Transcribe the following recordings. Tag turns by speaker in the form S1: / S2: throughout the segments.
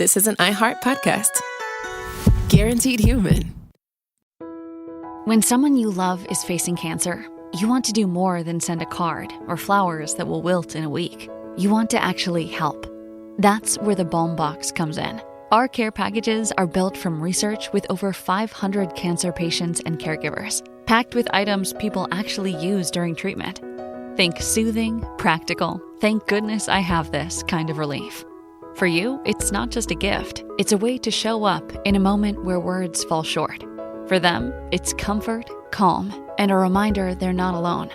S1: this is an iHeart podcast. Guaranteed human.
S2: When someone you love is facing cancer, you want to do more than send a card or flowers that will wilt in a week. You want to actually help. That's where the Balm Box comes in. Our care packages are built from research with over 500 cancer patients and caregivers, packed with items people actually use during treatment. Think soothing, practical, thank goodness I have this kind of relief. For you, it's not just a gift. It's a way to show up in a moment where words fall short. For them, it's comfort, calm, and a reminder they're not alone.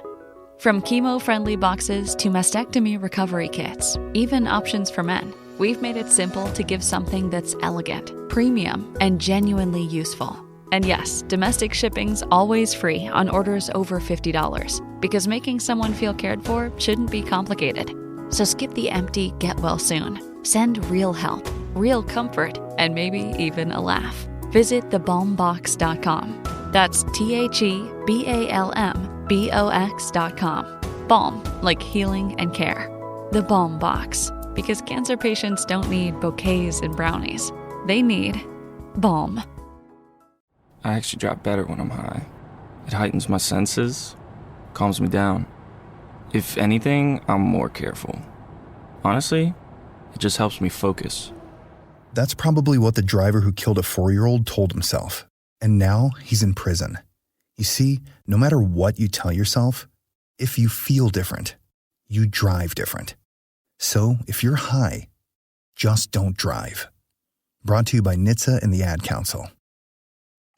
S2: From chemo-friendly boxes to mastectomy recovery kits, even options for men, we've made it simple to give something that's elegant, premium, and genuinely useful. And yes, domestic shipping's always free on orders over $50, because making someone feel cared for shouldn't be complicated. So skip the empty get well soon. Send real help, real comfort, and maybe even a laugh. Visit thebalmbox.com. That's TheBalmBox.com. Balm, like healing and care. The Balm Box, because cancer patients don't need bouquets and brownies. They need balm.
S3: I actually drop better when I'm high. It heightens my senses, calms me down. If anything, I'm more careful. Honestly, it just helps me focus.
S4: That's probably what the driver who killed a 4-year-old told himself. And now he's in prison. You see, no matter what you tell yourself, if you feel different, you drive different. So if you're high, just don't drive. Brought to you by NHTSA and the Ad Council.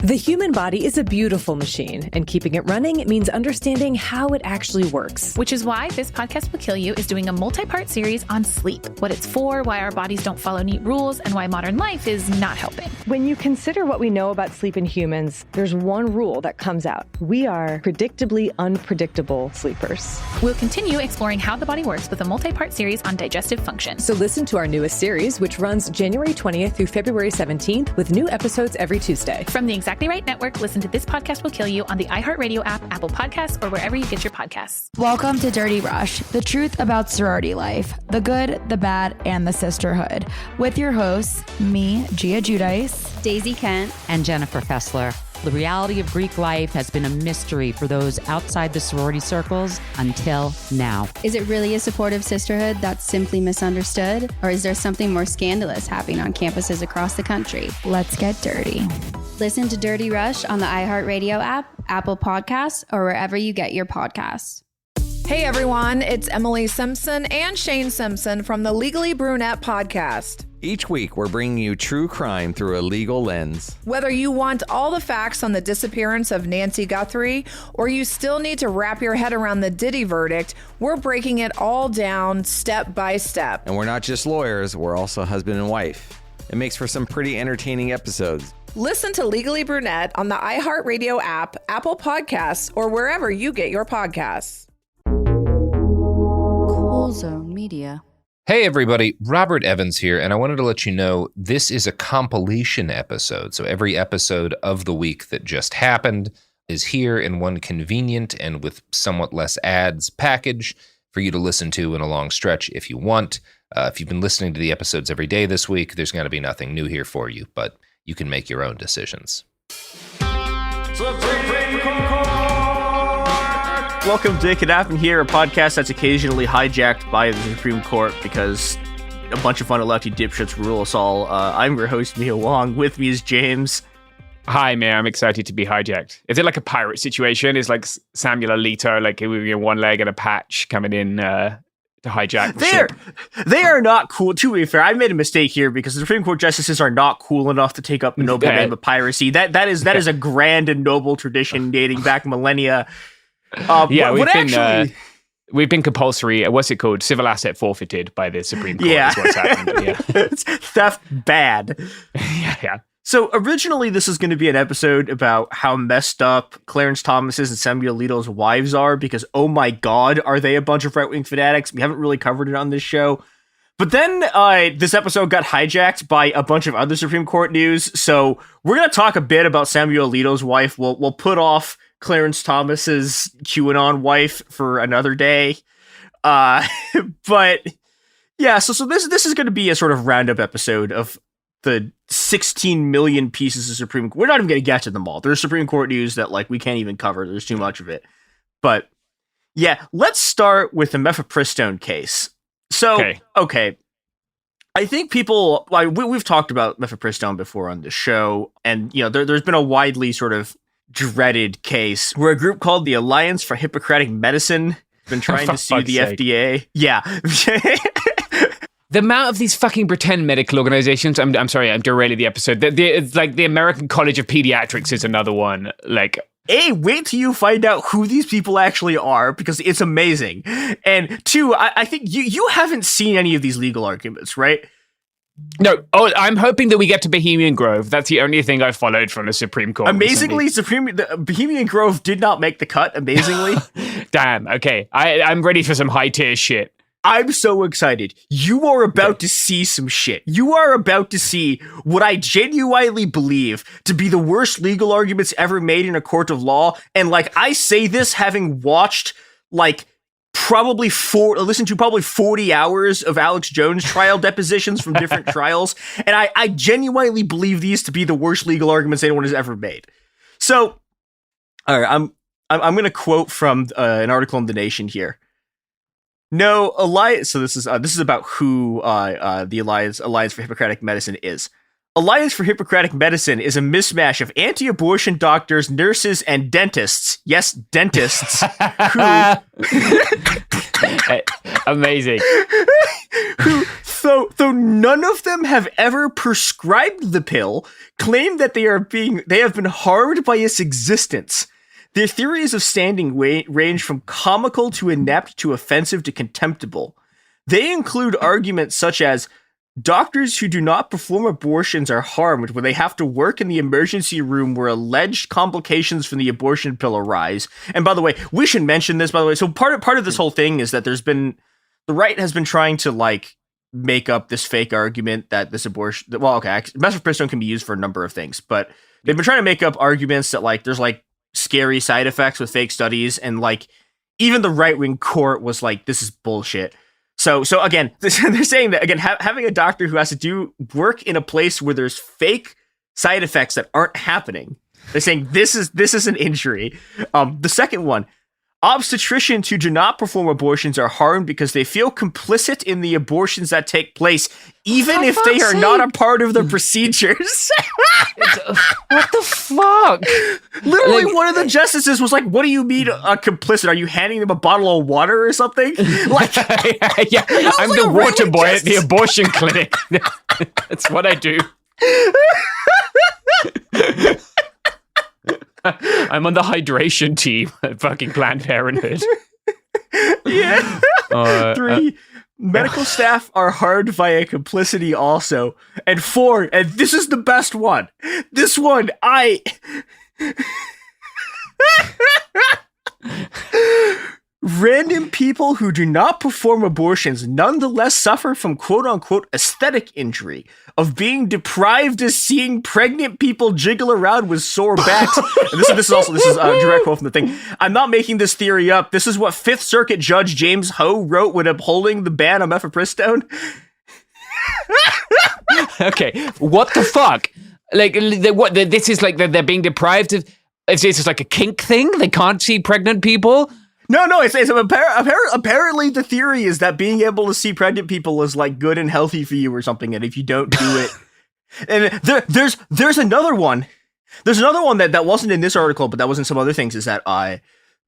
S5: The human body is a beautiful machine, and keeping it running means understanding how it actually works.
S6: Which is why This Podcast Will Kill You is doing a multi-part series on sleep, what it's for, why our bodies don't follow neat rules, and why modern life is not helping.
S5: When you consider what we know about sleep in humans, there's one rule that comes out. We are predictably unpredictable sleepers.
S6: We'll continue exploring how the body works with a multi-part series on digestive function.
S5: So listen to our newest series, which runs January 20th through February 17th, with new episodes every Tuesday.
S6: From the Exactly Right Network, listen to This Podcast Will Kill You on the iHeartRadio app, Apple Podcasts, or wherever you get your podcasts.
S7: Welcome to Dirty Rush, the truth about sorority life, the good, the bad, and the sisterhood. With your hosts, me, Gia Giudice,
S8: Daisy Kent,
S9: and Jennifer Fessler. The reality of Greek life has been a mystery for those outside the sorority circles until now.
S8: Is it really a supportive sisterhood that's simply misunderstood? Or is there something more scandalous happening on campuses across the country?
S7: Let's get dirty.
S8: Listen to Dirty Rush on the iHeartRadio app, Apple Podcasts, or wherever you get your podcasts.
S10: Hey everyone, it's Emily Simpson and Shane Simpson from the Legally Brunette podcast.
S11: Each week, we're bringing you true crime through a legal lens.
S10: Whether you want all the facts on the disappearance of Nancy Guthrie, or you still need to wrap your head around the Diddy verdict, we're breaking it all down step by step.
S11: And we're not just lawyers, we're also husband and wife. It makes for some pretty entertaining episodes.
S10: Listen to Legally Brunette on the iHeartRadio app, Apple Podcasts, or wherever you get your podcasts.
S8: Cool Zone Media.
S12: Hey everybody, Robert Evans here, and I wanted to let you know this is a compilation episode. So every episode of the week that just happened is here in one convenient and with somewhat less ads package for you to listen to in a long stretch if you want. If you've been listening to the episodes every day this week, there's going to be nothing new here for you, but you can make your own decisions.
S13: Welcome to It Could Happen Here, a podcast that's occasionally hijacked by the Supreme Court because a bunch of fun lefty dipshits rule us all. I'm your host, Mia Wong. With me is James.
S14: Hi, man. I'm excited to be hijacked. Is it like a pirate situation? Is like Samuel Alito, like with one leg and a patch coming in to hijack the ship?
S13: They are not cool. To be fair, I made a mistake here because the Supreme Court justices are not cool enough to take up the noble name of piracy. That is a grand and noble tradition dating back millennia.
S14: We've been compulsory. What's it called? Civil asset forfeited by the Supreme Court.
S13: Yeah,
S14: is what's happened. Yeah,
S13: it's theft bad.
S14: yeah.
S13: So originally, this is going to be an episode about how messed up Clarence Thomas's and Samuel Alito's wives are, because oh my god, are they a bunch of right-wing fanatics? We haven't really covered it on this show. But then this episode got hijacked by a bunch of other Supreme Court news. So we're going to talk a bit about Samuel Alito's wife. We'll put off Clarence Thomas's QAnon wife for another day. But yeah, so this is going to be a sort of roundup episode of the 16 million pieces of Supreme Court. We're not even going to get to them all. There's Supreme Court news that like we can't even cover. There's too much of it. But yeah, let's start with the mifepristone case. So, okay. I think people, like, we've talked about mifepristone before on the show, and there's been a widely sort of dreaded case where a group called the Alliance for Hippocratic Medicine has been trying to sue the FDA. Yeah.
S14: The amount of these fucking pretend medical organizations, I'm sorry, I'm derailing the episode. It's like the American College of Pediatrics is another one. Like,
S13: A, wait till you find out who these people actually are, because it's amazing. And two, I think you haven't seen any of these legal arguments, right?
S14: No. Oh, I'm hoping that we get to Bohemian Grove. That's the only thing I followed from the Supreme Court.
S13: Amazingly, Bohemian Grove did not make the cut, amazingly.
S14: Damn, okay. I'm ready for some high-tier shit.
S13: I'm so excited. You are about to see some shit. You are about to see what I genuinely believe to be the worst legal arguments ever made in a court of law. And like, I say this having watched like listened to probably 40 hours of Alex Jones trial depositions from different trials. And I genuinely believe these to be the worst legal arguments anyone has ever made. So, all right, I'm going to quote from an article in The Nation here. No, Alliance. So this is about who the Alliance for Hippocratic Medicine is. Alliance for Hippocratic Medicine is a mismatch of anti-abortion doctors, nurses, and dentists. Yes, dentists.
S14: Amazing.
S13: Though none of them have ever prescribed the pill, claim that they have been harmed by its existence. Their theories of standing range from comical to inept to offensive to contemptible. They include arguments such as doctors who do not perform abortions are harmed when they have to work in the emergency room where alleged complications from the abortion pill arise. And by the way, we should mention this, by the way. So part of this whole thing is that the right has been trying to like make up this fake argument that this abortion, mifepristone can be used for a number of things, but they've been trying to make up arguments that like there's like scary side effects with fake studies, and like even the right-wing court was like, this is bullshit. So again, they're saying that again, having a doctor who has to do work in a place where there's fake side effects that aren't happening, they're saying this is an injury. The second one, obstetricians who do not perform abortions are harmed because they feel complicit in the abortions that take place, even if they are not a part of the procedures.
S14: What the fuck?
S13: Literally, one of the justices was like, "What do you mean complicit? Are you handing them a bottle of water or something?" Like,
S14: yeah, I'm the water boy at the abortion clinic. That's what I do. I'm on the hydration team at fucking Planned Parenthood.
S13: Yeah. 3, medical staff are harmed via complicity also. And 4, and this is the best one. This one, random people who do not perform abortions nonetheless suffer from quote-unquote aesthetic injury of being deprived of seeing pregnant people jiggle around with sore backs. And this is a direct quote from the thing. I'm not making this theory up. This is what 5th Circuit Judge James Ho wrote when upholding the ban on mifepristone.
S14: Okay, what the fuck? Like, this is like they're being deprived of. Is this like a kink thing? They can't see pregnant people?
S13: No, it's apparently the theory is that being able to see pregnant people is like good and healthy for you or something, and if you don't do it, and there's another one. There's another one that wasn't in this article, but that was in some other things. Is that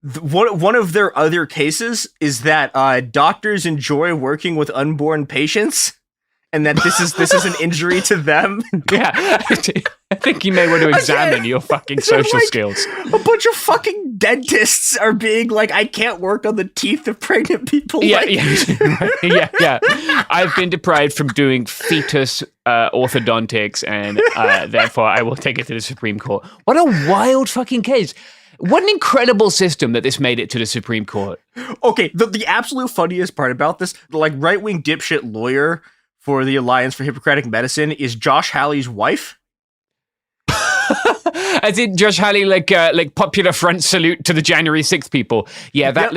S13: one of their other cases is that doctors enjoy working with unborn patients, and that this is an injury to them.
S14: Yeah, I think you may want to examine your fucking social skills.
S13: A bunch of fucking dentists are being like, I can't work on the teeth of pregnant people.
S14: Yeah. I've been deprived from doing fetus orthodontics, and therefore I will take it to the Supreme Court. What a wild fucking case. What an incredible system that this made it to the Supreme Court.
S13: Okay, the absolute funniest part about this, like right-wing dipshit lawyer for the Alliance for Hippocratic Medicine is Josh Hawley's wife.
S14: As in Josh Hawley, like popular front salute to the January 6th people. Yeah, that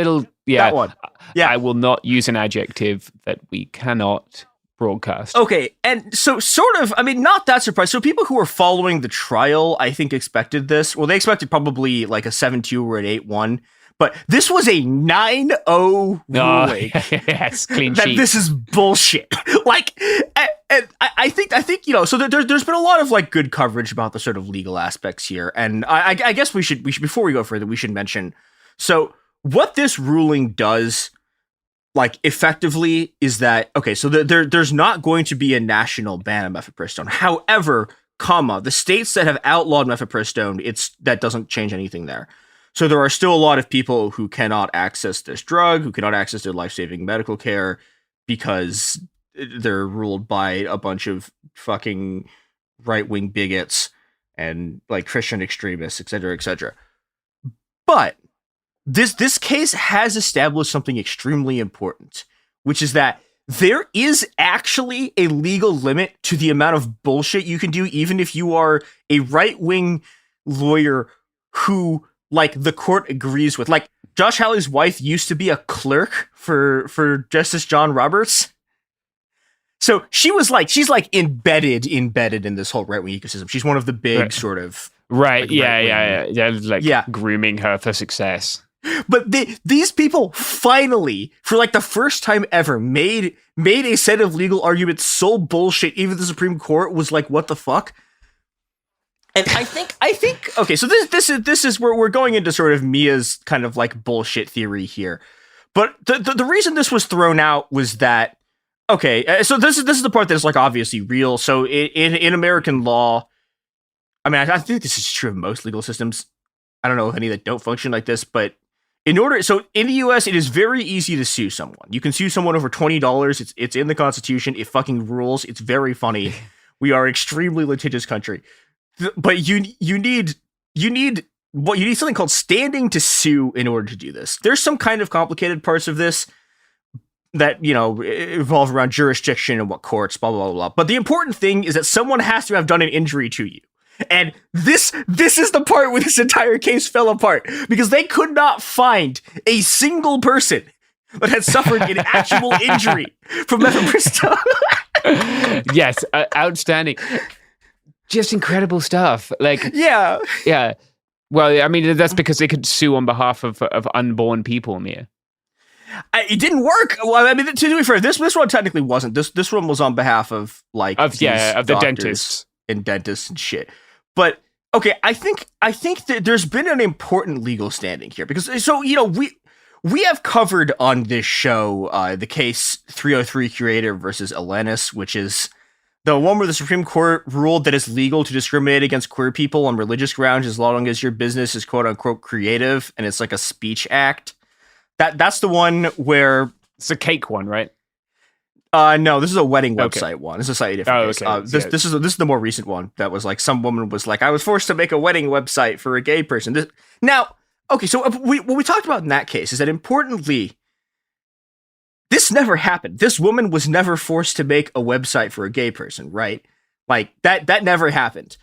S14: one. Yeah, I will not use an adjective that we cannot broadcast.
S13: Okay, and so sort of, I mean, not that surprised. So people who were following the trial, I think, expected this. Well, they expected probably like a 7-2 or an 8-1. But this was a 9-0 ruling.
S14: Yes, clean
S13: that
S14: sheet.
S13: This is bullshit. Like, and I think so there's been a lot of like good coverage about the sort of legal aspects here, and I guess we should before we go further, we should mention. So what this ruling does, like, effectively, is that okay? So there's not going to be a national ban of mifepristone. However, the states that have outlawed mifepristone, that doesn't change anything there. So there are still a lot of people who cannot access this drug, who cannot access their life-saving medical care because they're ruled by a bunch of fucking right-wing bigots and like Christian extremists, et cetera, et cetera. But this case has established something extremely important, which is that there is actually a legal limit to the amount of bullshit you can do, even if you are a right-wing lawyer who, like, the court agrees with. Like, Josh Hawley's wife used to be a clerk for Justice John Roberts. So she's embedded in this whole right-wing ecosystem. She's one of the big sort of...
S14: Right,
S13: like,
S14: grooming her for success.
S13: But these people finally, for like the first time ever, made a set of legal arguments so bullshit, even the Supreme Court was like, what the fuck? And I think okay, so this is where we're going into sort of Mia's kind of like bullshit theory here. But the reason this was thrown out was that, okay, so this is the part that's like obviously real. So in American law, I mean, I think this is true of most legal systems. I don't know if any that don't function like this, but in the US, it is very easy to sue someone. You can sue someone over $20. It's in the Constitution. It fucking rules. It's very funny. We are an extremely litigious country. But you need something called standing to sue in order to do this. There's some kind of complicated parts of this that, evolve around jurisdiction and what courts, blah, blah, blah, blah. But the important thing is that someone has to have done an injury to you. And this is the part where this entire case fell apart, because they could not find a single person that had suffered an actual injury from mifepristone.
S14: Yes, outstanding. Just incredible stuff. Like, yeah. Well, I mean, that's because they could sue on behalf of unborn people, Mia.
S13: It didn't work. Well, I mean, to be fair, this one technically wasn't. This one was on behalf of the
S14: dentists
S13: and shit. But okay, I think that there's been an important legal standing here, because we have covered on this show the case 303 Curator versus Alanis, which is the one where the Supreme Court ruled that it's legal to discriminate against queer people on religious grounds as long as your business is quote unquote creative and it's like a speech act. That's the one where
S14: it's a cake one, right?
S13: No, this is a wedding website one. It's a slightly different case.
S14: Okay.
S13: This is the more recent one that was like some woman was like, I was forced to make a wedding website for a gay person. So what we talked about in that case is that importantly, this never happened. This woman was never forced to make a website for a gay person, right? Like that never happened.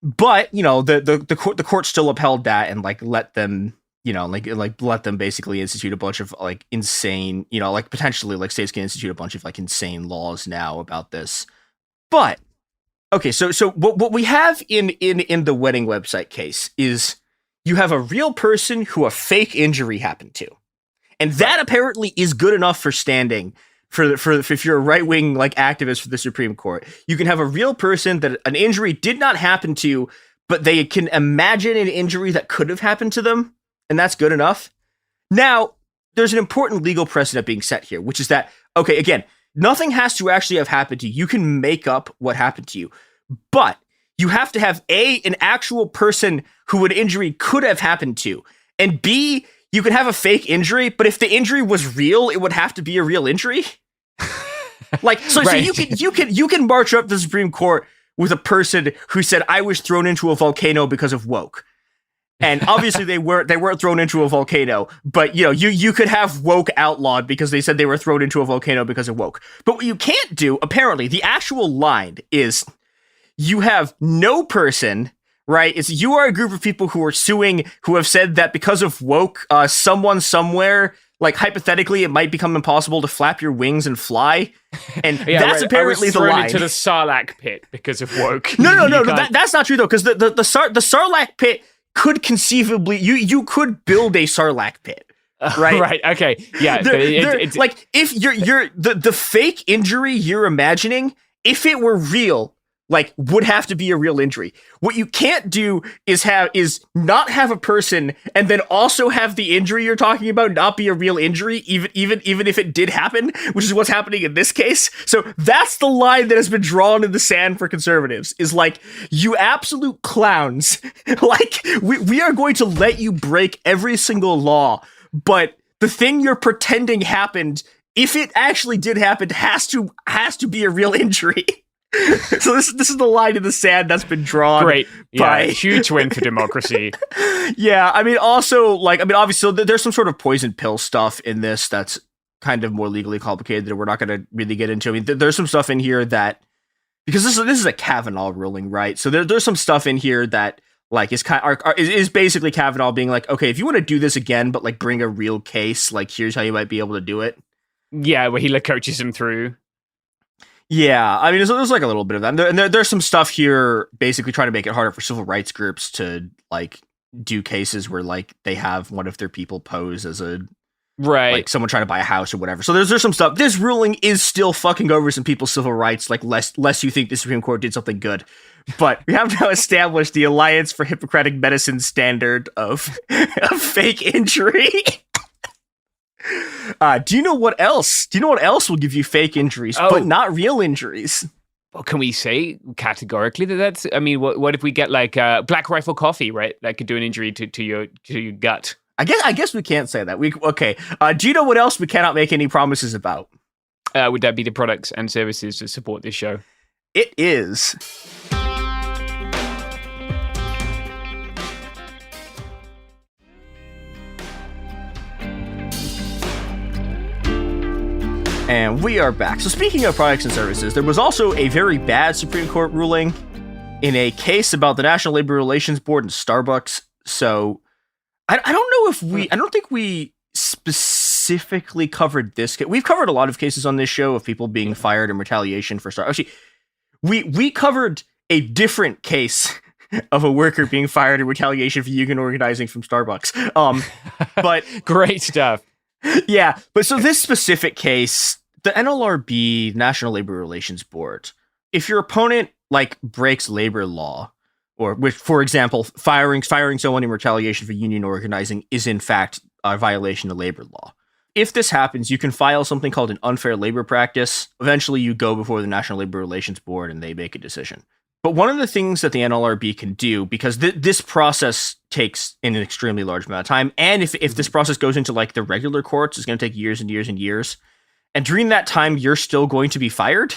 S13: But the court still upheld that and like let them. Let them basically institute a bunch of like insane, potentially like states can institute a bunch of like insane laws now about this. But okay, so what we have in the wedding website case is you have a real person who a fake injury happened to, and that apparently is good enough for standing for if you're a right wing like activist for the Supreme Court. You can have a real person that an injury did not happen to, but they can imagine an injury that could have happened to them. And that's good enough. Now, there's an important legal precedent being set here, which is that, okay, again, nothing has to actually have happened to you. You can make up what happened to you. But you have to have an actual person who an injury could have happened to. And B, you can have a fake injury, but if the injury was real, it would have to be a real injury. Right. So you can march up to the Supreme Court with a person who said, I was thrown into a volcano because of woke. And obviously they weren't thrown into a volcano, but you could have woke outlawed because they said they were thrown into a volcano because of woke. But what you can't do, apparently, the actual line is you have no person, right? It's you are a group of people who are suing, who have said that because of woke, someone somewhere like hypothetically, it might become impossible to flap your wings and fly, and
S14: Yeah,
S13: that's
S14: right.
S13: apparently
S14: I was
S13: the
S14: thrown
S13: line.
S14: into the Sarlacc pit because of woke.
S13: No,
S14: You can't-
S13: that's not true though, because the Sarlacc pit could conceivably you could build a Sarlacc pit, right?
S14: Right. Okay. Yeah. but it's
S13: like if you're the fake injury you're imagining, if it were real, like would have to be a real injury. What you can't do is not have a person and then also have the injury you're talking about not be a real injury, even if it did happen, which is what's happening in this case. So that's the line that has been drawn in the sand for conservatives, is like, you absolute clowns. Like we are going to let you break every single law, but the thing you're pretending happened, if it actually did happen, has to be a real injury. So this is the line in the sand that's been drawn.
S14: great.
S13: by
S14: Yeah. Huge win for democracy.
S13: Yeah, I mean, also, like, I mean, obviously, there's some sort of poison pill stuff in this that's kind of more legally complicated that we're not going to really get into. I mean, there's some stuff in here that, because this is a Kavanaugh ruling, right? So there's some stuff in here that, like, is basically Kavanaugh being like, okay, if you want to do this again, but like bring a real case, like here's how you might be able to do it.
S14: Yeah, where he like coaches him through.
S13: Yeah, I mean, there's like a little bit of that. And there's some stuff here basically trying to make it harder for civil rights groups to like do cases where like they have one of their people pose as a like someone trying to buy a house or whatever. So there's some stuff. This ruling is still fucking over some people's civil rights, like lest you think the Supreme Court did something good. But we have now established the Alliance for Hippocratic Medicine standard of fake injury. Do you know what else? Do you know what else will give you fake injuries, but not real injuries?
S14: Well, can we say categorically that's? I mean, what if we get like Black Rifle coffee, right? That could do an injury to your gut.
S13: I guess we can't say that. Okay. Do you know what else we cannot make any promises about?
S14: Would that be the products and services to support this show?
S13: It is. And we are back. So speaking of products and services, there was also a very bad Supreme Court ruling in a case about the National Labor Relations Board and Starbucks. So I don't know if I don't think we specifically covered this. We've covered a lot of cases on this show of people being fired in retaliation for Starbucks. Actually, we covered a different case of a worker being fired in retaliation for union organizing from Starbucks. But
S14: great stuff.
S13: Yeah, but so this specific case, the NLRB, National Labor Relations Board, if your opponent like breaks labor law, or which, for example, firing someone in retaliation for union organizing is in fact a violation of labor law. If this happens, you can file something called an unfair labor practice. Eventually, you go before the National Labor Relations Board and they make a decision. But one of the things that the NLRB can do, because this process takes an extremely large amount of time, and if this process goes into like the regular courts, it's going to take years and years and years. And during that time, you're still going to be fired.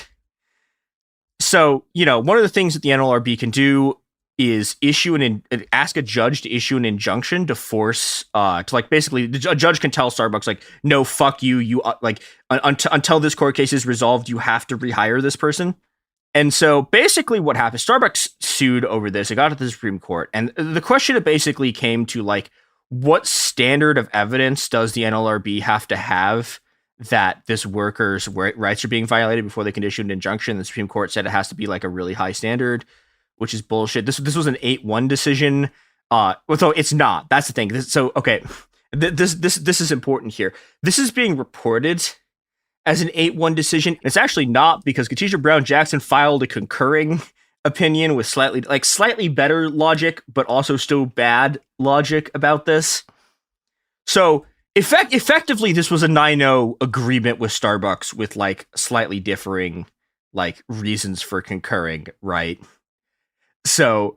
S13: So, one of the things that the NLRB can do is ask a judge to issue an injunction to force, to like basically a judge can tell Starbucks like, no, fuck you, until this court case is resolved, you have to rehire this person. And so basically what happened, Starbucks sued over this. It got to the Supreme Court. And the question it basically came to like, what standard of evidence does the NLRB have to have that this worker's rights are being violated before they can issue an injunction? The Supreme Court said it has to be like a really high standard, which is bullshit. This was an 8-1 decision. So it's not. That's the thing. This is important here. This is being reported as an 8-1 decision. It's actually not, because Ketanji Brown Jackson filed a concurring opinion with slightly better logic, but also still bad logic about this. So effectively, this was a 9-0 agreement with Starbucks with like slightly differing like reasons for concurring, right? So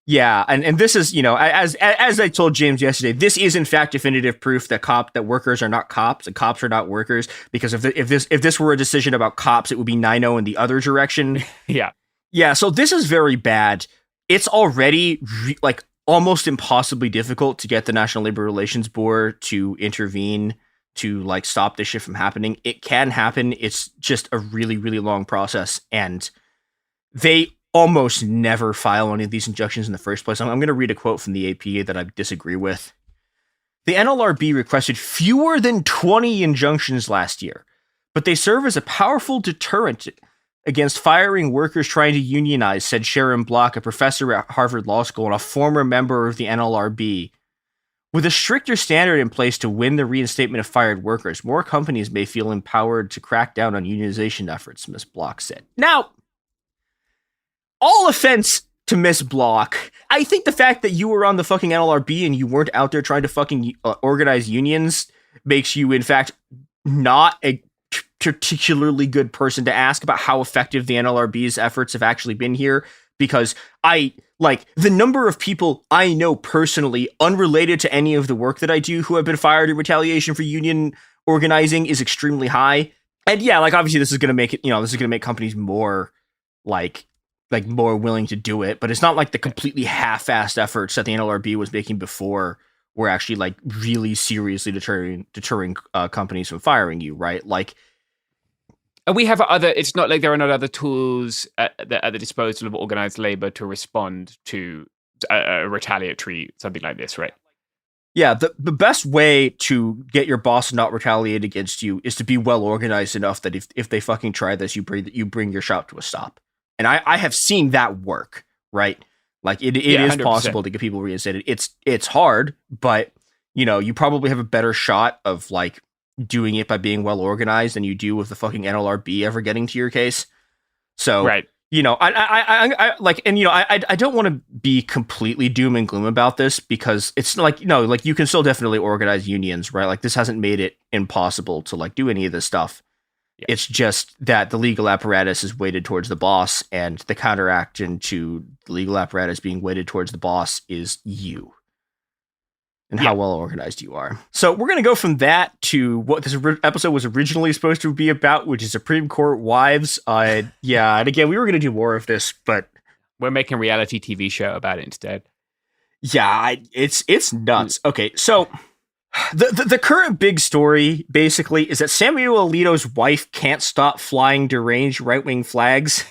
S13: yeah, and this is, as I told James yesterday, this is in fact definitive proof that workers are not cops and cops are not workers. Because if this were a decision about cops, it would be 9-0 in the other direction. Yeah. So this is very bad. It's already almost impossibly difficult to get the National Labor Relations Board to intervene to like stop this shit from happening. It can happen. It's just a really, really long process, and they almost never file any of these injunctions in the first place. I'm going to read a quote from the APA that I disagree with. The NLRB requested fewer than 20 injunctions last year, but they serve as a powerful deterrent against firing workers trying to unionize, said Sharon Block, a professor at Harvard Law School and a former member of the NLRB. With a stricter standard in place to win the reinstatement of fired workers, more companies may feel empowered to crack down on unionization efforts, Ms. Block said. Now, all offense to Ms. Block, I think the fact that you were on the fucking NLRB and you weren't out there trying to fucking organize unions makes you, in fact, not a particularly good person to ask about how effective the NLRB's efforts have actually been here, because the number of people I know personally, unrelated to any of the work that I do, who have been fired in retaliation for union organizing is extremely high. And yeah, obviously this is going to make it, this is going to make companies more more willing to do it, but it's not like the completely half-assed efforts that the NLRB was making before were actually really seriously deterring companies from firing you, right?
S14: And we have it's not like there are not other tools at the disposal of organized labor to respond to a retaliatory something like this, right?
S13: Yeah, the best way to get your boss to not retaliate against you is to be well organized enough that if they fucking try this, you bring your shop to a stop. And I have seen that work, right? It is 100%. Possible to get people reinstated. It's hard, but you probably have a better shot of doing it by being well organized than you do with the fucking NLRB ever getting to your case. So,
S14: right.
S13: I don't want to be completely doom and gloom about this, because it's you can still definitely organize unions, right? This hasn't made it impossible to do any of this stuff. Yeah. It's just that the legal apparatus is weighted towards the boss, and the counteraction to the legal apparatus being weighted towards the boss is you and how well organized you are. So we're going to go from that to what this episode was originally supposed to be about, which is Supreme Court wives. And again, we were going to do more of this, but
S14: we're making a reality TV show about it instead.
S13: Yeah, it's nuts. Okay, so the current big story basically is that Samuel Alito's wife can't stop flying deranged right-wing flags.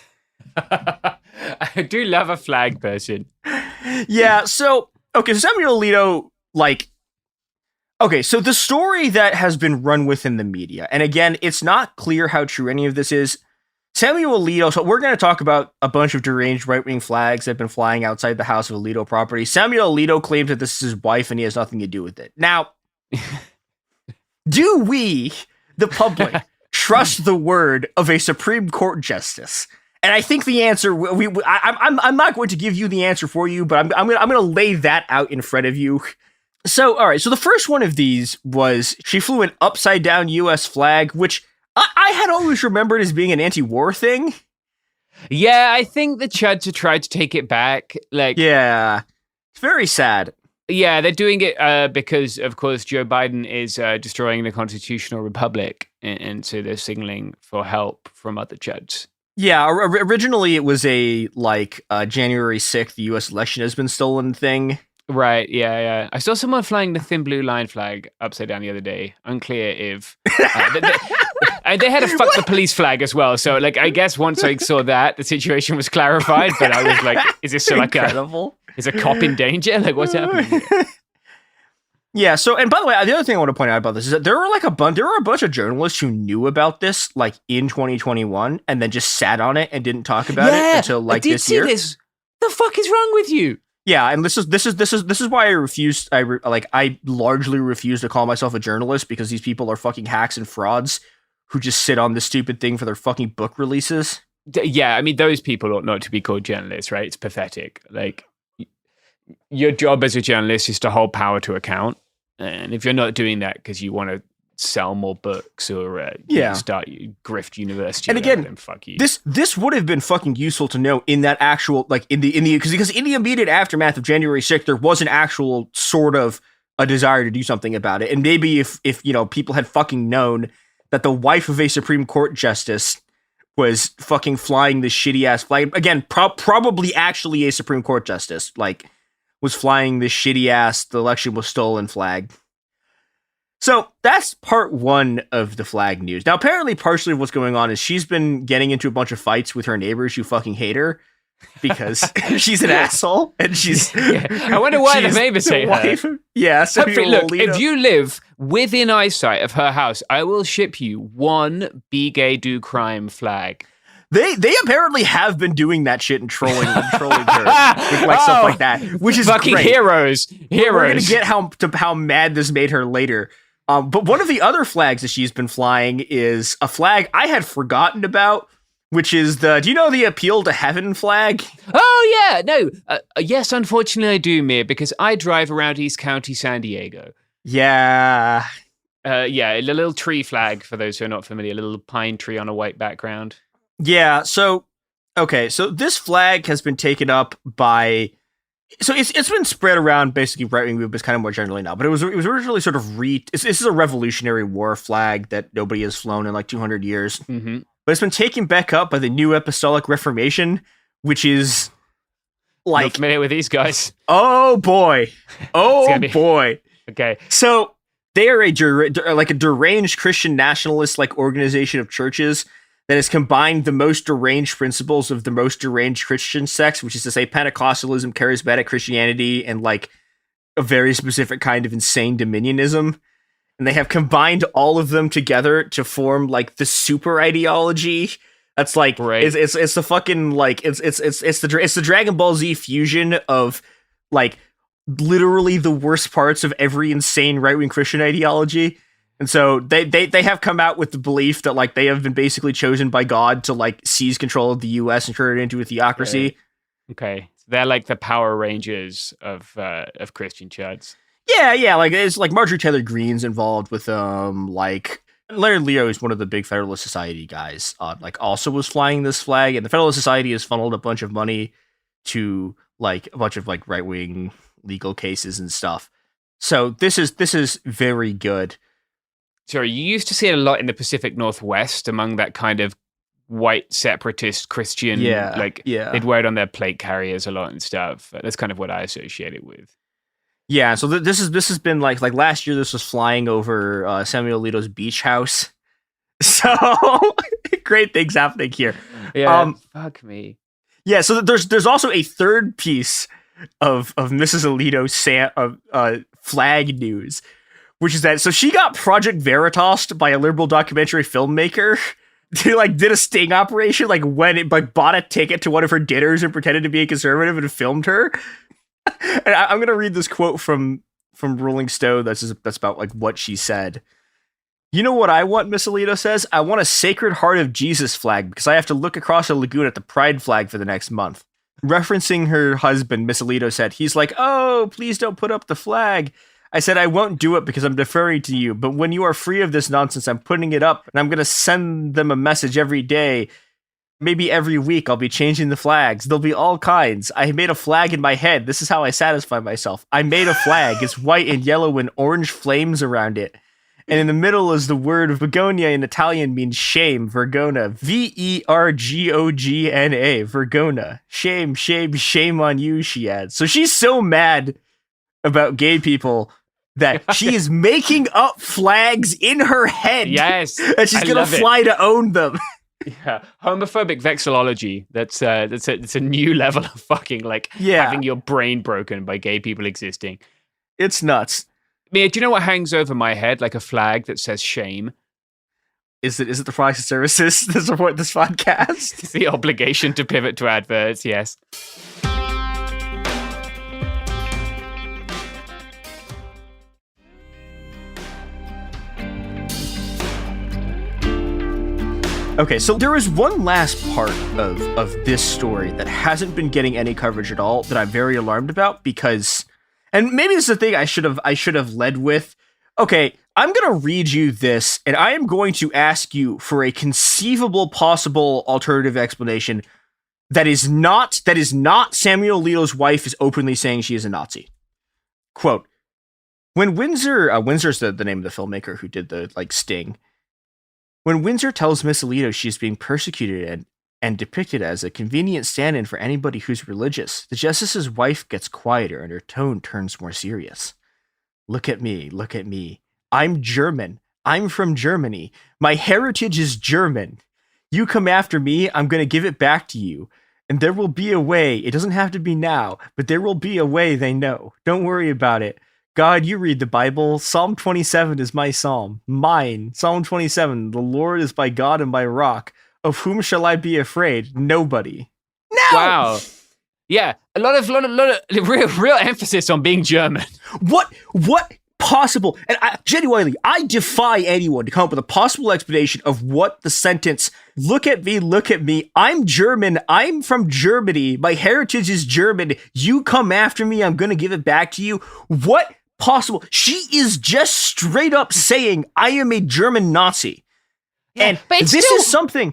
S14: I do love a flag person.
S13: Yeah, so Samuel Alito, so the story that has been run within the media, and again, it's not clear how true any of this is. Samuel Alito, so we're going to talk about a bunch of deranged right-wing flags that have been flying outside the house of Alito property. Samuel Alito claims that this is his wife and he has nothing to do with it. Now, do we, the public, trust the word of a Supreme Court justice? And I think the answer, I'm not going to give you the answer for you, but I'm going to lay that out in front of you. So, all right. So the first one of these was she flew an upside down U.S. flag, which I had always remembered as being an anti-war thing.
S14: Yeah, I think the Chuds have tried to take it back.
S13: Yeah, it's very sad.
S14: Yeah, they're doing it because, of course, Joe Biden is destroying the constitutional republic, and so they're signaling for help from other Chuds.
S13: Yeah, originally it was a January 6th, the U.S. election has been stolen thing.
S14: Right, yeah. I saw someone flying the thin blue line flag upside down the other day. Unclear if... they had a fuck the police flag as well, so I guess once I saw that, the situation was clarified, but I was like, is this incredible? Is a cop in danger? What's happening here?
S13: Yeah, so, and by the way, the other thing I want to point out about this is that there were a bunch of journalists who knew about this, in 2021, and then just sat on it and didn't talk about it until, this year.
S14: This. The fuck is wrong with you?
S13: Yeah, and this is why I refused. I largely refuse to call myself a journalist, because these people are fucking hacks and frauds who just sit on this stupid thing for their fucking book releases.
S14: Yeah, I mean, those people ought not to be called journalists, right? It's pathetic. Your job as a journalist is to hold power to account, and if you're not doing that because you want to sell more books or start grift university,
S13: and again,
S14: then fuck you.
S13: This would have been fucking useful to know in that actual because in the immediate aftermath of January 6th, there was an actual sort of a desire to do something about it, and maybe if people had fucking known that the wife of a Supreme Court justice was fucking flying this shitty ass flag again, probably actually a Supreme Court justice was flying this shitty ass the election was stolen flag. So that's part one of the flag news. Now, apparently, partially what's going on is she's been getting into a bunch of fights with her neighbors who fucking hate her. because she's an asshole and she's.
S14: Yeah. I wonder why the neighbors say her.
S13: Yeah, so
S14: Hopefully, look, if you live within eyesight of her house, I will ship you one Be Gay Do Crime flag.
S13: They apparently have been doing that shit and trolling her with like stuff like that, which is
S14: fucking
S13: great.
S14: Heroes.
S13: We're gonna get how mad this made her later. But one of the other flags that she's been flying is a flag I had forgotten about, which is do you know the Appeal to Heaven flag?
S14: Oh yeah, no, yes, unfortunately I do, Mir, because I drive around East County, San Diego.
S13: Yeah.
S14: Yeah, a little tree flag for those who are not familiar, a little pine tree on a white background.
S13: Yeah, so this flag has been taken up by, so it's been spread around basically right-wing movements kind of more generally now, but it was originally sort of this is a Revolutionary War flag that nobody has flown in like 200 years,
S14: mm-hmm.
S13: But it's been taken back up by the New Apostolic Reformation, which is like,
S14: not familiar with these guys.
S13: Oh boy, boy.
S14: Okay,
S13: so they are a deranged Christian nationalist like organization of churches that has combined the most deranged principles of the most deranged Christian sects, which is to say Pentecostalism, charismatic Christianity, and like a very specific kind of insane dominionism. And they have combined all of them together to form like the super ideology. That's like, it's the fucking like, it's the Dragon Ball Z fusion of like literally the worst parts of every insane right-wing Christian ideology. And so they have come out with the belief that like they have been basically chosen by God to like seize control of the U.S. and turn it into a theocracy.
S14: Okay. So they're like the Power Rangers of Christian chuds.
S13: Yeah, like it's like Marjorie Taylor Greene's involved with like Larry Leo is one of the big Federalist Society guys. Like also was flying this flag, and the Federalist Society has funneled a bunch of money to like a bunch of like right-wing legal cases and stuff. So this is very good.
S14: Sorry, you used to see it a lot in the Pacific Northwest among that kind of white separatist Christian. They'd wear it on their plate carriers a lot and stuff. That's kind of what I associate it with.
S13: Yeah, so this has been like last year. This was flying over Samuel Alito's beach house. So great things happening here.
S14: Yeah, fuck me.
S13: Yeah, so there's also a third piece of Mrs. Alito's flag news, which is that so she got Project Veritas by a liberal documentary filmmaker. Did a sting operation, like when it like bought a ticket to one of her dinners and pretended to be a conservative and filmed her. And I'm gonna read this quote from Rolling Stone. That's about like what she said. You know what I want, Miss Alito says? I want a Sacred Heart of Jesus flag because I have to look across a lagoon at the Pride flag for the next month. Referencing her husband, Miss Alito said, he's like, oh, please don't put up the flag. I said, I won't do it because I'm deferring to you. But when you are free of this nonsense, I'm putting it up and I'm going to send them a message every day. Maybe every week I'll be changing the flags. There'll be all kinds. I made a flag in my head. This is how I satisfy myself. I made a flag. It's white and yellow and orange flames around it. And in the middle is the word Vergogna in Italian means shame, Vergogna. Vergogna, Vergogna. Shame, shame, shame on you, she adds. So she's so mad about gay people that she is making up flags in her head.
S14: Yes.
S13: And she's going to fly to own them.
S14: Yeah, homophobic vexillology. It's a new level of fucking like having your brain broken by gay people existing.
S13: It's nuts.
S14: Mia, do you know what hangs over my head like a flag that says shame?
S13: Is it the products and services that support this podcast?
S14: It's the obligation to pivot to adverts, yes.
S13: Okay, so there is one last part of this story that hasn't been getting any coverage at all that I'm very alarmed about because, and maybe this is the thing I should have led with. Okay, I'm going to read you this, and I am going to ask you for a conceivable possible alternative explanation that is not Samuel Alito's wife is openly saying she is a Nazi. Quote, when Windsor's the name of the filmmaker who did the Sting. When Windsor tells Miss Alito she is being persecuted and depicted as a convenient stand-in for anybody who's religious, the justice's wife gets quieter and her tone turns more serious. Look at me. I'm German. I'm from Germany. My heritage is German. You come after me, I'm going to give it back to you. And there will be a way. It doesn't have to be now, but there will be a way they know. Don't worry about it. God, you read the Bible. Psalm 27 is my psalm. Mine. Psalm 27. The Lord is my God and my rock. Of whom shall I be afraid? Nobody. No!
S14: Wow. Yeah, a lot of real emphasis on being German.
S13: What possible? And genuinely, I defy anyone to come up with a possible explanation of what the sentence, look at me, I'm German, I'm from Germany, my heritage is German, you come after me, I'm gonna give it back to you. What possible? She is just straight up saying, I am a German Nazi.
S14: Yeah,
S13: and this is something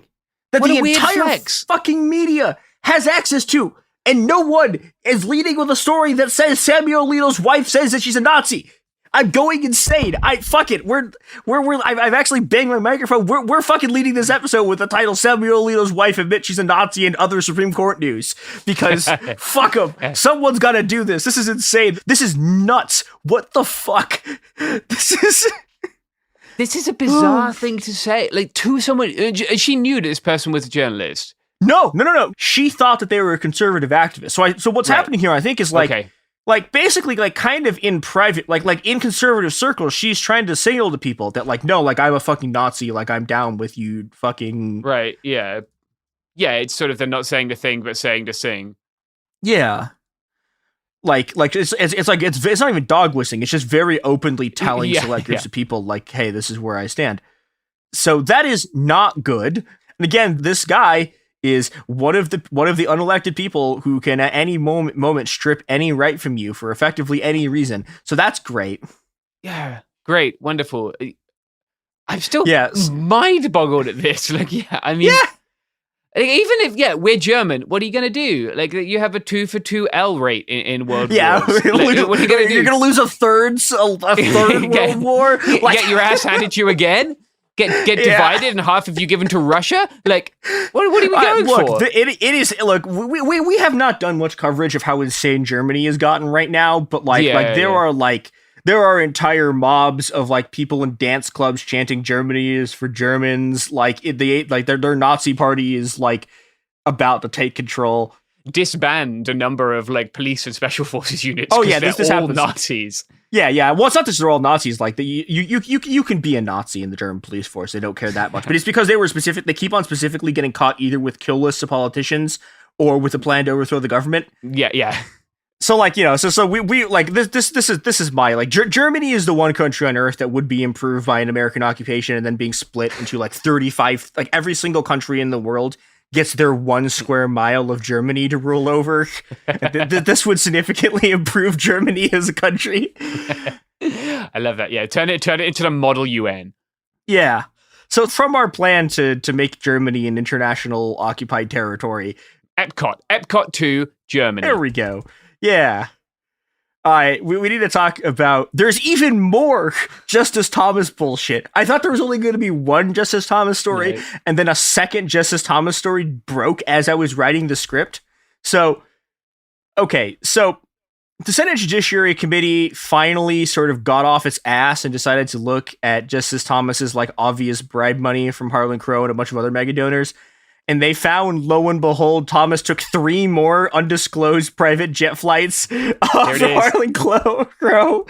S13: that the entire fucking media has access to. And no one is leading with a story that says Samuel Alito's wife says that she's a Nazi. I'm going insane. Fuck it. I've actually banged my microphone. We're fucking leading this episode with the title Samuel Alito's wife admits she's a Nazi and other Supreme Court news. Because fuck them. Someone's got to do this. This is insane. This is nuts. What the fuck? This
S14: is a bizarre thing to say. Like, to someone, she knew this person was a journalist.
S13: No. She thought that they were a conservative activist. So what's happening here, I think, is like basically like kind of in private, like in conservative circles, she's trying to signal to people that like, no, like I'm a fucking Nazi, like I'm down with you fucking.
S14: Right. Yeah. Yeah. It's sort of they're not saying the thing, but saying the thing.
S13: Yeah. Like it's not even dog whistling. It's just very openly telling select groups of people like, hey, this is where I stand. So that is not good. And again, this guy is one of the unelected people who can at any moment strip any right from you for effectively any reason. So that's great.
S14: Yeah, great, wonderful. I'm still mind boggled at this. Like, I mean, even if we're German, what are you gonna do? Like, you have a 2 for 2 L rate in World Wars. Like, what are you gonna do?
S13: You're gonna lose a third World War.
S14: Get your ass handed to you again. Get divided and half of you given to Russia? Like, what are we going for?
S13: It is, look, we have not done much coverage of how insane Germany has gotten right now, but there are entire mobs of like people in dance clubs chanting Germany is for Germans. Like their Nazi party is like about to take control.
S14: Disband a number of like police and special forces units.
S13: Oh yeah, this
S14: all
S13: happens.
S14: Nazis.
S13: Yeah. Well, it's not that they're all Nazis. Like you can be a Nazi in the German police force. They don't care that much. But it's because they keep on specifically getting caught either with kill lists of politicians or with a plan to overthrow the government.
S14: Yeah.
S13: So like, you know, so we like this is my like Germany is the one country on earth that would be improved by an American occupation and then being split into like 35, like every single country in the world gets their 1 square mile of Germany to rule over. This would significantly improve Germany as a country.
S14: I love that. Yeah, turn it into the model UN.
S13: Yeah. So from our plan to make Germany an international occupied territory,
S14: Epcot 2, Germany.
S13: There we go. Yeah. All right, we need to talk about, there's even more Justice Thomas bullshit. I thought there was only going to be one Justice Thomas story, and then a second Justice Thomas story broke as I was writing the script. So, okay, so the Senate Judiciary Committee finally sort of got off its ass and decided to look at Justice Thomas's like obvious bribe money from Harlan Crow and a bunch of other mega donors. And they found, lo and behold, Thomas took 3 more undisclosed private jet flights off Harlan Crow.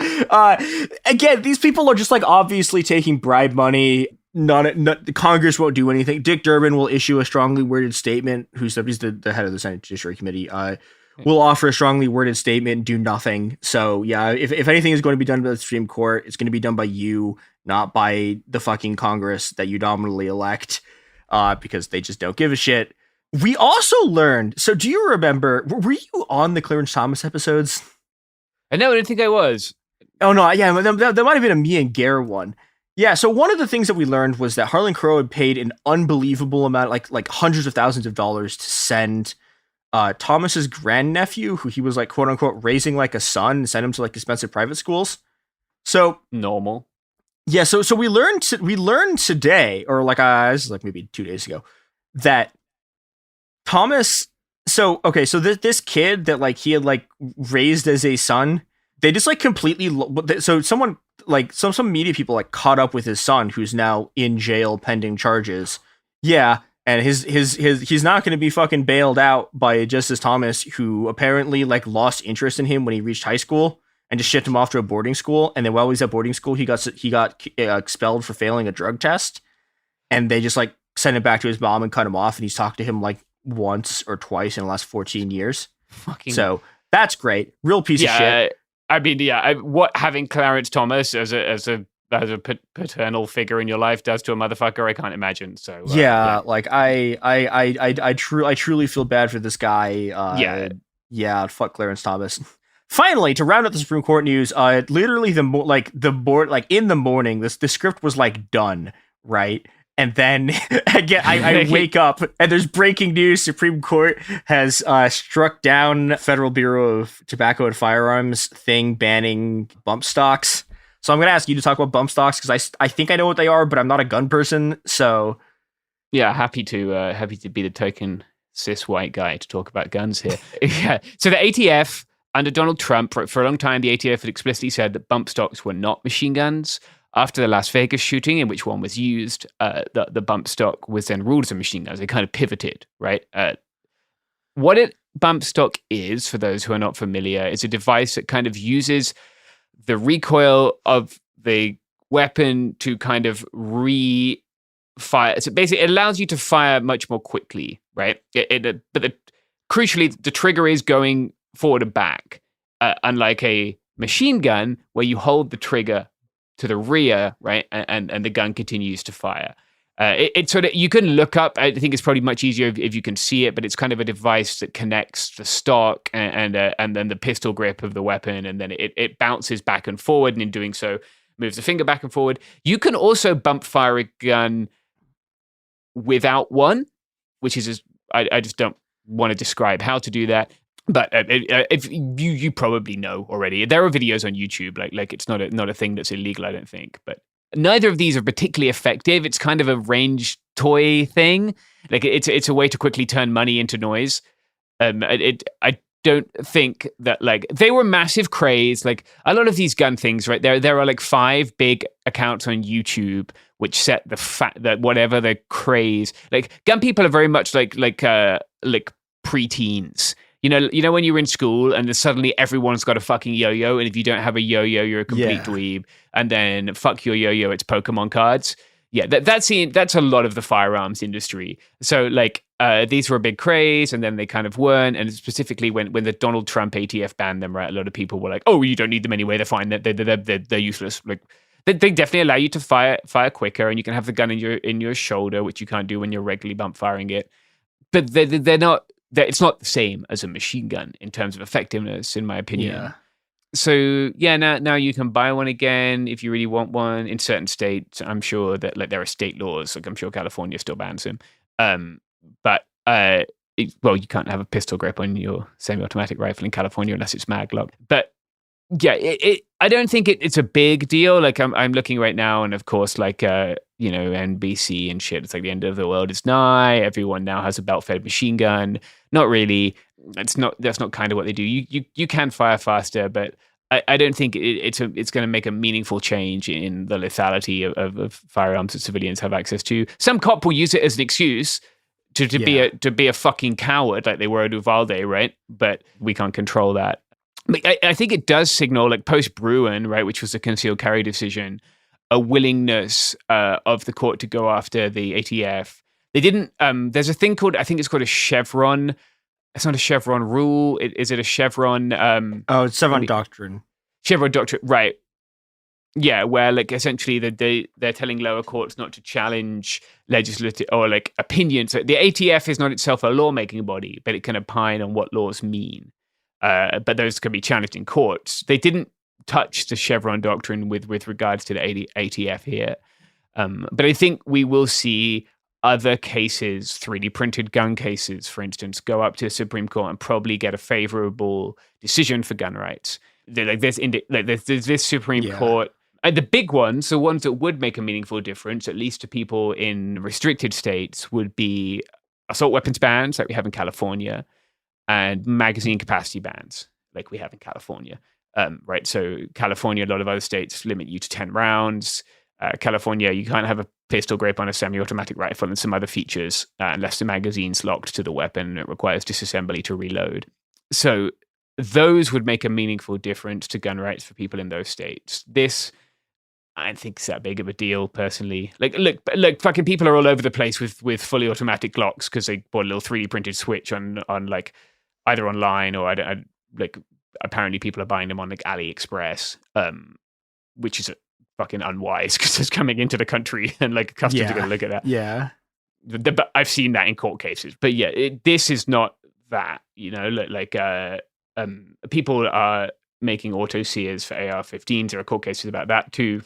S13: Again, these people are just like obviously taking bribe money. Congress won't do anything. Dick Durbin will issue a strongly worded statement. He's the head of the Senate Judiciary Committee. Will offer a strongly worded statement and do nothing. So yeah, if anything is going to be done by the Supreme Court, it's going to be done by you, not by the fucking Congress that you nominally elect. Because they just don't give a shit. We also learned, so do you remember, were you on the Clarence Thomas episodes?
S14: No, I didn't think I was.
S13: Oh no, yeah, there might have been a me and Gare one. Yeah, so one of the things that we learned was that Harlan Crow had paid an unbelievable amount, like hundreds of thousands of dollars to send Thomas's grandnephew, who he was like quote unquote raising like a son, and send him to like expensive private schools. So
S14: normal.
S13: Yeah, so we learned today, or like this is like maybe 2 days ago, that Thomas. So this kid that like he had like raised as a son, they just like completely. So someone like some media people like caught up with his son, who's now in jail pending charges. Yeah, And he's not going to be fucking bailed out by Justice Thomas, who apparently like lost interest in him when he reached high school and just shipped him off to a boarding school. And then while he was at boarding school, he got expelled for failing a drug test, and they just like sent him back to his mom and cut him off. And he's talked to him like once or twice in the last 14 years. So that's great. Real piece of shit.
S14: I mean, what having Clarence Thomas as a paternal figure in your life does to a motherfucker, I can't imagine. So
S13: like I truly feel bad for this guy. Fuck Clarence Thomas. Finally, to round up the Supreme Court news, literally in the morning, the script was like done, right? And then again, I wake up and there's breaking news. Supreme Court has struck down Federal Bureau of Tobacco and Firearms thing banning bump stocks. So I'm going to ask you to talk about bump stocks because I think I know what they are, but I'm not a gun person. So
S14: yeah, happy to be the token cis white guy to talk about guns here. Yeah. So the ATF under Donald Trump, for a long time, the ATF had explicitly said that bump stocks were not machine guns. After the Las Vegas shooting, in which one was used, the bump stock was then ruled as a machine gun. They kind of pivoted, right? What a bump stock is, for those who are not familiar, is a device that kind of uses the recoil of the weapon to kind of re-fire. So basically, it allows you to fire much more quickly, right? Crucially, the trigger is going forward and back, unlike a machine gun where you hold the trigger to the rear, right, and the gun continues to fire. It's sort of, you can look up. I think it's probably much easier if you can see it, but it's kind of a device that connects the stock and then the pistol grip of the weapon, and then it bounces back and forward, and in doing so, moves the finger back and forward. You can also bump fire a gun without one, which is I just don't want to describe how to do that. But if you probably know already, there are videos on YouTube. Like it's not a thing that's illegal, I don't think. But neither of these are particularly effective. It's kind of a range toy thing. Like it's a way to quickly turn money into noise. I don't think that like they were massive craze. Like a lot of these gun things, right? There are like 5 big accounts on YouTube which set the fact that whatever the craze. Like gun people are very much like preteens. You know when you're in school and then suddenly everyone's got a fucking yo-yo, and if you don't have a yo-yo, you're a complete dweeb. And then fuck your yo-yo, it's Pokemon cards. Yeah, that's a lot of the firearms industry. So like these were a big craze, and then they kind of weren't. And specifically when the Donald Trump ATF banned them, right? A lot of people were like, "Oh, you don't need them anyway. They're fine. They're useless." Like they definitely allow you to fire quicker, and you can have the gun in your shoulder, which you can't do when you're regularly bump firing it. But they're not. It's not the same as a machine gun in terms of effectiveness, in my opinion. Yeah. So yeah, now you can buy one again if you really want one in certain states. I'm sure that like there are state laws. Like I'm sure California still bans them. But you can't have a pistol grip on your semi-automatic rifle in California unless it's mag-locked. But yeah, I don't think it's a big deal. Like I'm looking right now, and of course, like NBC and shit. It's like the end of the world is nigh. Everyone now has a belt-fed machine gun. Not really. That's not kind of what they do. You can fire faster, but I don't think it's going to make a meaningful change in the lethality of firearms that civilians have access to. Some cop will use it as an excuse to be a fucking coward, like they were at Uvalde, right? But we can't control that. I think it does signal, like post Bruin, right, which was a concealed carry decision, a willingness of the court to go after the ATF. They didn't. There's a thing called, I think it's called a Chevron. It's not a Chevron rule. Is it a Chevron?
S13: It's Chevron doctrine.
S14: Chevron doctrine, right? Yeah, where like essentially they're telling lower courts not to challenge legislative or like opinions. So the ATF is not itself a lawmaking body, but it can opine on what laws mean. But those can be challenged in courts. They didn't touch the Chevron doctrine with regards to the ATF here. But I think we will see other cases, 3D printed gun cases, for instance, go up to the Supreme Court and probably get a favorable decision for gun rights. There's this Supreme Court. And the big ones, the ones that would make a meaningful difference, at least to people in restricted states, would be assault weapons bans like we have in California, and magazine capacity bans like we have in California. Right. So California, a lot of other states limit you to 10 rounds. California, you can't have a pistol grip on a semi-automatic rifle and some other features unless the magazine's locked to the weapon and it requires disassembly to reload. So those would make a meaningful difference to gun rights for people in those states. This, I don't think, is that big of a deal, personally. Like, look, fucking people are all over the place with fully automatic Glocks because they bought a little 3D printed switch on like either online or like apparently people are buying them on like AliExpress, which is fucking unwise because it's coming into the country and like customs are going to look at that.
S13: Yeah.
S14: But I've seen that in court cases. But yeah, this is not that, people are making auto sears for AR-15s. There are court cases about that too.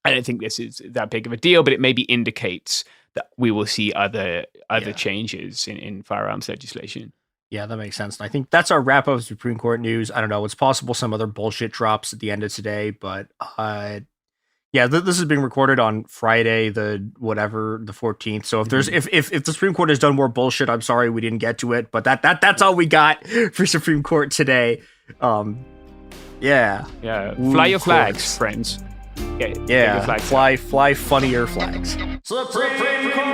S14: I don't think this is that big of a deal, but it maybe indicates that we will see other changes in firearms legislation.
S13: Yeah, that makes sense. And I think that's our wrap up of Supreme Court news. I don't know. It's possible some other bullshit drops at the end of today, but this is being recorded on Friday, the 14th. So if there's if the Supreme Court has done more bullshit, I'm sorry we didn't get to it. But that's all we got for Supreme Court today.
S14: Fly your flags, friends.
S13: Fly funnier flags. Supreme Court.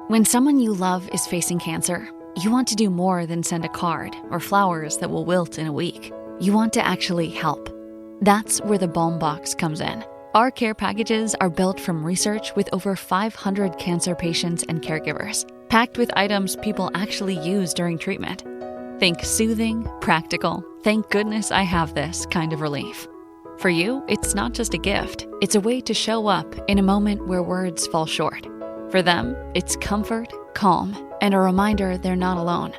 S2: When someone you love is facing cancer, you want to do more than send a card or flowers that will wilt in a week. You want to actually help. That's where the Balm Box comes in. Our care packages are built from research with over 500 cancer patients and caregivers, packed with items people actually use during treatment. Think soothing, practical, thank goodness I have this kind of relief. For you, it's not just a gift. It's a way to show up in a moment where words fall short. For them, it's comfort, calm, and a reminder they're not alone.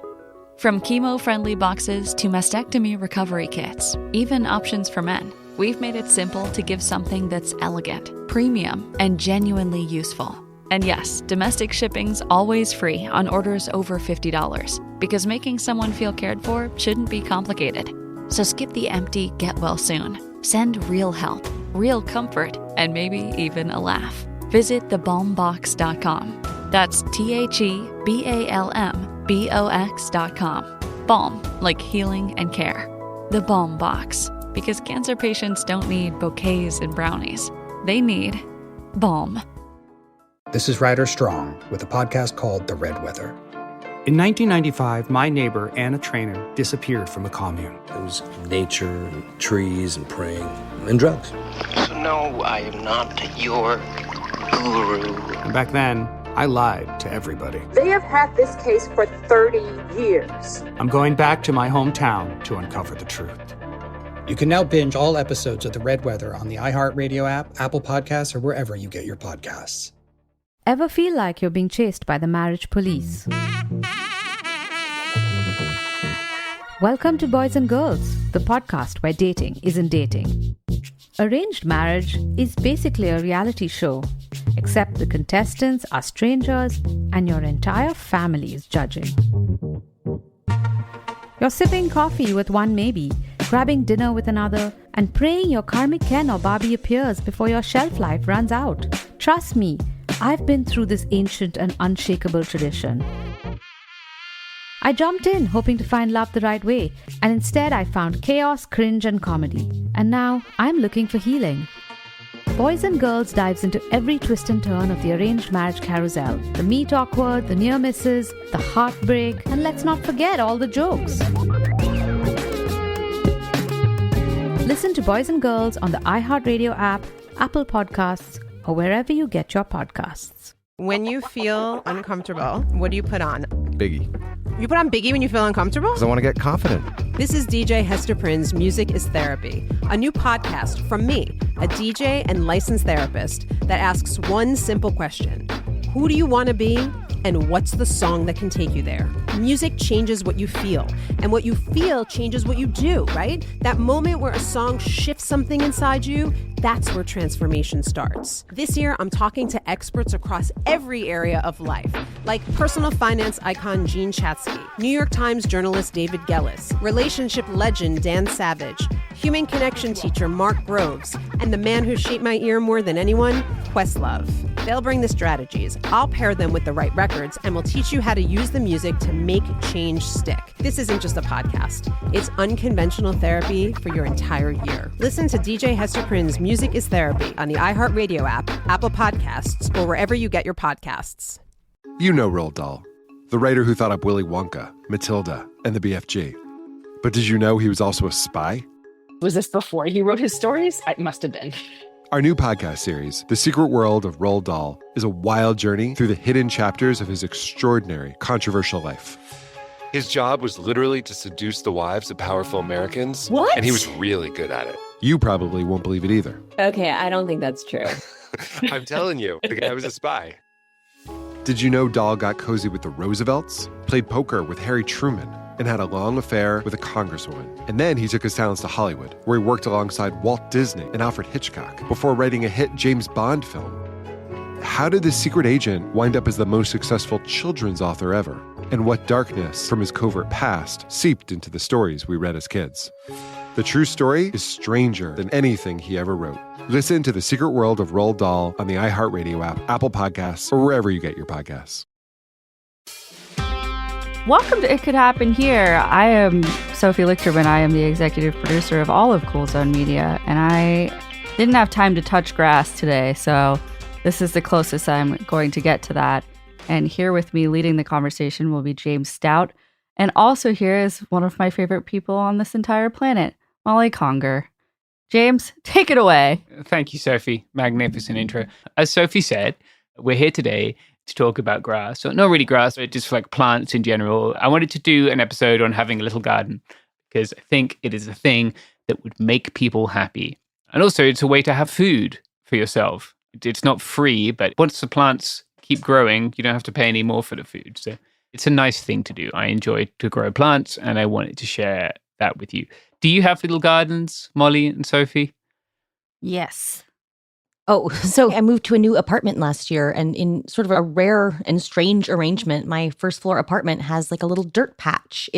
S2: From chemo-friendly boxes to mastectomy recovery kits, even options for men, we've made it simple to give something that's elegant, premium, and genuinely useful. And yes, domestic shipping's always free on orders over $50, because making someone feel cared for shouldn't be complicated. So skip the empty get well soon. Send real help, real comfort, and maybe even a laugh. Visit thebalmbox.com. That's TheBalmBox.com. Balm, like healing and care. The Balm Box, because cancer patients don't need bouquets and brownies. They need balm.
S15: This is Ryder Strong with a podcast called The Red Weather.
S16: In 1995, my neighbor, Anna Trainer, disappeared from a commune.
S17: It was nature and trees and praying and drugs.
S18: So no, I am not your guru.
S16: And back then, I lied to everybody.
S19: They have had this case for 30 years.
S16: I'm going back to my hometown to uncover the truth.
S15: You can now binge all episodes of The Red Weather on the iHeartRadio app, Apple Podcasts, or wherever you get your podcasts.
S20: Ever feel like you're being chased by the marriage police? Welcome to Boys and Girls, the podcast where dating isn't dating. Arranged marriage is basically a reality show, except the contestants are strangers and your entire family is judging. You're sipping coffee with one maybe, grabbing dinner with another, and praying your karmic Ken or Barbie appears before your shelf life runs out. Trust me, I've been through this ancient and unshakable tradition. I jumped in hoping to find love the right way, and instead I found chaos, cringe, and comedy. And now I'm looking for healing. Boys and Girls dives into every twist and turn of the arranged marriage carousel. The meet awkward, the near misses, the heartbreak, and let's not forget all the jokes. Listen to Boys and Girls on the iHeartRadio app, Apple Podcasts, or wherever you get your podcasts.
S21: When you feel uncomfortable, what do you put on?
S11: Biggie.
S21: You put on Biggie when you feel uncomfortable?
S11: Because I want to get confident.
S21: This is DJ Hester Prynne's Music is Therapy, a new podcast from me, a DJ and licensed therapist that asks one simple question. Who do you want to be, and what's the song that can take you there? Music changes what you feel, and what you feel changes what you do, right? That moment where a song shifts something inside you, that's where transformation starts. This year, I'm talking to experts across every area of life, like personal finance icon Gene Chatsky, New York Times journalist David Gellis, relationship legend Dan Savage, human connection teacher Mark Groves, and the man who shaped my ear more than anyone, Questlove. They'll bring the strategies, I'll pair them with the right records, and we'll teach you how to use the music to make change stick. This isn't just a podcast. It's unconventional therapy for your entire year. Listen to DJ Hester Prynne's Music is Therapy on the iHeartRadio app, Apple Podcasts, or wherever you get your podcasts.
S1: You know Roald Dahl, the writer who thought up Willy Wonka, Matilda, and the BFG. But did you know he was also a spy?
S22: Was this before he wrote his stories? It must have been.
S1: Our new podcast series, The Secret World of Roald Dahl, is a wild journey through the hidden chapters of his extraordinary, controversial life.
S23: His job was literally to seduce the wives of powerful Americans.
S22: What?
S23: And he was really good at it.
S1: You probably won't believe it either.
S22: Okay, I don't think that's true.
S23: I'm telling you, the guy was a spy.
S1: Did you know Dahl got cozy with the Roosevelts, played poker with Harry Truman, and had a long affair with a congresswoman? And then he took his talents to Hollywood, where he worked alongside Walt Disney and Alfred Hitchcock before writing a hit James Bond film. How did this secret agent wind up as the most successful children's author ever? And what darkness from his covert past seeped into the stories we read as kids? The true story is stranger than anything he ever wrote. Listen to The Secret World of Roald Dahl on the iHeartRadio app, Apple Podcasts, or wherever you get your podcasts.
S24: Welcome to It Could Happen Here. I am Sophie Lichterman. I am the executive producer of all of Cool Zone Media, and I didn't have time to touch grass today, so this is the closest I'm going to get to that. And here with me leading the conversation will be James Stout, and also here is one of my favorite people on this entire planet, Molly Conger. James, take it away.
S14: Thank you, Sophie. Magnificent intro. As Sophie said, we're here today to talk about grass. So not really grass, but just like plants in general. I wanted to do an episode on having a little garden because I think it is a thing that would make people happy. And also it's a way to have food for yourself. It's not free, but once the plants keep growing, you don't have to pay any more for the food. So it's a nice thing to do. I enjoy to grow plants and I wanted to share that with you. Do you have little gardens, Molly and Sophie?
S25: Yes. Oh, so I moved to a new apartment last year, and in sort of a rare and strange arrangement, my first floor apartment has like a little dirt patch.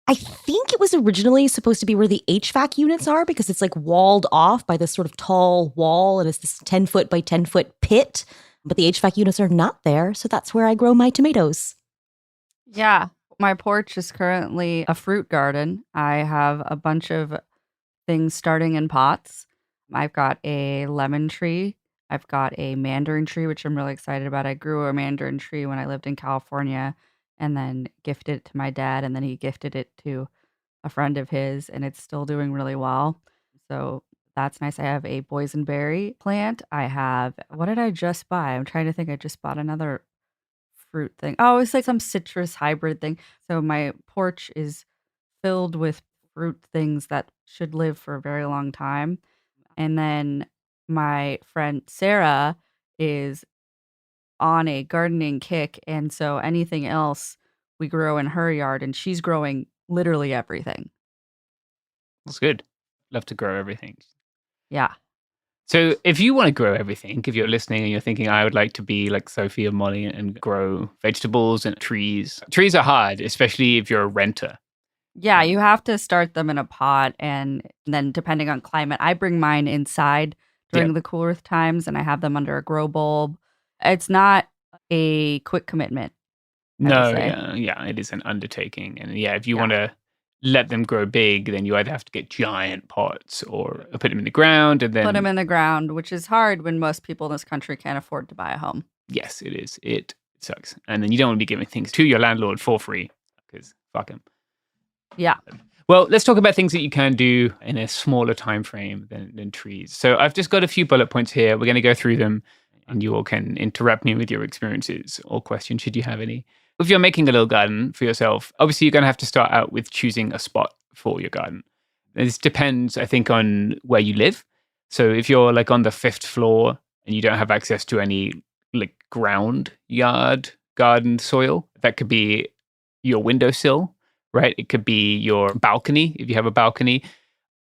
S25: I think it was originally supposed to be where the HVAC units are because it's like walled off by this sort of tall wall and it's this 10 foot by 10 foot pit, but the HVAC units are not there. So that's where I grow my tomatoes.
S24: Yeah. My porch is currently a fruit garden. I have a bunch of things starting in pots. I've got a lemon tree. I've got a mandarin tree, which I'm really excited about. I grew a mandarin tree when I lived in California and then gifted it to my dad. And then he gifted it to a friend of his, and it's still doing really well. So that's nice. I have a boysenberry plant. I have, what did I just buy? I'm trying to think. I just bought another fruit thing. Oh, it's like some citrus hybrid thing. So my porch is filled with fruit things that should live for a very long time. And then my friend Sarah is on a gardening kick. And so anything else we grow in her yard, and she's growing literally everything.
S14: That's good. Love to grow everything.
S24: Yeah.
S14: So if you want to grow everything, if you're listening and you're thinking, I would like to be like Sophie or Molly and grow vegetables and trees. Trees are hard, especially if you're a renter.
S24: Yeah, you have to start them in a pot, and then depending on climate, I bring mine inside during the cooler times, and I have them under a grow bulb. It's not a quick commitment.
S14: No, yeah, it is an undertaking. And yeah, if you want to let them grow big, then you either have to get giant pots or put them in the ground and then
S24: put them in the ground, which is hard when most people in this country can't afford to buy a home.
S14: Yes, it is. It sucks. And then you don't want to be giving things to your landlord for free because fuck him.
S24: Yeah.
S14: Well, let's talk about things that you can do in a smaller time frame than trees. So I've just got a few bullet points here. We're going to go through them and you all can interrupt me with your experiences or questions should you have any. If you're making a little garden for yourself, obviously you're going to have to start out with choosing a spot for your garden. This depends, I think, on where you live. So if you're like on the 5th floor and you don't have access to any like ground yard garden soil, that could be your windowsill, right? It could be your balcony, if you have a balcony.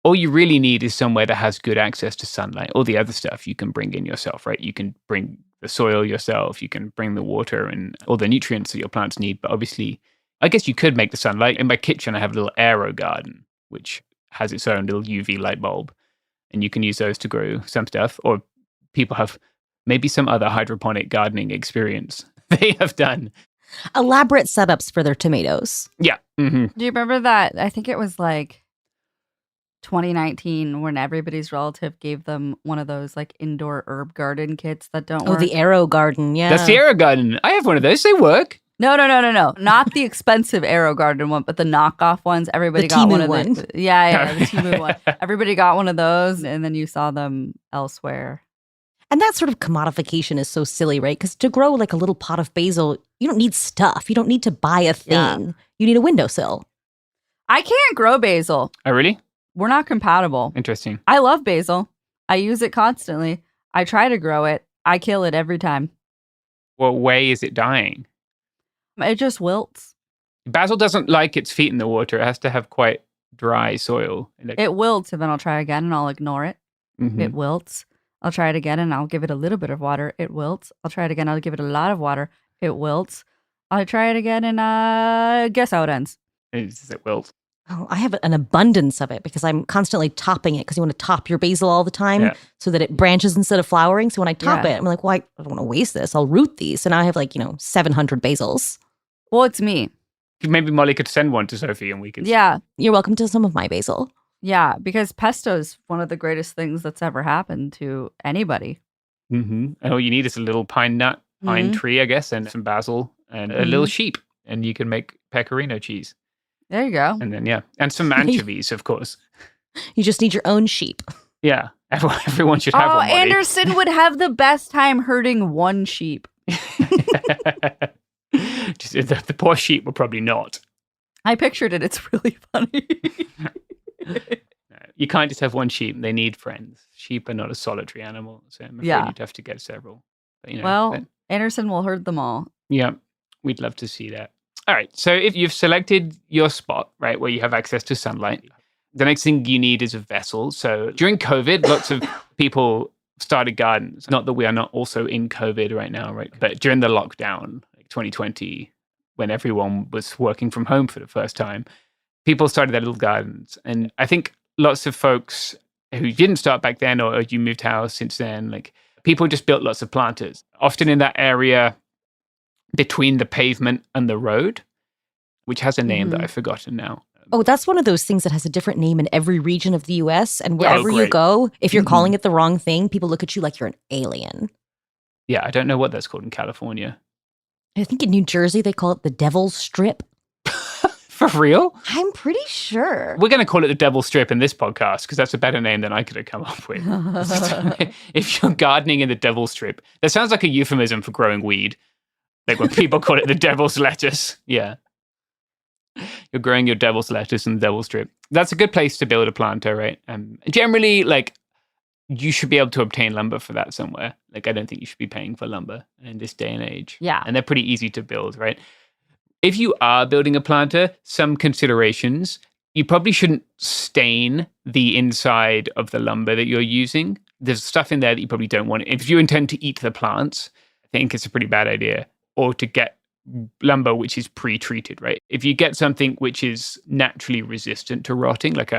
S14: All you really need is somewhere that has good access to sunlight. All the other stuff you can bring in yourself, right? You can bring the soil yourself. You can bring the water and all the nutrients that your plants need. But obviously, I guess you could make the sunlight. In my kitchen, I have a little aero garden, which has its own little UV light bulb. And you can use those to grow some stuff. Or people have maybe some other hydroponic gardening experience they have done.
S25: Elaborate setups for their tomatoes.
S14: Yeah. Mm-hmm.
S24: Do you remember that? I think it was like 2019 when everybody's relative gave them one of those like indoor herb garden kits that don't work.
S25: Oh, the Aero Garden, yeah.
S14: That's the Aero Garden. I have one of those. They work.
S24: No. Not the expensive Aero Garden one, but the knockoff ones. Everybody
S25: The
S24: got
S25: Temu
S24: one of
S25: one.
S24: the Yeah, the Temu one. Everybody got one of those, and then you saw them elsewhere.
S25: And that sort of commodification is so silly, right? Because to grow like a little pot of basil, you don't need stuff. You don't need to buy a thing.
S24: Yeah.
S25: You need a windowsill.
S24: I can't grow basil.
S14: Oh, really?
S24: We're not compatible.
S14: Interesting.
S24: I love basil. I use it constantly. I try to grow it. I kill it every time.
S14: What way is it dying?
S24: It just wilts.
S14: Basil doesn't like its feet in the water. It has to have quite dry soil.
S24: It wilts, and then I'll try again, and I'll ignore it.
S14: Mhm.
S24: It wilts. I'll try it again, and I'll give it a little bit of water. It wilts. I'll try it again. I'll give it a lot of water. It wilts. I'll try it again, and guess how it ends.
S14: It wilts.
S25: Oh, I have an abundance of it because I'm constantly topping it because you want to top your basil all the time so that it branches instead of flowering. So when I top it, I'm like, well, I don't want to waste this. I'll root these. So now I have 700 basils.
S24: Well, it's me.
S14: Maybe Molly could send one to Sophie and we could.
S24: Yeah.
S25: You're welcome to some of my basil.
S24: Yeah, because pesto is one of the greatest things that's ever happened to anybody.
S14: Mm-hmm. And all you need is a little pine tree, I guess, and some basil and a little sheep. And you can make pecorino cheese.
S24: There you go.
S14: And then, and some anchovies, of course.
S25: You just need your own sheep.
S14: Yeah. Everyone should have one. Molly.
S24: Anderson would have the best time herding one sheep.
S14: Just, the poor sheep will probably not.
S24: I pictured it. It's really funny.
S14: You can't just have one sheep. They need friends. Sheep are not a solitary animal. So I'm afraid you'd have to get several. But,
S24: Anderson will herd them all.
S14: Yeah. We'd love to see that. All right. So if you've selected your spot, right, where you have access to sunlight, the next thing you need is a vessel. So during COVID, lots of people started gardens. Not that we are not also in COVID right now, right? But during the lockdown, like 2020, when everyone was working from home for the first time, people started their little gardens. And I think lots of folks who didn't start back then or you moved house since then, like people just built lots of planters, often in that area between the pavement and the road, which has a name that I've forgotten now.
S25: Oh, that's one of those things that has a different name in every region of the US. And wherever you go, if you're calling it the wrong thing, people look at you like you're an alien.
S14: Yeah, I don't know what that's called in California.
S25: I think in New Jersey, they call it the Devil's Strip.
S14: For real?
S25: I'm pretty sure.
S14: We're going to call it the Devil's Strip in this podcast because that's a better name than I could have come up with. If you're gardening in the Devil's Strip, that sounds like a euphemism for growing weed. Like when people call it the Devil's Lettuce. Yeah. You're growing your Devil's Lettuce in the Devil's Strip. That's a good place to build a planter, right? Generally, you should be able to obtain lumber for that somewhere. I don't think you should be paying for lumber in this day and age.
S24: Yeah.
S14: And they're pretty easy to build, right? If you are building a planter, some considerations. You probably shouldn't stain the inside of the lumber that you're using. There's stuff in there that you probably don't want. If you intend to eat the plants, I think it's a pretty bad idea. Or to get lumber which is pre-treated, right? If you get something which is naturally resistant to rotting, like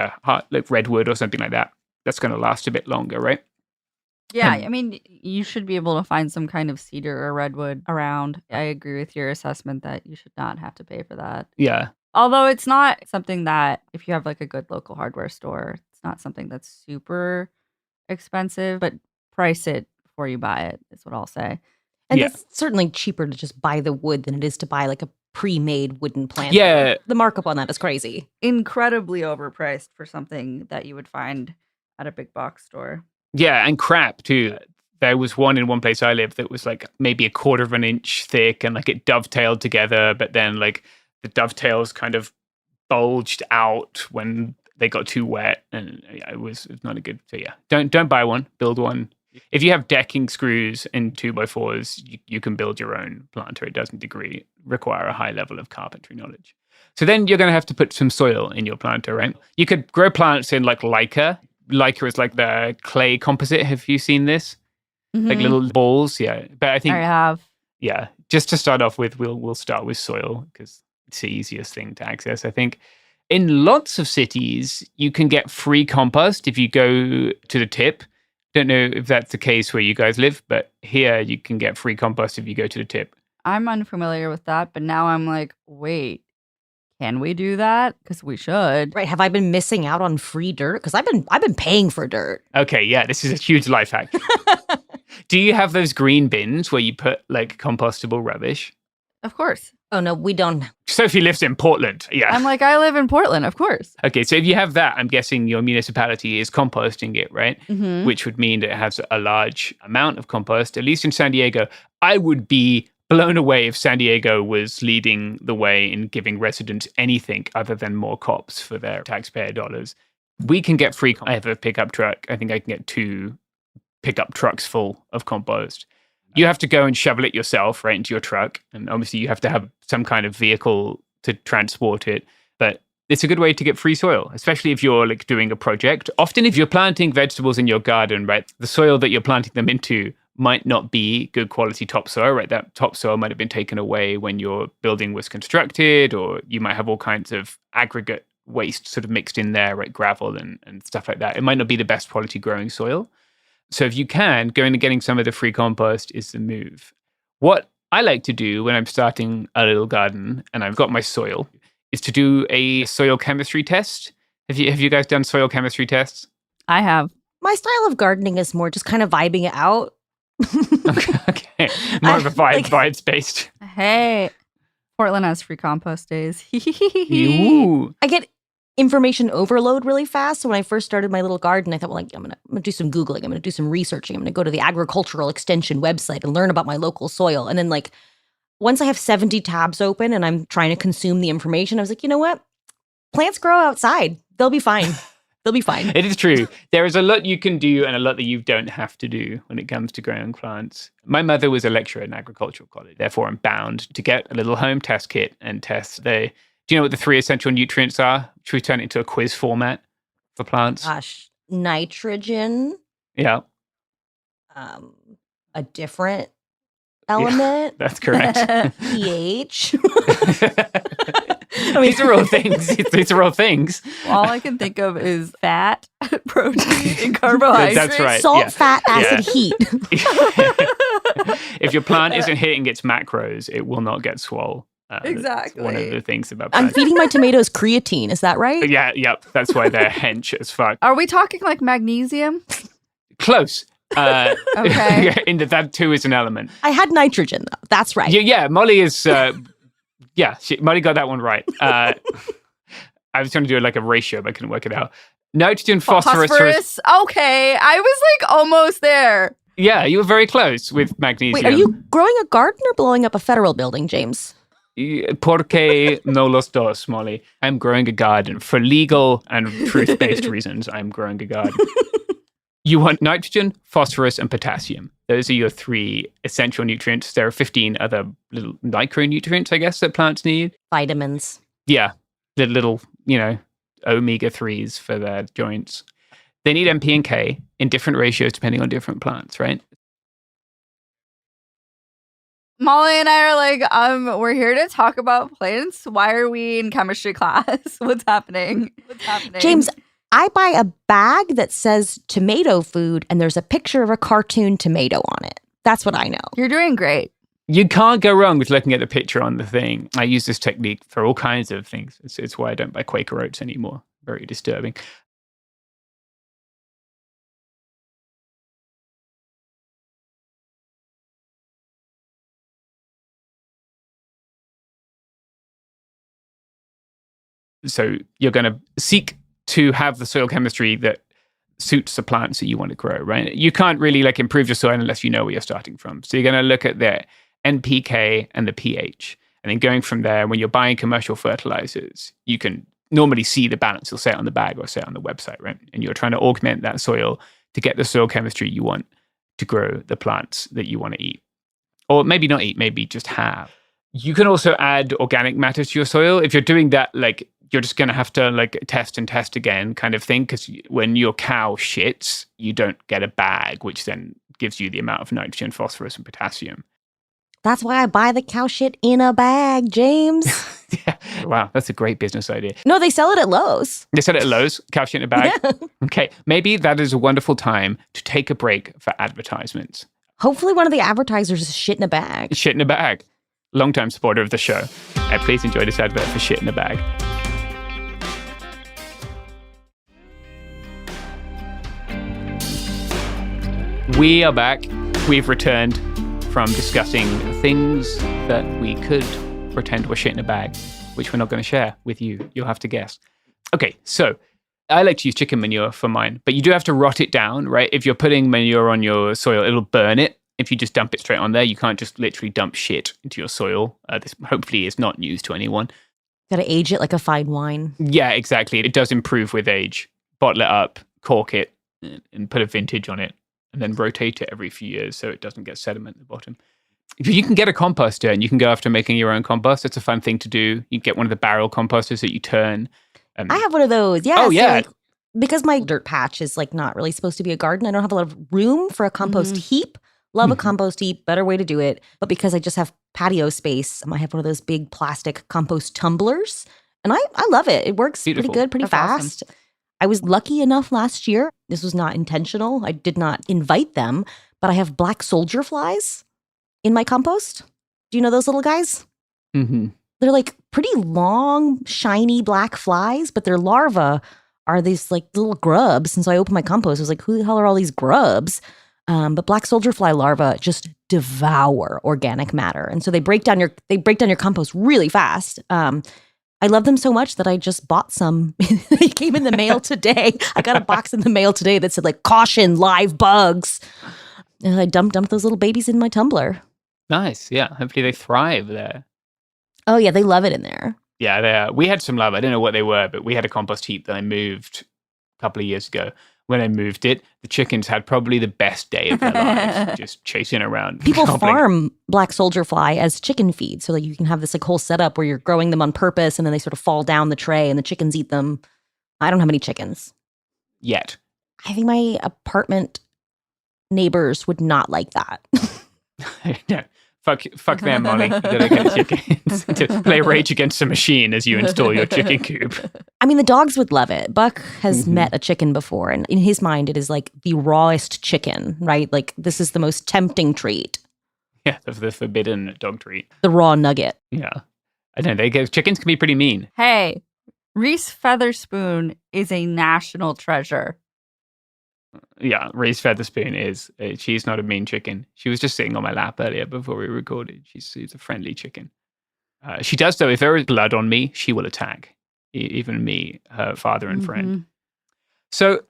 S14: redwood or something like that, that's going to last a bit longer, right?
S24: Yeah, I mean, you should be able to find some kind of cedar or redwood around. I agree with your assessment that you should not have to pay for that.
S14: Yeah.
S24: Although it's not something that, if you have a good local hardware store, it's not something that's super expensive, but price it before you buy it is what I'll say.
S25: And it's certainly cheaper to just buy the wood than it is to buy a pre-made wooden planter.
S14: Yeah.
S25: The markup on that is crazy.
S24: Incredibly overpriced for something that you would find at a big box store.
S14: Yeah, and crap too. There was one in one place I lived that was maybe a quarter of an inch thick and it dovetailed together, but then the dovetails kind of bulged out when they got too wet and it was not a good. So yeah, don't buy one, build one If you have decking screws and 2x4s, you can build your own planter. It doesn't require a high level of carpentry knowledge. So then you're going to have to put some soil in your planter, right? You could grow plants in like Leica. Leica is like the clay composite. Have you seen this? Like little balls? Yeah. But I think
S24: I have.
S14: Yeah. Just to start off with, we'll start with soil because it's the easiest thing to access, I think. In lots of cities, you can get free compost if you go to the tip. Don't know if that's the case where you guys live, but here you can get free compost if you go to the tip.
S24: I'm unfamiliar with that, but now I'm like, wait, can we do that? Because we should.
S25: Right. Have I been missing out on free dirt? Because I've been paying for dirt.
S14: Okay, yeah, this is a huge life hack. Do you have those green bins where you put like compostable rubbish?
S24: Of course.
S25: Oh, no, we don't.
S14: Sophie lives in Portland. Yeah.
S24: I'm like, I live in Portland, of course.
S14: Okay, so if you have that, I'm guessing your municipality is composting it, right?
S24: Mhm.
S14: Which would mean that it has a large amount of compost, at least in San Diego. I would be blown away if San Diego was leading the way in giving residents anything other than more cops for their taxpayer dollars. We can get free. I have a pickup truck. I think I can get 2 pickup trucks full of compost. You have to go and shovel it yourself right into your truck. And obviously you have to have some kind of vehicle to transport it. But it's a good way to get free soil, especially if you're like doing a project. Often if you're planting vegetables in your garden, right, the soil that you're planting them into might not be good quality topsoil, right? That topsoil might have been taken away when your building was constructed, or you might have all kinds of aggregate waste sort of mixed in there, right? Gravel and stuff like that. It might not be the best quality growing soil. So if you can, going and getting some of the free compost is the move. What I like to do when I'm starting a little garden and I've got my soil is to do a soil chemistry test. Have you guys done soil chemistry tests?
S24: I have.
S25: My style of gardening is more just kind of vibing it out.
S14: Okay. More of a vibes based.
S24: Hey, Portland has free compost days.
S14: Ooh.
S25: I get information overload really fast. So when I first started my little garden, I thought, well, like, I'm gonna do some Googling. I'm gonna do some researching. I'm gonna go to the agricultural extension website and learn about my local soil. And then like once I have 70 tabs open and I'm trying to consume the information, I was like, you know what? Plants grow outside. They'll be fine. They'll be fine.
S14: It is true. There is a lot you can do and a lot that you don't have to do when it comes to growing plants. My mother was a lecturer in agricultural college. Therefore, I'm bound to get a little home test kit and test the... Do you know what the 3 essential nutrients are? Should we turn it into a quiz format for plants?
S25: Gosh, nitrogen.
S14: Yeah.
S25: A different element.
S14: Yeah, that's correct.
S25: pH.
S14: These are all things. These are all things.
S24: All I can think of is fat, protein, and carbohydrates.
S14: That's right.
S25: Salt,
S14: yeah.
S25: fat, acid, heat.
S14: If your plant isn't hitting its macros, it will not get swole.
S24: Exactly.
S14: That's one of the things about
S25: I'm
S14: plants.
S25: feeding my tomatoes creatine. Is that right?
S14: Yeah, yep. That's why they're hench as fuck.
S24: Are we talking like magnesium?
S14: Close.
S24: Okay.
S14: In that too is an element.
S25: I had nitrogen though. That's right.
S14: Yeah, Molly is... Molly got that one right. I was trying to do like a ratio, but I couldn't work it out. Nitrogen, phosphorus.
S24: Okay, I was like almost there.
S14: Yeah, you were very close with magnesium.
S25: Wait, are you growing a garden or blowing up a federal building, James?
S14: Porque no los dos, Molly. I'm growing a garden. For legal and truth-based reasons, I'm growing a garden. You want nitrogen, phosphorus, and potassium. Those are your 3 essential nutrients. There are 15 other little micronutrients, I guess, that plants need.
S25: Vitamins.
S14: Yeah, the little, omega-3s for their joints. They need NP and K in different ratios depending on different plants, right?
S24: Molly and I are like, we're here to talk about plants. Why are we in chemistry class? What's happening?
S25: James, I buy a bag that says tomato food and there's a picture of a cartoon tomato on it. That's what I know.
S24: You're doing great.
S14: You can't go wrong with looking at the picture on the thing. I use this technique for all kinds of things. It's why I don't buy Quaker Oats anymore. Very disturbing. So you're going to seek to have the soil chemistry that suits the plants that you want to grow, right? You can't really improve your soil unless you know where you're starting from. So you're going to look at the NPK and the pH. And then going from there, when you're buying commercial fertilizers, you can normally see the balance. It'll say it on the bag or say it on the website, right? And you're trying to augment that soil to get the soil chemistry you want. to grow the plants that you want to eat. Or maybe not eat, maybe just have. You can also add organic matter to your soil. If you're doing that, like, you're just going to have to like test and test again kind of thing, because when your cow shits, you don't get a bag, which then gives you the amount of nitrogen, phosphorus, and potassium.
S25: That's why I buy the cow shit in a bag, James.
S14: Yeah. Wow, that's a great business idea.
S25: No, they sell it at Lowe's.
S14: They sell it at Lowe's, cow shit in a bag?
S25: Yeah.
S14: Okay, maybe that is a wonderful time to take a break for advertisements.
S25: Hopefully one of the advertisers is shit in a bag.
S14: Shit in a bag. Long-time supporter of the show. Please enjoy this advert for shit in a bag. We are back. We've returned from discussing things that we could pretend were shit in a bag, which we're not going to share with you. You'll have to guess. Okay, so I like to use chicken manure for mine, but you do have to rot it down, right? If you're putting manure on your soil, it'll burn it. If you just dump it straight on there, you can't just literally dump shit into your soil. This hopefully is not news to anyone.
S25: Gotta age it like a fine wine.
S14: Yeah, exactly. It does improve with age. Bottle it up, cork it, and put a vintage on it, and then rotate it every few years so it doesn't get sediment at the bottom. If you can get a composter and you can go after making your own compost, it's a fun thing to do. You get one of the barrel composters that you turn.
S25: I have one of those. Yeah.
S14: Oh, yeah.
S25: Like, because my dirt patch is like not really supposed to be a garden, I don't have a lot of room for a compost heap. Love a compost heap, better way to do it. But because I just have patio space, I have one of those big plastic compost tumblers. And I love it. It works pretty good, pretty fast. Awesome. I was lucky enough last year. This was not intentional. I did not invite them, but I have black soldier flies in my compost. Do you know those little guys?
S14: Mm-hmm.
S25: They're like pretty long, shiny black flies, but their larvae are these like little grubs. And so I opened my compost. I was like, who the hell are all these grubs? But black soldier fly larvae just devour organic matter. And so they break down your compost really fast. I love them so much that I just bought some. It came in the mail today. I got a box in the mail today that said like, caution, live bugs. And I dumped those little babies in my tumbler.
S14: Nice. Yeah. Hopefully they thrive there.
S25: Oh yeah, they love it in there.
S14: Yeah, we had some love. I don't know what they were, but we had a compost heap that I moved a couple of years ago. When I moved it, the chickens had probably the best day of their lives, just chasing around.
S25: People farm black soldier fly as chicken feed, so that you can have this like whole setup where you're growing them on purpose, and then they sort of fall down the tray, and the chickens eat them. I don't have any chickens
S14: yet.
S25: I think my apartment neighbors would not like that.
S14: No. Fuck them, Molly. You gotta get chickens to play Rage Against the Machine as you install your chicken coop.
S25: I mean, the dogs would love it. Buck has met a chicken before, and in his mind, it is like the rawest chicken, right? Like, this is the most tempting treat.
S14: Yeah, the forbidden dog treat.
S25: The raw nugget.
S14: Yeah. I don't know, chickens can be pretty mean.
S24: Hey, Reese Featherspoon is a national treasure.
S14: Yeah, Reese Featherspoon is. She's not a mean chicken. She was just sitting on my lap earlier before we recorded. She's a friendly chicken. She does, though, if there is blood on me, she will attack. Even me, her father and friend. So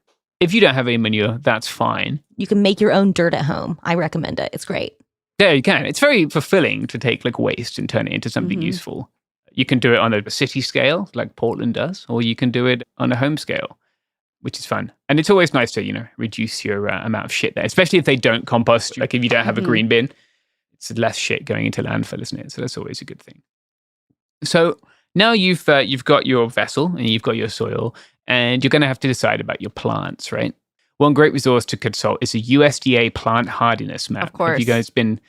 S14: if you don't have any manure, that's fine.
S25: You can make your own dirt at home. I recommend it. It's great.
S14: Yeah, you can. It's very fulfilling to take like waste and turn it into something useful. You can do it on a city scale, like Portland does, or you can do it on a home scale, which is fun. And it's always nice to, reduce your amount of shit there, especially if they don't compost. Like if you don't have a green bin, it's less shit going into landfill, isn't it? So that's always a good thing. So now you've got your vessel and you've got your soil, and you're going to have to decide about your plants, right? One great resource to consult is a USDA plant hardiness map.
S24: Of course.
S14: Have you guys been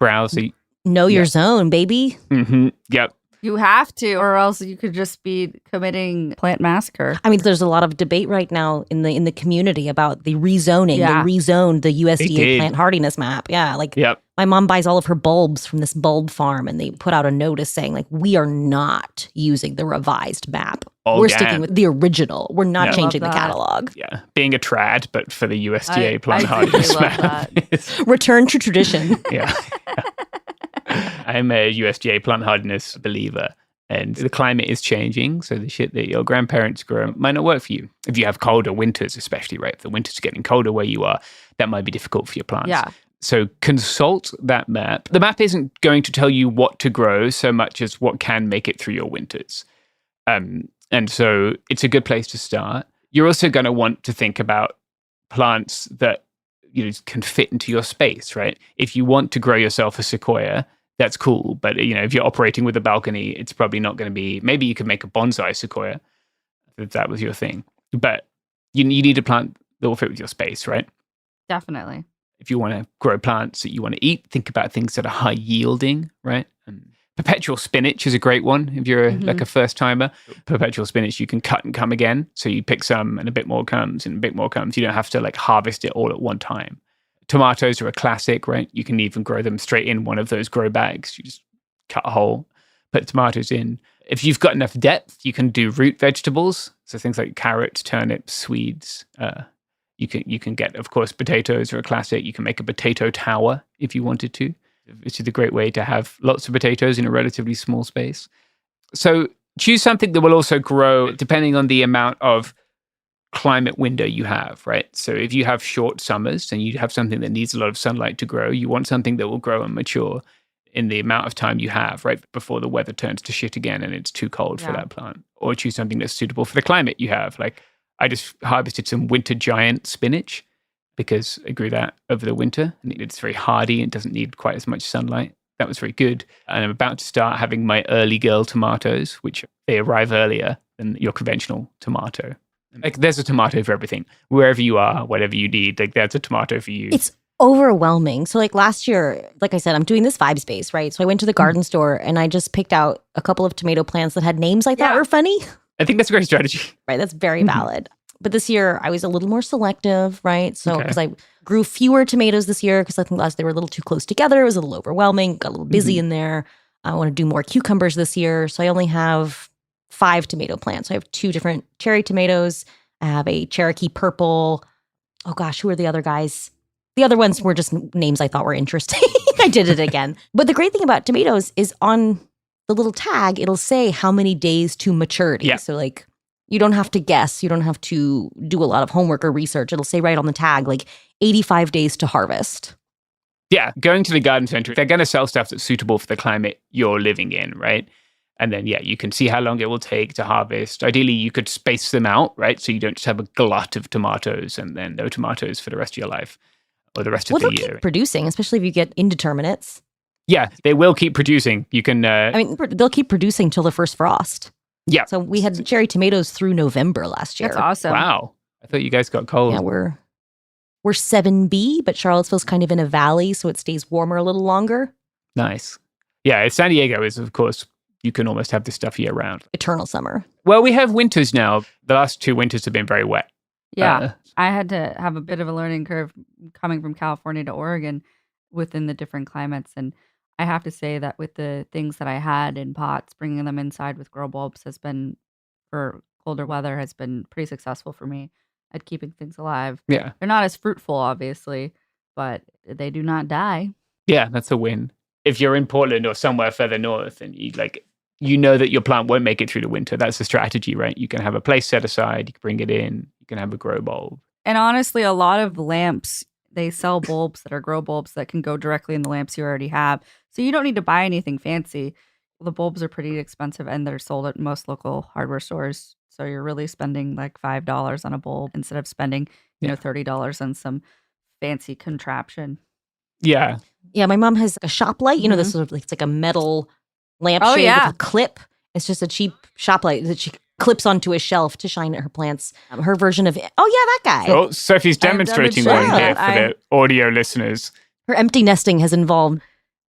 S14: browsing?
S25: Know your zone, baby.
S14: Yep.
S24: You have to, or else you could just be committing plant massacre.
S25: I mean, there's a lot of debate right now in the community about the rezoning.
S24: Yeah.
S25: They rezoned the USDA plant hardiness map. Yeah, like my mom buys all of her bulbs from this bulb farm, and they put out a notice saying, like, we are not using the revised map. We're sticking with the original. We're not changing the catalog.
S14: Yeah, being a trad, but for the USDA plant hardiness map.
S25: Return to tradition.
S14: Yeah. I'm a USDA plant hardiness believer, and the climate is changing, so the shit that your grandparents grew might not work for you. If you have colder winters, especially, right? If the winters are getting colder where you are, that might be difficult for your plants.
S24: Yeah.
S14: So consult that map. The map isn't going to tell you what to grow so much as what can make it through your winters. And so it's a good place to start. You're also going to want to think about plants that can fit into your space, right? If you want to grow yourself a sequoia, that's cool. But, if you're operating with a balcony, it's probably not going to be, maybe you could make a bonsai sequoia if that was your thing. But you need a plant that will fit with your space, right?
S24: Definitely.
S14: If you want to grow plants that you want to eat, think about things that are high yielding, right? And perpetual spinach is a great one if you're like a first timer. Perpetual spinach, you can cut and come again. So you pick some and a bit more comes and a bit more comes. You don't have to like harvest it all at one time. Tomatoes are a classic, right? You can even grow them straight in one of those grow bags. You just cut a hole, put tomatoes in. If you've got enough depth, you can do root vegetables. So things like carrots, turnips, Swedes. You can get, of course, potatoes are a classic. You can make a potato tower if you wanted to. Which is a great way to have lots of potatoes in a relatively small space. So choose something that will also grow depending on the amount of climate window you have, right? So if you have short summers and you have something that needs a lot of sunlight to grow, you want something that will grow and mature in the amount of time you have, right? Before the weather turns to shit again and it's too cold for that plant. Or choose something that's suitable for the climate you have. Like I just harvested some winter giant spinach because I grew that over the winter and it's very hardy and doesn't need quite as much sunlight. That was very good. And I'm about to start having my early girl tomatoes, which they arrive earlier than your conventional tomato. Like there's a tomato for everything. Wherever you are, whatever you need, like there's a tomato for you.
S25: It's overwhelming. So like last year, like I said, I'm doing this vibe space, right? So I went to the garden store and I just picked out a couple of tomato plants that had names I thought were funny.
S14: I think that's a great strategy.
S25: Right, that's very valid. But this year I was a little more selective, right? So because I grew fewer tomatoes this year because I think last they were a little too close together. It was a little overwhelming, got a little busy in there. I want to do more cucumbers this year. So I only have 5 tomato plants. So I have 2 different cherry tomatoes. I have a Cherokee purple. Oh gosh, who are the other guys? The other ones were just names I thought were interesting. I did it again. But the great thing about tomatoes is on the little tag, it'll say how many days to maturity.
S14: Yeah.
S25: So like you don't have to guess. You don't have to do a lot of homework or research. It'll say right on the tag, like 85 days to harvest.
S14: Yeah, going to the garden center, they're going to sell stuff that's suitable for the climate you're living in, right? And then, you can see how long it will take to harvest. Ideally, you could space them out, right? So you don't just have a glut of tomatoes and then no tomatoes for the rest of your life or the rest of the
S25: They'll
S14: year.
S25: keep producing, especially if you get indeterminates.
S14: Yeah, they will keep producing. You can...
S25: they'll keep producing till the first frost.
S14: Yeah.
S25: So we had cherry tomatoes through November last year.
S24: That's awesome.
S14: Wow. I thought you guys got cold.
S25: Yeah, we're 7B, but Charlottesville's kind of in a valley, so it stays warmer a little longer.
S14: Nice. Yeah, San Diego is, of course, you can almost have this stuff year round.
S25: Eternal summer.
S14: Well, we have winters now. The last 2 winters have been very wet.
S24: Yeah. I had to have a bit of a learning curve coming from California to Oregon within the different climates. And I have to say that with the things that I had in pots, bringing them inside with grow bulbs has been, for colder weather, has been pretty successful for me at keeping things alive.
S14: Yeah.
S24: They're not as fruitful, obviously, but they do not die.
S14: Yeah, that's a win. If you're in Portland or somewhere further north and you know that your plant won't make it through the winter, that's the strategy, right? You can have a place set aside, you can bring it in, you can have a grow bulb.
S24: And honestly, a lot of lamps, they sell bulbs that are grow bulbs that can go directly in the lamps you already have. So you don't need to buy anything fancy. The bulbs are pretty expensive and they're sold at most local hardware stores. So you're really spending like $5 on a bulb instead of spending, $30 on some fancy contraption.
S14: Yeah.
S25: Yeah, my mom has a shop light. This sort of it's like a metal lampshade with a clip. It's just a cheap shop light that she clips onto a shelf to shine at her plants. Her version of that guy.
S14: So Sophie's demonstrating one here for the audio listeners.
S25: Her empty nesting has involved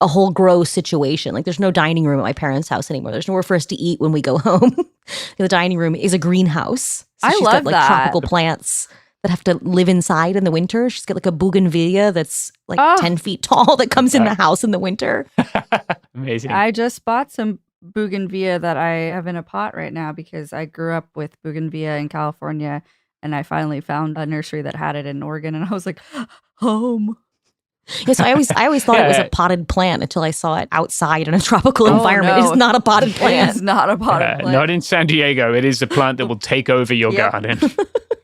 S25: a whole grow situation. Like there's no dining room at my parents' house anymore. There's nowhere for us to eat when we go home. The dining room is a greenhouse. So
S24: she's love
S25: got,
S24: that.
S25: Tropical plants that have to live inside in the winter. She's got like a bougainvillea that's 10 feet tall that comes in the house in the winter.
S14: Amazing.
S24: I just bought some bougainvillea that I have in a pot right now because I grew up with bougainvillea in California and I finally found a nursery that had it in Oregon and I was like, home.
S25: Yeah, so I always thought it was a potted plant until I saw it outside in a tropical environment.
S24: No.
S25: It is not a potted plant.
S24: It's not a potted plant.
S14: Not in San Diego. It is a plant that will take over your garden.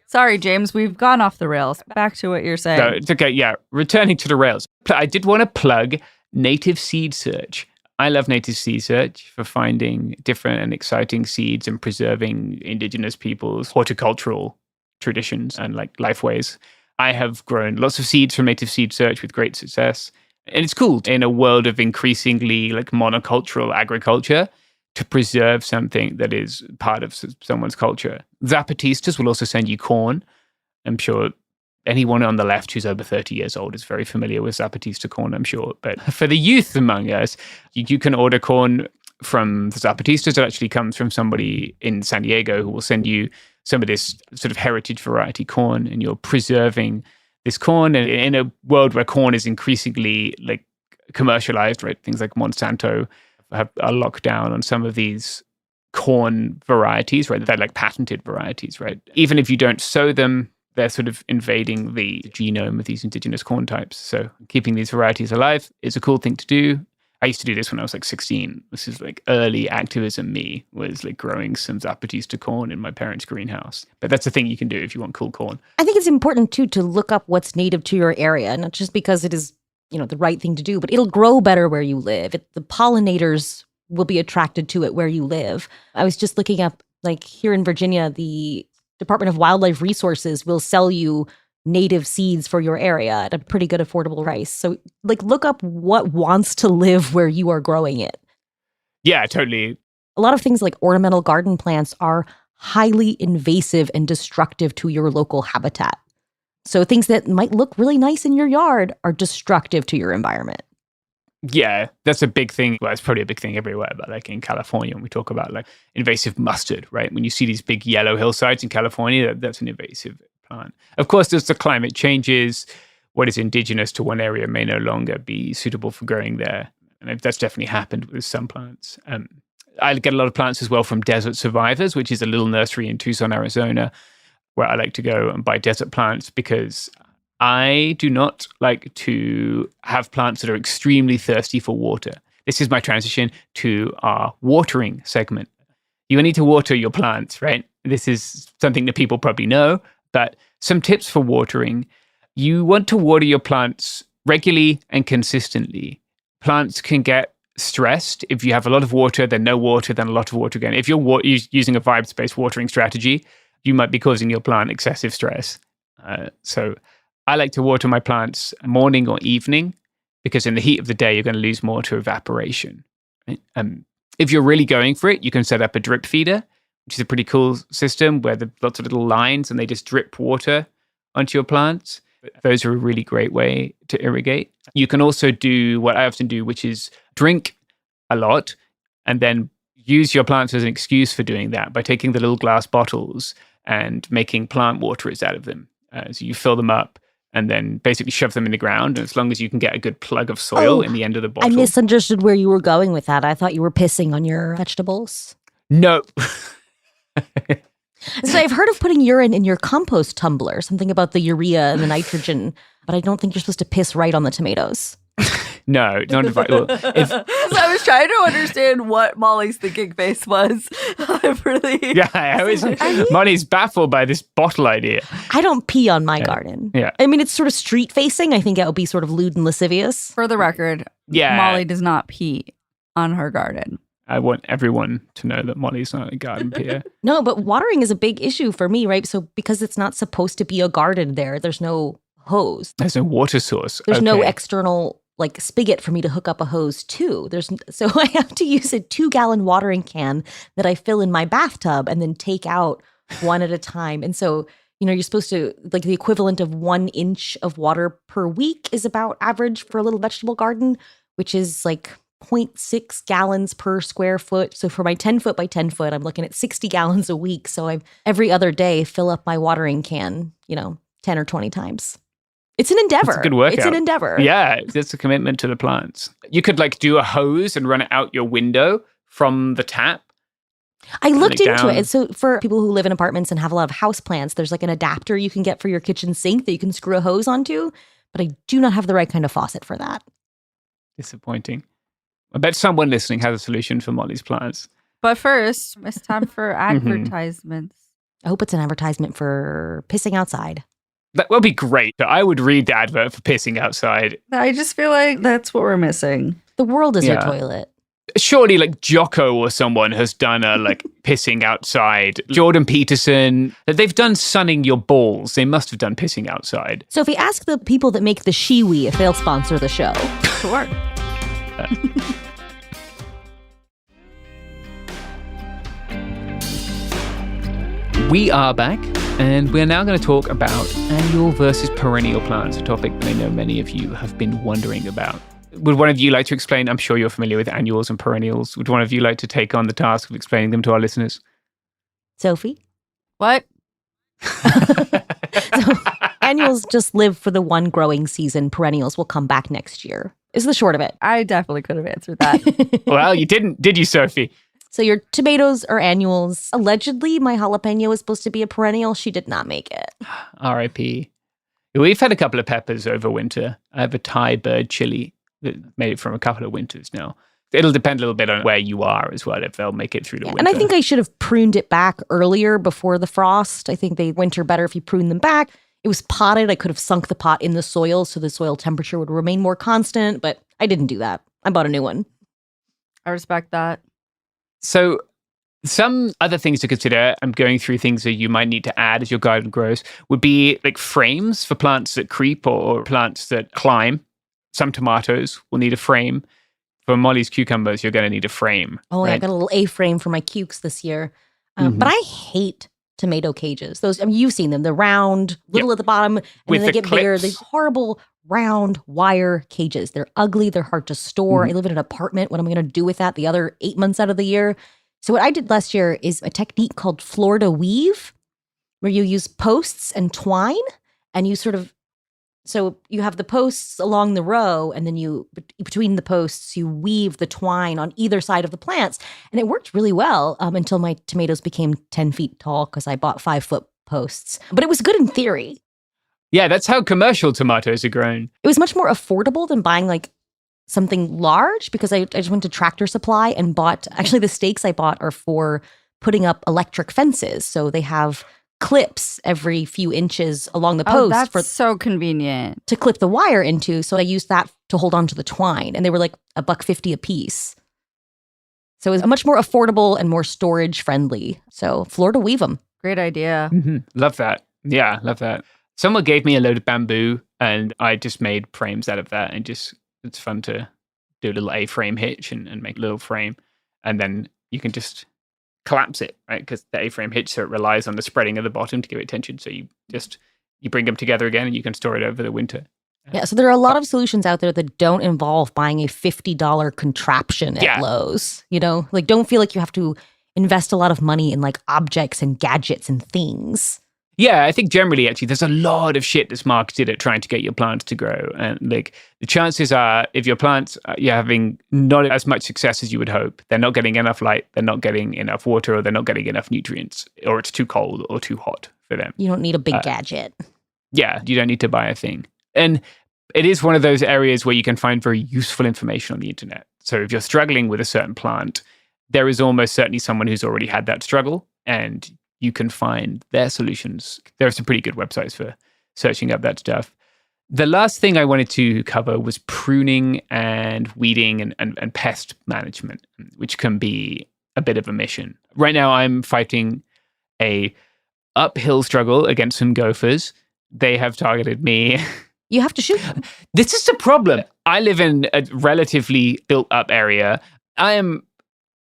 S24: Sorry, James, we've gone off the rails. Back to what you're saying.
S14: No, it's okay. Yeah, returning to the rails. I did want to plug Native Seed Search. I love Native Seed Search for finding different and exciting seeds and preserving indigenous people's horticultural traditions and lifeways. I have grown lots of seeds from Native Seed Search with great success. And it's cool in a world of increasingly like monocultural agriculture to preserve something that is part of someone's culture. Zapatistas will also send you corn. I'm sure anyone on the left who's over 30 years old is very familiar with Zapatista corn, I'm sure. But for the youth among us, you can order corn from the Zapatistas. It actually comes from somebody in San Diego who will send you some of this sort of heritage variety corn, and you're preserving this corn. And in a world where corn is increasingly like commercialized, right? Things like Monsanto have a lockdown on some of these corn varieties, right? They're like patented varieties, right? Even if you don't sow them, they're sort of invading the genome of these indigenous corn types. So keeping these varieties alive is a cool thing to do. I used to do this when I was like 16. This is like early activism me, was like growing some Zapatista corn in my parents' greenhouse. But that's a thing you can do if you want cool corn.
S25: I think it's important too to look up what's native to your area, not just because it is, the right thing to do, but it'll grow better where you live. The pollinators will be attracted to it where you live. I was just looking up, like here in Virginia, the Department of Wildlife Resources will sell you native seeds for your area at a pretty good affordable price. So like look up what wants to live where you are growing it.
S14: Yeah, totally.
S25: A lot of things like ornamental garden plants are highly invasive and destructive to your local habitat. So things that might look really nice in your yard are destructive to your environment.
S14: Yeah, that's a big thing. Well, it's probably a big thing everywhere, but like in California, when we talk about like invasive mustard, right? When you see these big yellow hillsides in California, that's an invasive plant. Of course, as the climate changes, what is indigenous to one area may no longer be suitable for growing there. And that's definitely happened with some plants. I get a lot of plants as well from Desert Survivors, which is a little nursery in Tucson, Arizona, where I like to go and buy desert plants because I do not like to have plants that are extremely thirsty for water. This is my transition to our watering segment. You need to water your plants, right? This is something that people probably know, but some tips for watering. You want to water your plants regularly and consistently. Plants can get stressed. If you have a lot of water, then no water, then a lot of water again. If you're using a vibes-based watering strategy, you might be causing your plant excessive stress. So I like to water my plants morning or evening because in the heat of the day, you're going to lose more to evaporation. Right? If you're really going for it, you can set up a drip feeder, which is a pretty cool system where there's lots of little lines and they just drip water onto your plants. Those are a really great way to irrigate. You can also do what I often do, which is drink a lot and then use your plants as an excuse for doing that by taking the little glass bottles and making plant waterers out of them. So you fill them up and then basically shove them in the ground. And as long as you can get a good plug of soil in the end of the bottle.
S25: I misunderstood where you were going with that. I thought you were pissing on your vegetables.
S14: No.
S25: So I've heard of putting urine in your compost tumbler, something about the urea and the nitrogen, but I don't think you're supposed to piss right on the tomatoes.
S14: No, not advisable.
S3: So I was trying to understand what Molly's thinking face was. I really...
S14: Yeah, I always... Molly's baffled by this bottle idea.
S25: I don't pee on my garden.
S14: Yeah.
S25: I mean, it's sort of street facing. I think it would be sort of lewd and lascivious.
S24: For the record, Molly does not pee on her garden.
S14: I want everyone to know that Molly's not a garden peer.
S25: No, but watering is a big issue for me, right? So because it's not supposed to be a garden there's no hose.
S14: There's no water source.
S25: There's no external like spigot for me to hook up a hose to. So I have to use a 2-gallon watering can that I fill in my bathtub and then take out one at a time. And so, you're supposed to, like the equivalent of 1 inch of water per week is about average for a little vegetable garden, which is like 0.6 gallons per square foot. So for my 10 foot by 10 foot, I'm looking at 60 gallons a week. So I every other day fill up my watering can, 10 or 20 times. It's an endeavor.
S14: It's a good workout.
S25: It's an endeavor.
S14: Yeah, it's a commitment to the plants. You could like do a hose and run it out your window from the tap.
S25: I looked into it. And so for people who live in apartments and have a lot of house plants, there's like an adapter you can get for your kitchen sink that you can screw a hose onto. But I do not have the right kind of faucet for that.
S14: Disappointing. I bet someone listening has a solution for Molly's plants.
S24: But first, it's time for advertisements.
S25: I hope it's an advertisement for pissing outside.
S14: That would be great. I would read the advert for pissing outside.
S24: I just feel like that's what we're missing.
S25: The world is your toilet.
S14: surely like Jocko or someone has done a like pissing outside. Jordan Peterson, they've done sunning your balls. They must have done pissing outside.
S25: So if we ask the people that make the Shiwi if they'll sponsor the show.
S24: Sure.
S14: We are back, and we're now going to talk about annual versus perennial plants, a topic that I know many of you have been wondering about. Would one of you like to explain? I'm sure you're familiar with annuals and perennials. Would one of you like to take on the task of explaining them to our listeners?
S25: Sophie?
S24: What?
S25: So, annuals just live for the one growing season. Perennials will come back next year, is the short of it.
S24: I definitely could have answered that.
S14: Well, you didn't, did you, Sophie?
S25: So your tomatoes are annuals. Allegedly, my jalapeno was supposed to be a perennial. She did not make it.
S14: R.I.P. We've had a couple of peppers over winter. I have a Thai bird chili that made it from a couple of winters now. It'll depend a little bit on where you are as well, if they'll make it through the winter.
S25: And I think I should have pruned it back earlier before the frost. I think they winter better if you prune them back. It was potted. I could have sunk the pot in the soil so the soil temperature would remain more constant, but I didn't do that. I bought a new one.
S24: I respect that.
S14: So some other things to consider, I'm going through things that you might need to add as your garden grows, would be like frames for plants that creep or plants that climb. Some tomatoes will need a frame. For Molly's cucumbers, you're going to need a frame.
S25: Oh,
S14: right?
S25: I got a little A-frame for my cukes this year. But I hate tomato cages. Those, I mean, you've seen them. The round, little at the bottom, and
S14: With
S25: then they
S14: the
S25: get bigger.
S14: clips.
S25: The horrible round wire cages. They're ugly. They're hard to store.
S14: Mhm.
S25: I live in an apartment. What am I going to do with that the other 8 months out of the year? So what I did last year is a technique called Florida weave, where you use posts and twine, and you sort of, so you have the posts along the row, and then you, between the posts, you weave the twine on either side of the plants. And it worked really well until my tomatoes became 10 feet tall because I bought 5-foot posts. But it was good in theory.
S14: Yeah, that's how commercial tomatoes are grown.
S25: It was much more affordable than buying like something large because I just went to Tractor Supply and bought, actually the stakes I bought are for putting up electric fences. So they have clips every few inches along the post
S24: that's so convenient
S25: to clip the wire into. So I used that to hold on to the twine, and they were like $1.50 a piece. So it was much more affordable and more storage friendly. So Florida weave them.
S24: Great idea.
S14: Mm-hmm. Love that. Yeah, love that. Someone gave me a load of bamboo, and I just made frames out of that, and just it's fun to do a little A-frame hitch and make a little frame, and then you can just collapse it, right? Because the A-frame hitch, so it relies on the spreading of the bottom to give it tension. So you bring them together again, and you can store it over the winter.
S25: Yeah, so there are a lot of solutions out there that don't involve buying a $50 contraption at Lowe's. You know, like don't feel like you have to invest a lot of money in like objects and gadgets and things.
S14: Yeah, I think generally, actually, there's a lot of shit that's marketed at trying to get your plants to grow. And like the chances are, if your plants, you're having not as much success as you would hope, they're not getting enough light, they're not getting enough water, or they're not getting enough nutrients, or it's too cold or too hot for them.
S25: You don't need a big gadget.
S14: Yeah, you don't need to buy a thing. And it is one of those areas where you can find very useful information on the internet. So if you're struggling with a certain plant, there is almost certainly someone who's already had that struggle, and you can find their solutions. There are some pretty good websites for searching up that stuff. The last thing I wanted to cover was pruning and weeding and pest management, which can be a bit of a mission. Right now, I'm fighting a uphill struggle against some gophers. They have targeted me.
S25: You have to shoot them.
S14: This is the problem. I live in a relatively built-up area. I am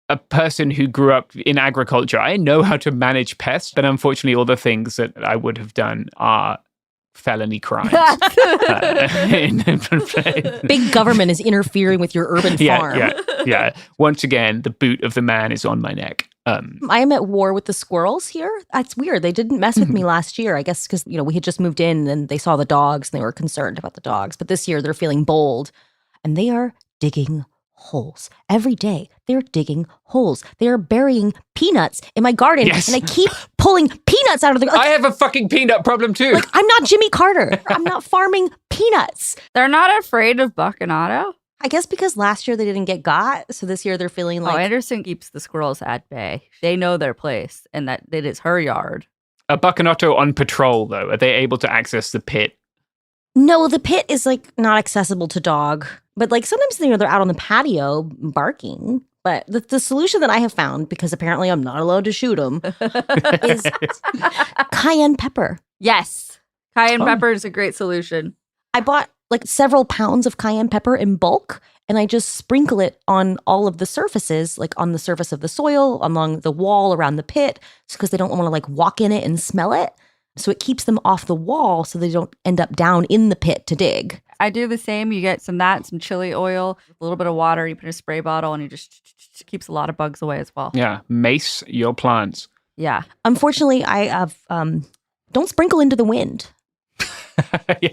S14: a person who grew up in agriculture. I know how to manage pests, but unfortunately all the things that I would have done are felony crimes.
S25: Big government is interfering with your urban farm.
S14: Yeah. Once again, the boot of the man is on my neck.
S25: I am at war with the squirrels here. That's weird. They didn't mess with me last year, I guess, because we had just moved in and they saw the dogs and they were concerned about the dogs. But this year they're feeling bold and they are digging holes. Every day they're digging holes. They are burying peanuts in my garden, and I keep pulling peanuts out of the.
S14: I have a fucking peanut problem too.
S25: Like, I'm not Jimmy Carter. I'm not farming peanuts.
S24: They're not afraid of Buccinato?
S25: I guess because last year they didn't get got, so this year they're feeling like.
S24: Anderson keeps the squirrels at bay. They know their place, and that it is her yard.
S14: A Buccinato on patrol, though, are they able to access the pit?
S25: No, the pit is like not accessible to dog. But like sometimes they're out on the patio barking. But the solution that I have found, because apparently I'm not allowed to shoot them, is cayenne pepper.
S24: Yes. Cayenne pepper is a great solution.
S25: I bought like several pounds of cayenne pepper in bulk, and I just sprinkle it on all of the surfaces, like on the surface of the soil, along the wall around the pit, because they don't want to like walk in it and smell it. So it keeps them off the wall so they don't end up down in the pit to dig.
S24: I do the same. You get some chili oil, a little bit of water, you put in a spray bottle, and you just keeps a lot of bugs away as well.
S14: Yeah, mace your plants.
S24: Yeah.
S25: Unfortunately, I have don't sprinkle into the wind.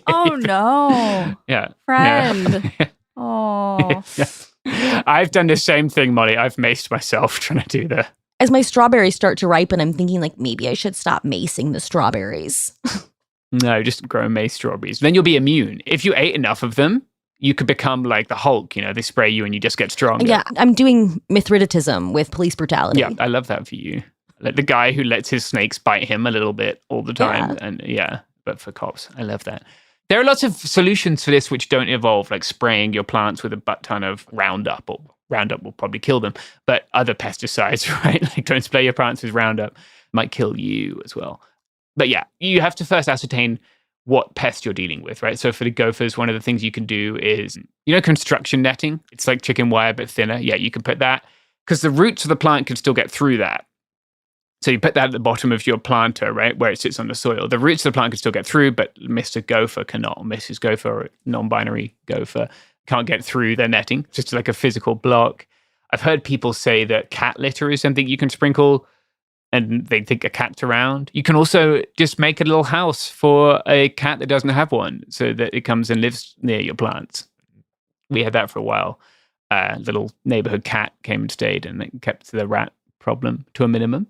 S24: Oh no.
S14: Yeah.
S24: Friend.
S14: Yeah.
S24: Oh.
S14: Yeah. I've done the same thing, Molly. I've maced myself trying to do that.
S25: As my strawberries start to ripen, I'm thinking like maybe I should stop macing the strawberries.
S14: No, just grow mace strawberries. Then you'll be immune. If you ate enough of them, you could become like the Hulk. You know, they spray you and you just get stronger.
S25: Yeah, I'm doing Mithridatism with police brutality.
S14: Yeah, I love that for you. Like the guy who lets his snakes bite him a little bit all the time.
S25: Yeah.
S14: And but for cops, I love that. There are lots of solutions for this which don't involve like spraying your plants with a butt ton of Roundup, or Roundup will probably kill them, but other pesticides, right? Like don't spray your plants with Roundup, might kill you as well. But yeah, you have to first ascertain what pest you're dealing with, right? So for the gophers, one of the things you can do is, construction netting. It's like chicken wire, but thinner. Yeah, you can put that because the roots of the plant can still get through that. So you put that at the bottom of your planter, right, where it sits on the soil. The roots of the plant can still get through, but Mr. Gopher cannot, or Mrs. Gopher, or non-binary gopher can't get through their netting, just like a physical block. I've heard people say that cat litter is something you can sprinkle and they think a cat's around. You can also just make a little house for a cat that doesn't have one so that it comes and lives near your plants. We had that for a while. Little neighborhood cat came and stayed and it kept the rat problem to a minimum.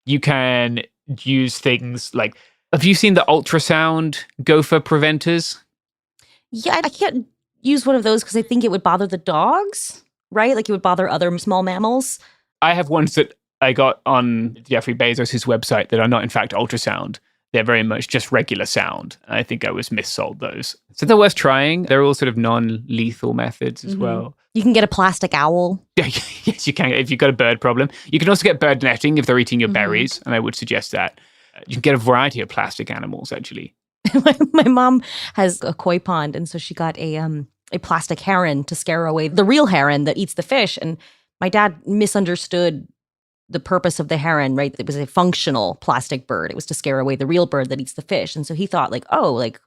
S14: You can use things like, have you seen the ultrasound gopher preventers?
S25: Yeah, I can't use one of those because I think it would bother the dogs, right? Like it would bother other small mammals.
S14: I have ones that I got on Jeffrey Bezos' website that are not in fact ultrasound. They're very much just regular sound. I think I was missold those. So they're worth trying. They're all sort of non-lethal methods as well.
S25: You can get a plastic owl.
S14: Yes, you can. If you've got a bird problem. You can also get bird netting if they're eating your berries, and I would suggest that. You can get a variety of plastic animals, actually.
S25: My mom has a koi pond, and so she got a plastic heron to scare away the real heron that eats the fish. And my dad misunderstood the purpose of the heron, right? It was a functional plastic bird. It was to scare away the real bird that eats the fish. And so he thought like, oh, like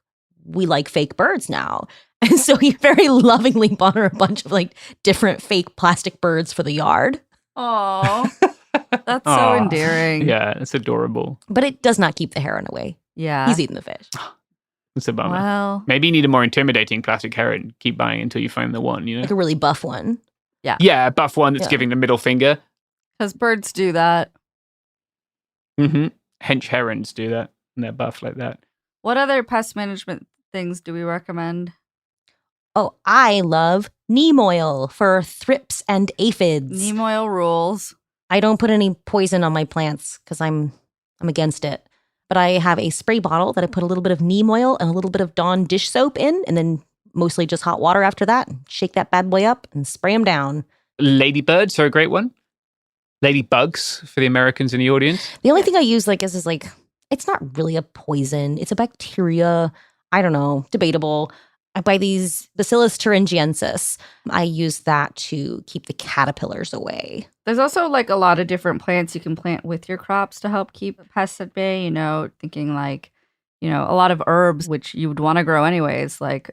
S25: we like fake birds now. And so he very lovingly bought her a bunch of like different fake plastic birds for the yard.
S24: Oh, that's so endearing.
S14: Yeah, it's adorable.
S25: But it does not keep the heron away.
S24: Yeah.
S25: He's eating the fish.
S14: It's a bummer.
S24: Well,
S14: maybe you need a more intimidating plastic heron. Keep buying until you find the one,
S25: Like a really buff one.
S24: Yeah.
S14: Yeah, a buff one that's giving the middle finger.
S24: Because birds do that.
S14: Mm-hmm. Hench herons do that, and they're buff like that.
S24: What other pest management things do we recommend?
S25: Oh, I love neem oil for thrips and aphids.
S24: Neem oil rules.
S25: I don't put any poison on my plants because I'm against it. But I have a spray bottle that I put a little bit of neem oil and a little bit of Dawn dish soap in, and then mostly just hot water after that. Shake that bad boy up and spray them down.
S14: Ladybirds are a great one. Ladybugs for the Americans in the audience.
S25: The only thing I use is like, it's not really a poison. It's a bacteria. I don't know, debatable. I buy these Bacillus thuringiensis. I use that to keep the caterpillars away.
S24: There's also like a lot of different plants you can plant with your crops to help keep pests at bay, thinking like, a lot of herbs, which you would want to grow anyways, like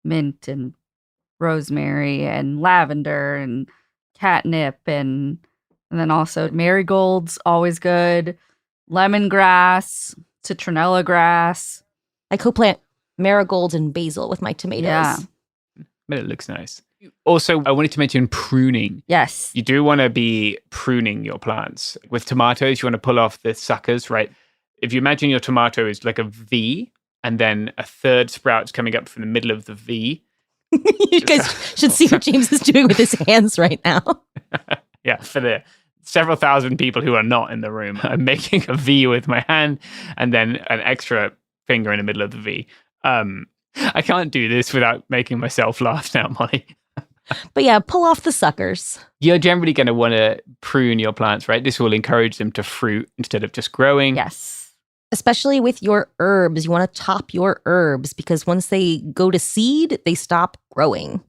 S24: mint and rosemary and lavender and catnip and then also marigolds, always good, lemongrass, citronella grass.
S25: I co-plant marigolds and basil with my tomatoes.
S24: Yeah.
S14: But it looks nice. Also, I wanted to mention pruning.
S24: Yes.
S14: You do want to be pruning your plants. With tomatoes, you want to pull off the suckers, right? If you imagine your tomato is like a V and then a third sprout's coming up from the middle of the V.
S25: You guys should see what James is doing with his hands right now.
S14: Yeah, for the several thousand people who are not in the room, I'm making a V with my hand and then an extra finger in the middle of the V. I can't do this without making myself laugh now, Molly.
S25: But yeah, pull off the suckers.
S14: You're generally going to want to prune your plants, right? This will encourage them to fruit instead of just growing.
S24: Yes.
S25: Especially with your herbs. You want to top your herbs because once they go to seed, they stop growing.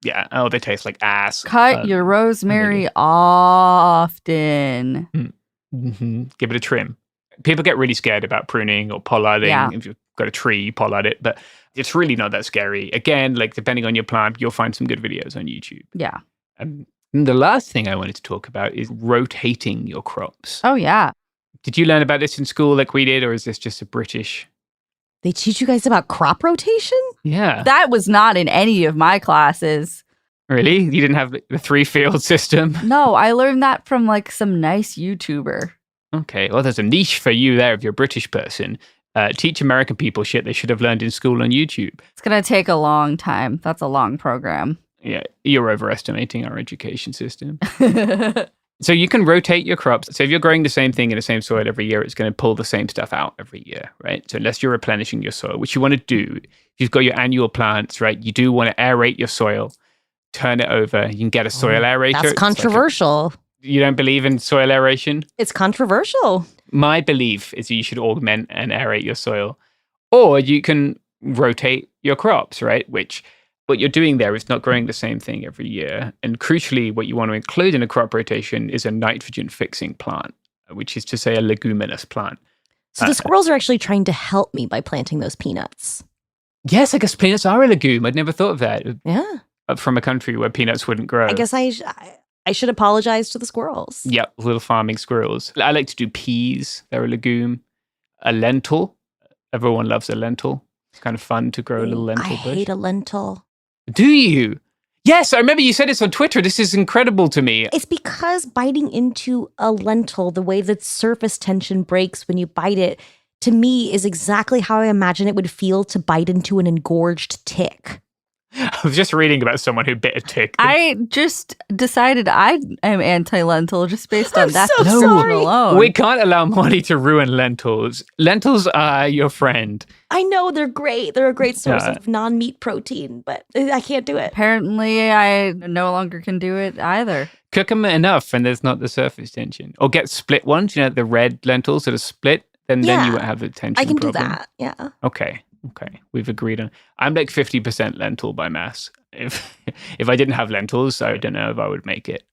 S14: Yeah. Oh, they taste like ass.
S24: Cut your rosemary often.
S14: Mm-hmm. Give it a trim. People get really scared about pruning or pollarding.
S24: Yeah.
S14: If you've got a tree, you pollard it. But it's really not that scary. Again, like depending on your plant, you'll find some good videos on YouTube.
S24: Yeah.
S14: And the last thing I wanted to talk about is rotating your crops.
S24: Oh, yeah.
S14: Did you learn about this in school like we did, or is this just a British?
S25: They teach you guys about crop rotation?
S14: Yeah.
S24: That was not in any of my classes.
S14: Really? You didn't have the 3-field system?
S24: No, I learned that from like some nice YouTuber.
S14: Okay, well, there's a niche for you there if you're a British person. Teach American people shit they should have learned in school on YouTube.
S24: It's going to take a long time. That's a long program.
S14: Yeah, you're overestimating our education system. So you can rotate your crops. So if you're growing the same thing in the same soil every year, it's going to pull the same stuff out every year, right? So unless you're replenishing your soil, which you want to do, if you've got your annual plants, right, you do want to aerate your soil, turn it over. You can get a soil aerator.
S25: That's controversial.
S14: You don't believe in soil aeration?
S25: It's controversial.
S14: My belief is that you should augment and aerate your soil. Or you can rotate your crops, right? Which what you're doing there is not growing the same thing every year. And crucially, what you want to include in a crop rotation is a nitrogen-fixing plant, which is to say a leguminous plant.
S25: So the squirrels are actually trying to help me by planting those peanuts.
S14: Yes, I guess peanuts are a legume. I'd never thought of that.
S25: Yeah.
S14: From a country where peanuts wouldn't grow.
S25: I guess I should apologize to the squirrels.
S14: Yep, little farming squirrels. I like to do peas. They're a legume. A lentil. Everyone loves a lentil. It's kind of fun to grow a little lentil bush.
S25: I hate a lentil.
S14: Do you? Yes, I remember you said this on Twitter. This is incredible to me.
S25: It's because biting into a lentil, the way that surface tension breaks when you bite it, to me is exactly how I imagine it would feel to bite into an engorged tick.
S14: I was just reading about someone who bit a tick.
S24: I just decided I am anti-lentil just based on that
S25: so
S24: description
S25: sorry.
S24: alone.
S14: We can't allow Molly to ruin lentils. Lentils are your friend.
S25: I know they're great. They're a great source of non-meat protein, but I can't do it.
S24: Apparently, I no longer can do it either.
S14: Cook them enough and there's not the surface tension. Or get split ones, the red lentils that are split, then you won't have the tension
S25: I can
S14: problem.
S25: do that, yeah.
S14: Okay, we've agreed on. I'm like 50% lentil by mass. If I didn't have lentils, I don't know if I would make it.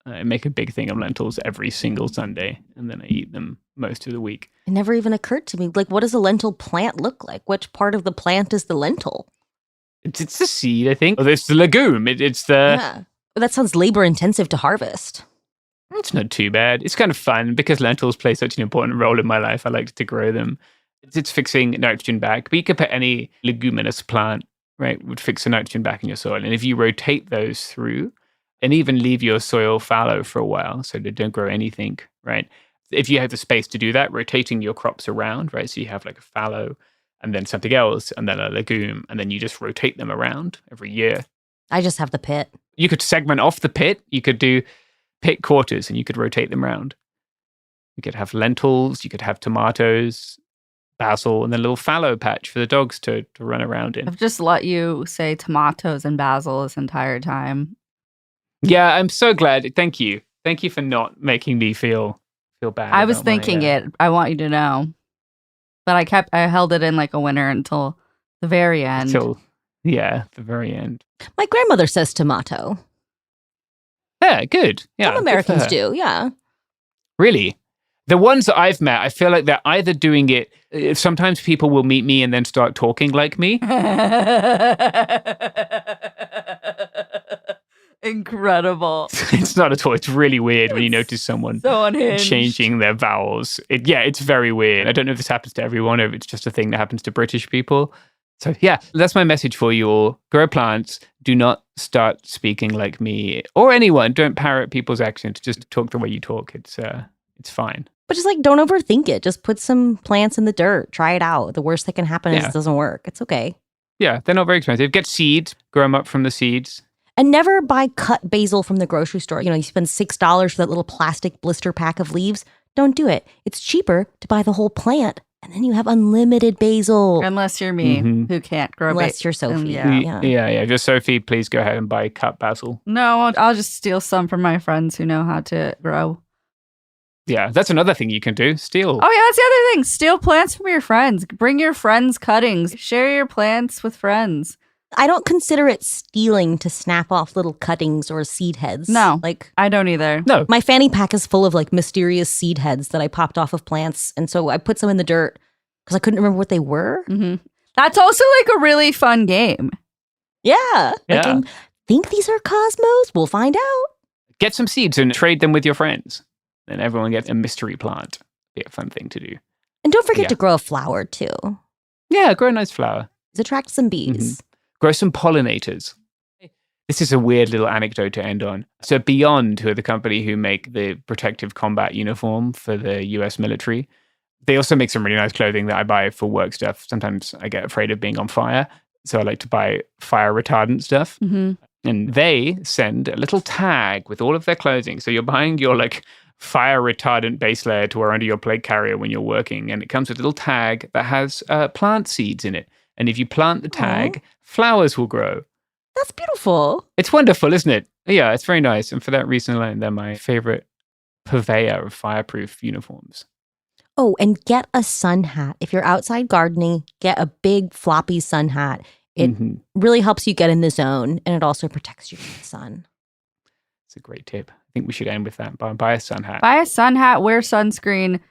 S14: I make a big thing of lentils every single Sunday, and then I eat them most of the week.
S25: It never even occurred to me. Like, what does a lentil plant look like? Which part of the plant is the lentil?
S14: It's the seed, I think. Oh, it's the legume. It's the...
S25: Yeah. That sounds labor intensive to harvest.
S14: It's not too bad. It's kind of fun because lentils play such an important role in my life. I like to grow them. It's fixing nitrogen back. But you could put any leguminous plant, right, would fix the nitrogen back in your soil. And if you rotate those through and even leave your soil fallow for a while so they don't grow anything, right? If you have the space to do that, rotating your crops around, right? So you have like a fallow and then something else and then a legume and then you just rotate them around every year.
S25: I just have the pit.
S14: You could segment off the pit. You could do pit quarters and you could rotate them around. You could have lentils, you could have tomatoes, basil, and then a little fallow patch for the dogs to run around in.
S24: I've just let you say tomatoes and basil this entire time.
S14: Yeah, I'm so glad. Thank you. Thank you for not making me feel bad.
S24: I was thinking it. I want you to know. But I held it in like a winner until the very end.
S14: The very end.
S25: My grandmother says tomato.
S14: Yeah, good. Yeah,
S25: some Americans do, yeah.
S14: Really? The ones that I've met, I feel like they're either doing it. Sometimes people will meet me and then start talking like me.
S24: Incredible.
S14: It's not at all. It's really weird when you notice someone
S24: so unhinged.
S14: Changing their vowels. It's very weird. I don't know if this happens to everyone or if it's just a thing that happens to British people. So yeah, that's my message for you all. Grow plants. Do not start speaking like me or anyone. Don't parrot people's accents. Just talk the way you talk. It's fine.
S25: But just like, don't overthink it. Just put some plants in the dirt. Try it out. The worst that can happen is it doesn't work. It's okay.
S14: Yeah, they're not very expensive. Get seeds. Grow them up from the seeds.
S25: And never buy cut basil from the grocery store. You spend $6 for that little plastic blister pack of leaves. Don't do it. It's cheaper to buy the whole plant And then you have unlimited basil.
S24: Unless you're me, who can't grow basil.
S25: Unless you're Sophie.
S14: Yeah. Just Sophie, please go ahead and buy cut basil.
S24: No, I'll just steal some from my friends who know how to grow.
S14: Yeah, that's another thing you can do. Steal.
S24: Oh, yeah, that's the other thing. Steal plants from your friends. Bring your friends' cuttings. Share your plants with friends.
S25: I don't consider it stealing to snap off little cuttings or seed heads.
S24: No,
S25: like
S24: I don't either.
S14: No.
S25: My fanny pack is full of like mysterious seed heads that I popped off of plants. And so I put some in the dirt because I couldn't remember what they were.
S24: Mm-hmm. That's also like a really fun game.
S25: Yeah. I think these are cosmos. We'll find out.
S14: Get some seeds and trade them with your friends. Then everyone gets a mystery plant. Be a fun thing to do.
S25: And don't forget to grow a flower too.
S14: Yeah, grow a nice flower.
S25: Attract some bees.
S14: Grow some pollinators. This is a weird little anecdote to end on. So Beyond, who are the company who make the protective combat uniform for the US military, they also make some really nice clothing that I buy for work stuff. Sometimes I get afraid of being on fire, so I like to buy fire retardant stuff.
S24: Mm-hmm.
S14: And they send a little tag with all of their clothing. So you're buying your like fire retardant base layer to wear under your plate carrier when you're working, and it comes with a little tag that has plant seeds in it. And if you plant the tag, flowers will grow.
S25: That's beautiful.
S14: It's wonderful, isn't it? Yeah, it's very nice. And for that reason alone, they're my favorite purveyor of fireproof uniforms.
S25: Oh, and get a sun hat. If you're outside gardening, get a big floppy sun hat. It really helps you get in the zone, and it also protects you from the sun.
S14: It's a great tip. I think we should end with that. Buy a sun hat.
S24: Buy a sun hat, wear sunscreen,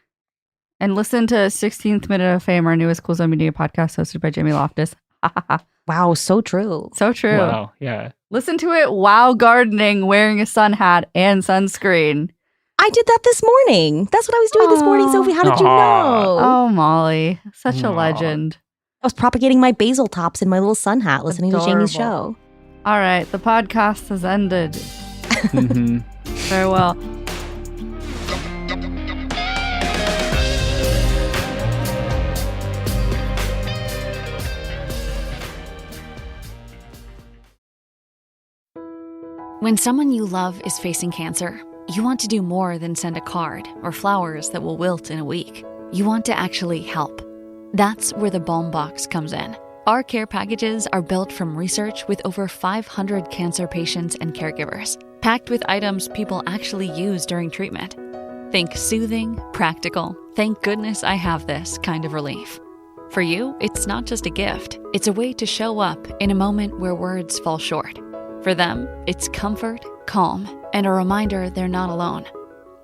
S24: and listen to 16th Minute of Fame, our newest Cool Zone Media podcast hosted by Jamie Loftus.
S25: Wow, so true.
S24: So true.
S14: Wow, yeah.
S24: Listen to it while gardening, wearing a sun hat and sunscreen.
S25: I did that this morning. That's what I was doing this morning, Sophie. How did you know?
S24: Oh, Molly. Such a legend.
S25: I was propagating my basil tops in my little sun hat, listening to Jamie's show.
S24: All right, the podcast has ended. Farewell.
S2: When someone you love is facing cancer, you want to do more than send a card or flowers that will wilt in a week. You want to actually help. That's where the Balm Box comes in. Our care packages are built from research with over 500 cancer patients and caregivers, packed with items people actually use during treatment. Think soothing, practical, thank goodness I have this kind of relief. For you, it's not just a gift. It's a way to show up in a moment where words fall short. For them, it's comfort, calm, and a reminder they're not alone.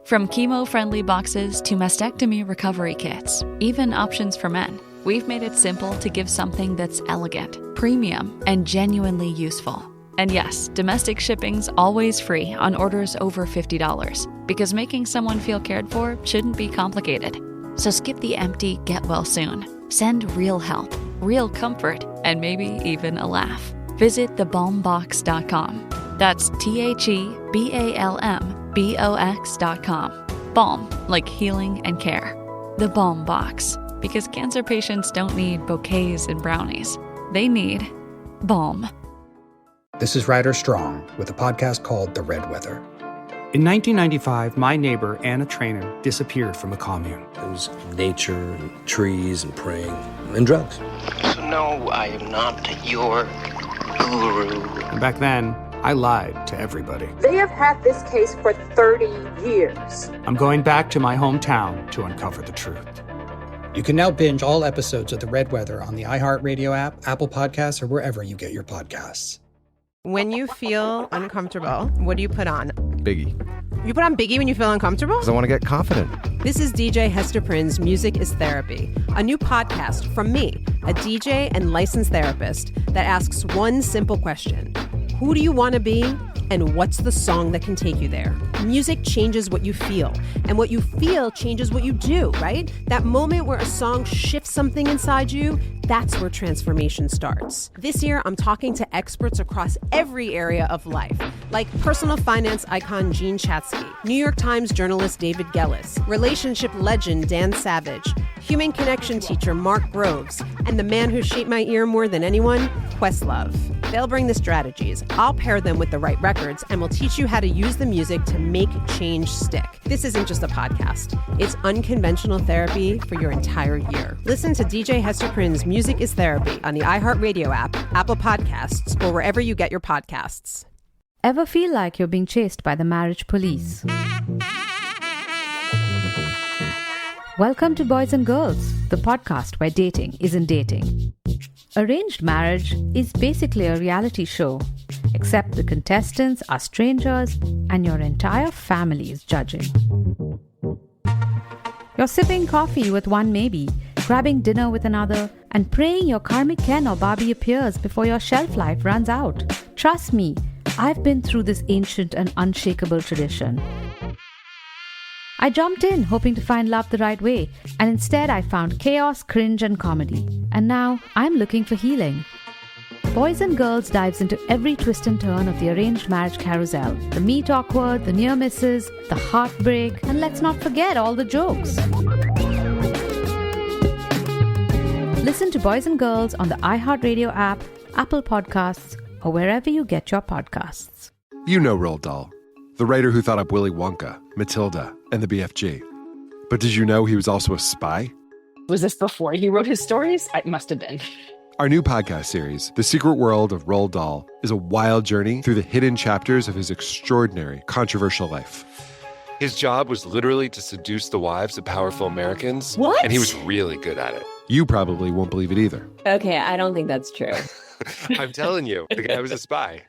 S2: From chemo-friendly boxes to mastectomy recovery kits, even options for men, we've made it simple to give something that's elegant, premium, and genuinely useful. And yes, domestic shipping's always free on orders over $50, because making someone feel cared for shouldn't be complicated. So skip the empty get well soon. Send real help, real comfort, and maybe even a laugh. Visit thebalmbox.com. That's TheBalmBox.com. Balm, like healing and care. The Balm Box, because cancer patients don't need bouquets and brownies. They need balm.
S15: This is Ryder Strong with a podcast called The Red Weather.
S16: In 1995, my neighbor, Anna Trainer, disappeared from a commune.
S17: It was nature and trees and praying and drugs.
S18: So no, I am not your guru.
S16: And back then, I lied to everybody.
S19: They have had this case for 30 years.
S16: I'm going back to my hometown to uncover the truth.
S15: You can now binge all episodes of The Red Weather on the iHeartRadio app, Apple Podcasts, or wherever you get your podcasts.
S21: When you feel uncomfortable, what do you put on?
S11: Biggie.
S21: You put on Biggie when you feel uncomfortable?
S11: Because I want to get confident.
S21: This is DJ Hester Prynne's Music is Therapy, a new podcast from me, a DJ and licensed therapist that asks one simple question. Who do you want to be, and what's the song that can take you there? Music changes what you feel, and what you feel changes what you do, right? That moment where a song shifts something inside you, that's where transformation starts. This year, I'm talking to experts across every area of life, like personal finance icon Jean Chatzky, New York Times journalist David Gellis, relationship legend Dan Savage, human connection teacher Mark Groves, and the man who shaped my ear more than anyone, Questlove. They'll bring the strategies, I'll pair them with the right records, and we'll teach you how to use the music to make change stick. This isn't just a podcast. It's unconventional therapy for your entire year. Listen to DJ Hester Prynne's Music is Therapy on the iHeartRadio app, Apple Podcasts, or wherever you get your podcasts.
S20: Ever feel like you're being chased by the marriage police? Welcome to Boys and Girls, the podcast where dating isn't dating. Arranged marriage is basically a reality show, except the contestants are strangers and your entire family is judging. You're sipping coffee with one maybe, grabbing dinner with another, and praying your karmic Ken or Barbie appears before your shelf life runs out. Trust me, I've been through this ancient and unshakable tradition. I jumped in hoping to find love the right way, and instead I found chaos, cringe, and comedy. And now I'm looking for healing. Boys and Girls dives into every twist and turn of the arranged marriage carousel. The meet awkward, the near misses, the heartbreak, and let's not forget all the jokes. Listen to Boys and Girls on the iHeartRadio app, Apple Podcasts, or wherever you get your podcasts.
S1: You know Roald Dahl, the writer who thought up Willy Wonka, Matilda, and the BFG. But did you know he was also a spy?
S22: Was this before he wrote his stories? I must have been.
S1: Our new podcast series, The Secret World of Roald Dahl, is a wild journey through the hidden chapters of his extraordinary, controversial life.
S23: His job was literally to seduce the wives of powerful Americans.
S22: What?
S23: And he was really good at it.
S1: You probably won't believe it either.
S4: Okay, I don't think that's true.
S23: I'm telling you, the guy was a spy.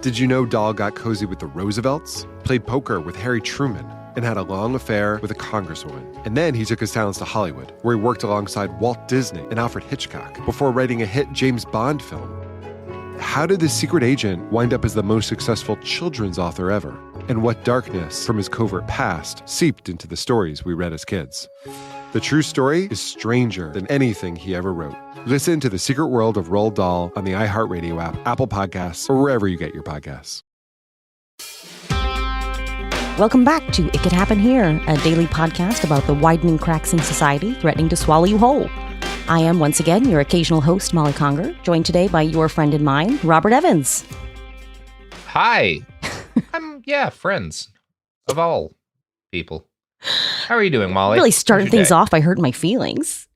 S1: Did you know Dahl got cozy with the Roosevelts, played poker with Harry Truman, and had a long affair with a congresswoman? And then he took his talents to Hollywood, where he worked alongside Walt Disney and Alfred Hitchcock before writing a hit James Bond film. How did this secret agent wind up as the most successful children's author ever? And what darkness from his covert past seeped into the stories we read as kids? The true story is stranger than anything he ever wrote. Listen to The Secret World of Roald Dahl on the iHeartRadio app, Apple Podcasts, or wherever you get your podcasts.
S25: Welcome back to It Could Happen Here, a daily podcast about the widening cracks in society threatening to swallow you whole. I am, once again, your occasional host, Molly Conger, joined today by your friend and mine, Robert Evans.
S12: Hi. I'm, friends of all people. How are you doing, Molly?
S25: Really starting things off by hurting my feelings.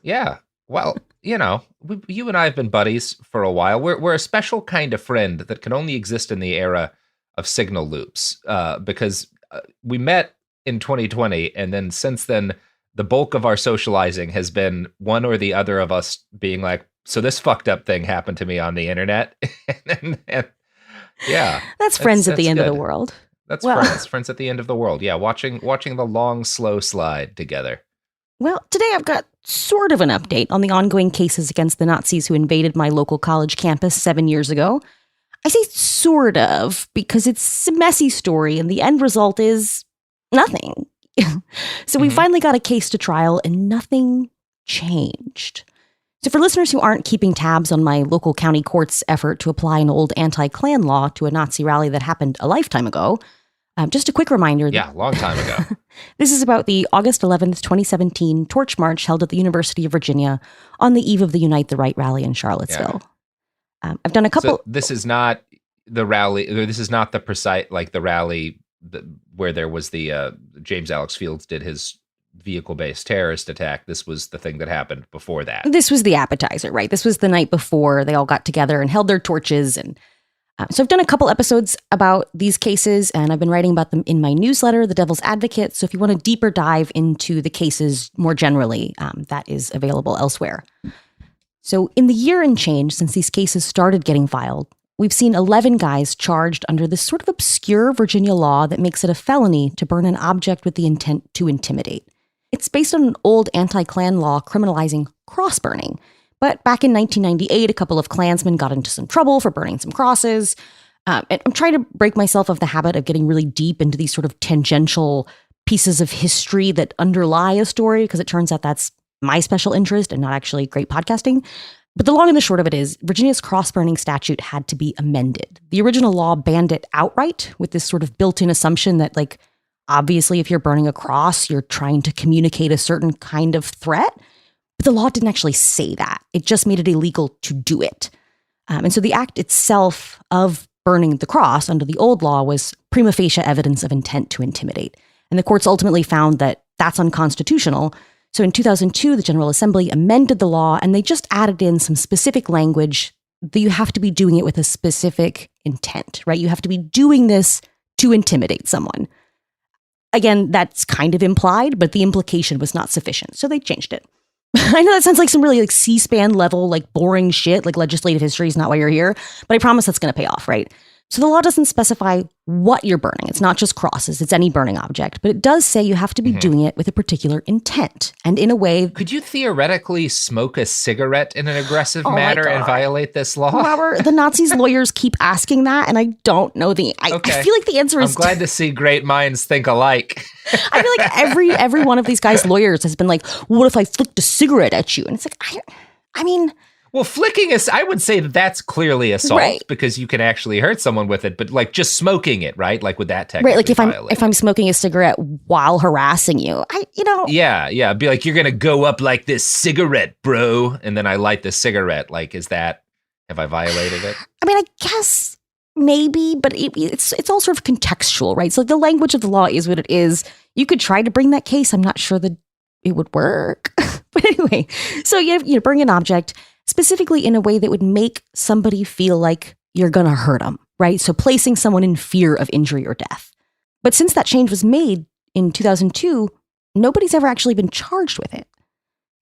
S12: Yeah. Well, you and I have been buddies for a while. We're a special kind of friend that can only exist in the era of signal loops, because we met in 2020, and then since then, the bulk of our socializing has been one or the other of us being like, so this fucked up thing happened to me on the internet. and yeah.
S25: That's friends at the end of the world.
S12: That's friends at the end of the world. Yeah, watching the long, slow slide together.
S25: Well, today I've got sort of an update on the ongoing cases against the Nazis who invaded my local college campus 7 years ago. I say sort of because it's a messy story and the end result is nothing. So we finally got a case to trial and nothing changed. So for listeners who aren't keeping tabs on my local county court's effort to apply an old anti-Klan law to a Nazi rally that happened a lifetime ago, just a quick reminder.
S12: Yeah, long time ago.
S25: This is about the August 11th, 2017 torch march held at the University of Virginia on the eve of the Unite the Right rally in Charlottesville. Yeah. I've done a couple.
S12: So this is not the rally. This is not the precise, like the rally where there was the James Alex Fields did his vehicle-based terrorist attack. This was the thing that happened before that.
S25: This was the appetizer, right? This was the night before they all got together and held their torches. And so I've done a couple episodes about these cases, and I've been writing about them in my newsletter, The Devil's Advocate. So if you want a deeper dive into the cases more generally, that is available elsewhere. So in the year and change since these cases started getting filed, we've seen 11 guys charged under this sort of obscure Virginia law that makes it a felony to burn an object with the intent to intimidate. It's based on an old anti-Klan law criminalizing cross burning. But back in 1998, a couple of Klansmen got into some trouble for burning some crosses. And I'm trying to break myself of the habit of getting really deep into these sort of tangential pieces of history that underlie a story, because it turns out that's my special interest and not actually great podcasting. But the long and the short of it is, Virginia's cross-burning statute had to be amended. The original law banned it outright with this sort of built-in assumption that, like, obviously if you're burning a cross, you're trying to communicate a certain kind of threat. But the law didn't actually say that. It just made it illegal to do it. And so the act itself of burning the cross under the old law was prima facie evidence of intent to intimidate. And the courts ultimately found that that's unconstitutional. So in 2002, the General Assembly amended the law, and they just added in some specific language that you have to be doing it with a specific intent, right? You have to be doing this to intimidate someone. Again, that's kind of implied, but the implication was not sufficient. So they changed it. I know that sounds like some really like C-SPAN level, like boring shit, like legislative history is not why you're here, but I promise that's going to pay off, right? So the law doesn't specify what you're burning. It's not just crosses, it's any burning object, but it does say you have to be doing it with a particular intent and in a way.
S12: Could you theoretically smoke a cigarette in an aggressive manner and violate this law?
S25: Robert, the Nazis' lawyers keep asking that, and I don't know I feel like the answer is.
S12: I'm glad to see great minds think alike.
S25: I feel like every one of these guys' lawyers has been like, what if I flicked a cigarette at you? And it's like, I mean.
S12: Well, flicking is, I would say that's clearly assault because you can actually hurt someone with it, but like just smoking it, right? Like would that technically
S25: like if I'm smoking a cigarette while harassing you,
S12: Yeah. Be like, you're going to go up like this cigarette, bro. And then I light the cigarette. Like, have I violated it?
S25: I mean, I guess maybe, but it's all sort of contextual, right? So the language of the law is what it is. You could try to bring that case. I'm not sure that it would work. But anyway, so you bring an object specifically in a way that would make somebody feel like you're going to hurt them, right? So placing someone in fear of injury or death. But since that change was made in 2002, nobody's ever actually been charged with it.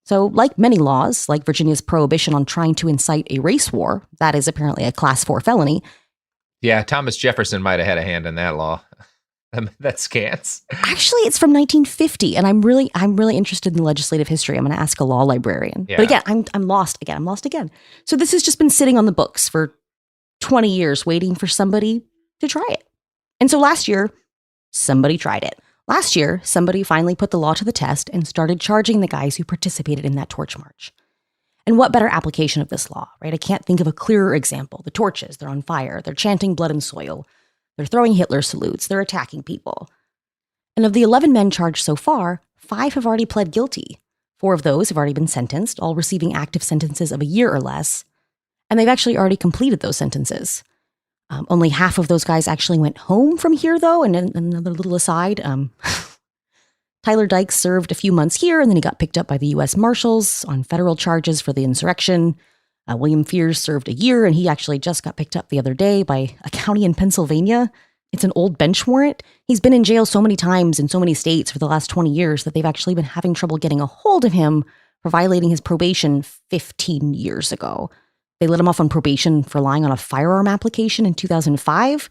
S25: So like many laws, like Virginia's prohibition on trying to incite a race war, that is apparently a class 4 felony.
S12: Yeah, Thomas Jefferson might have had a hand in that law. That's scants.
S25: Actually, it's from 1950, and I'm really interested in the legislative history. I'm going to ask a law librarian. Yeah. But again, I'm lost again. I'm lost again. So this has just been sitting on the books for 20 years, waiting for somebody to try it. And so last year, somebody tried it. Last year, somebody finally put the law to the test and started charging the guys who participated in that torch march. And what better application of this law, right? I can't think of a clearer example. The torches, they're on fire. They're chanting blood and soil. They're throwing Hitler salutes. They're attacking people. And of the 11 men charged so far, 5 have already pled guilty. 4 of those have already been sentenced, all receiving active sentences of a year or less. And they've actually already completed those sentences. Only half of those guys actually went home from here, though. And another little aside, Tyler Dykes served a few months here, and then he got picked up by the U.S. Marshals on federal charges for the insurrection. William Fears served a year, and he actually just got picked up the other day by a county in Pennsylvania. It's an old bench warrant. He's been in jail so many times in so many states for the last 20 years that they've actually been having trouble getting a hold of him for violating his probation 15 years ago. They let him off on probation for lying on a firearm application in 2005,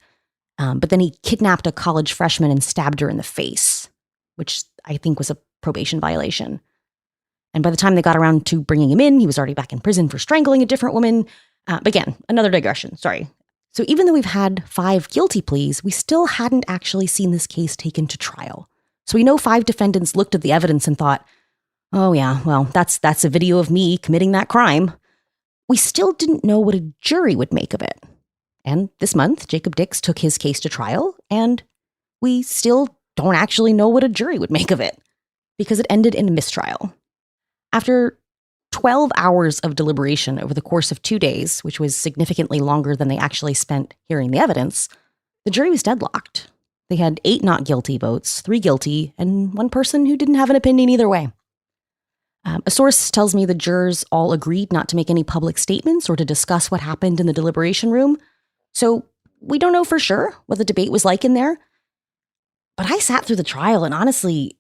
S25: but then he kidnapped a college freshman and stabbed her in the face, which I think was a probation violation. And by the time they got around to bringing him in, he was already back in prison for strangling a different woman. But again, another digression, sorry. So even though we've had 5 guilty pleas, we still hadn't actually seen this case taken to trial. So we know 5 defendants looked at the evidence and thought, oh yeah, well, that's a video of me committing that crime. We still didn't know what a jury would make of it. And this month, Jacob Dix took his case to trial, and we still don't actually know what a jury would make of it because it ended in a mistrial. After 12 hours of deliberation over the course of 2 days, which was significantly longer than they actually spent hearing the evidence, the jury was deadlocked. They had 8 not guilty votes, 3 guilty, and 1 person who didn't have an opinion either way. A source tells me the jurors all agreed not to make any public statements or to discuss what happened in the deliberation room. So we don't know for sure what the debate was like in there. But I sat through the trial, and honestly,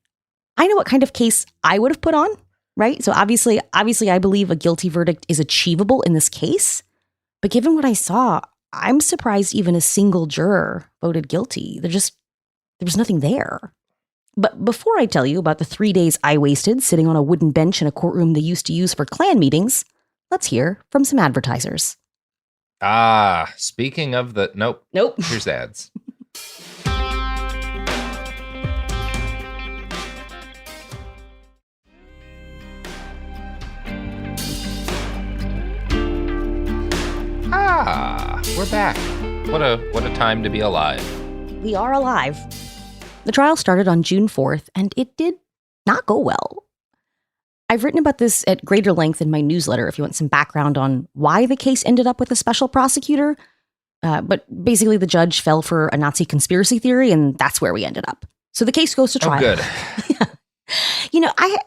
S25: I know what kind of case I would have put on. Right? So obviously, I believe a guilty verdict is achievable in this case. But given what I saw, I'm surprised even a single juror voted guilty. There was nothing there. But before I tell you about the 3 days I wasted sitting on a wooden bench in a courtroom they used to use for Klan meetings, let's hear from some advertisers.
S12: Speaking of the... Nope. Here's the ads. We're back. What a time to be alive.
S25: We are alive. The trial started on June 4th, and it did not go well. I've written about this at greater length in my newsletter if you want some background on why the case ended up with a special prosecutor. But basically, the judge fell for a Nazi conspiracy theory, and that's where we ended up. So the case goes to trial.
S12: Oh, good.
S25: You know, I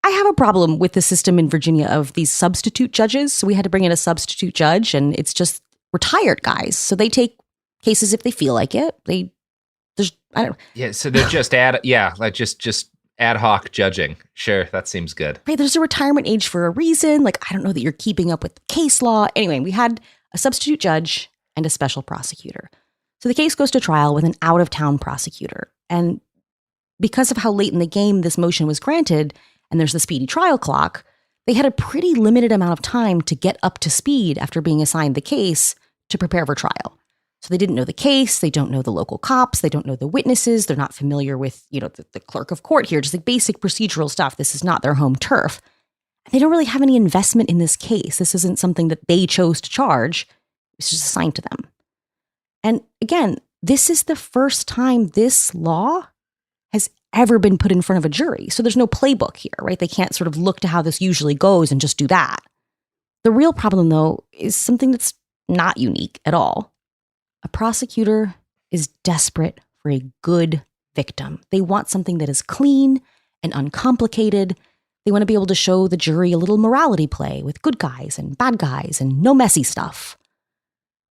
S25: have a problem with the system in Virginia of these substitute judges. So we had to bring in a substitute judge, and it's just retired guys. So they take cases if they feel like it. I don't know.
S12: Yeah, so they're just ad hoc judging. Sure, that seems good.
S25: Right, there's a retirement age for a reason. Like, I don't know that you're keeping up with the case law. Anyway, we had a substitute judge and a special prosecutor. So the case goes to trial with an out-of-town prosecutor. And because of how late in the game this motion was granted, and there's the speedy trial clock, they had a pretty limited amount of time to get up to speed after being assigned the case to prepare for trial. So they didn't know the case, they don't know the local cops, they don't know the witnesses, they're not familiar with, the clerk of court here, just like basic procedural stuff. This is not their home turf. And they don't really have any investment in this case. This isn't something that they chose to charge. It's just assigned to them. And again, this is the first time this law has ever been put in front of a jury. So there's no playbook here, right? They can't sort of look to how this usually goes and just do that. The real problem, though, is something that's not unique at all. A prosecutor is desperate for a good victim. They want something that is clean and uncomplicated. They want to be able to show the jury a little morality play with good guys and bad guys and no messy stuff.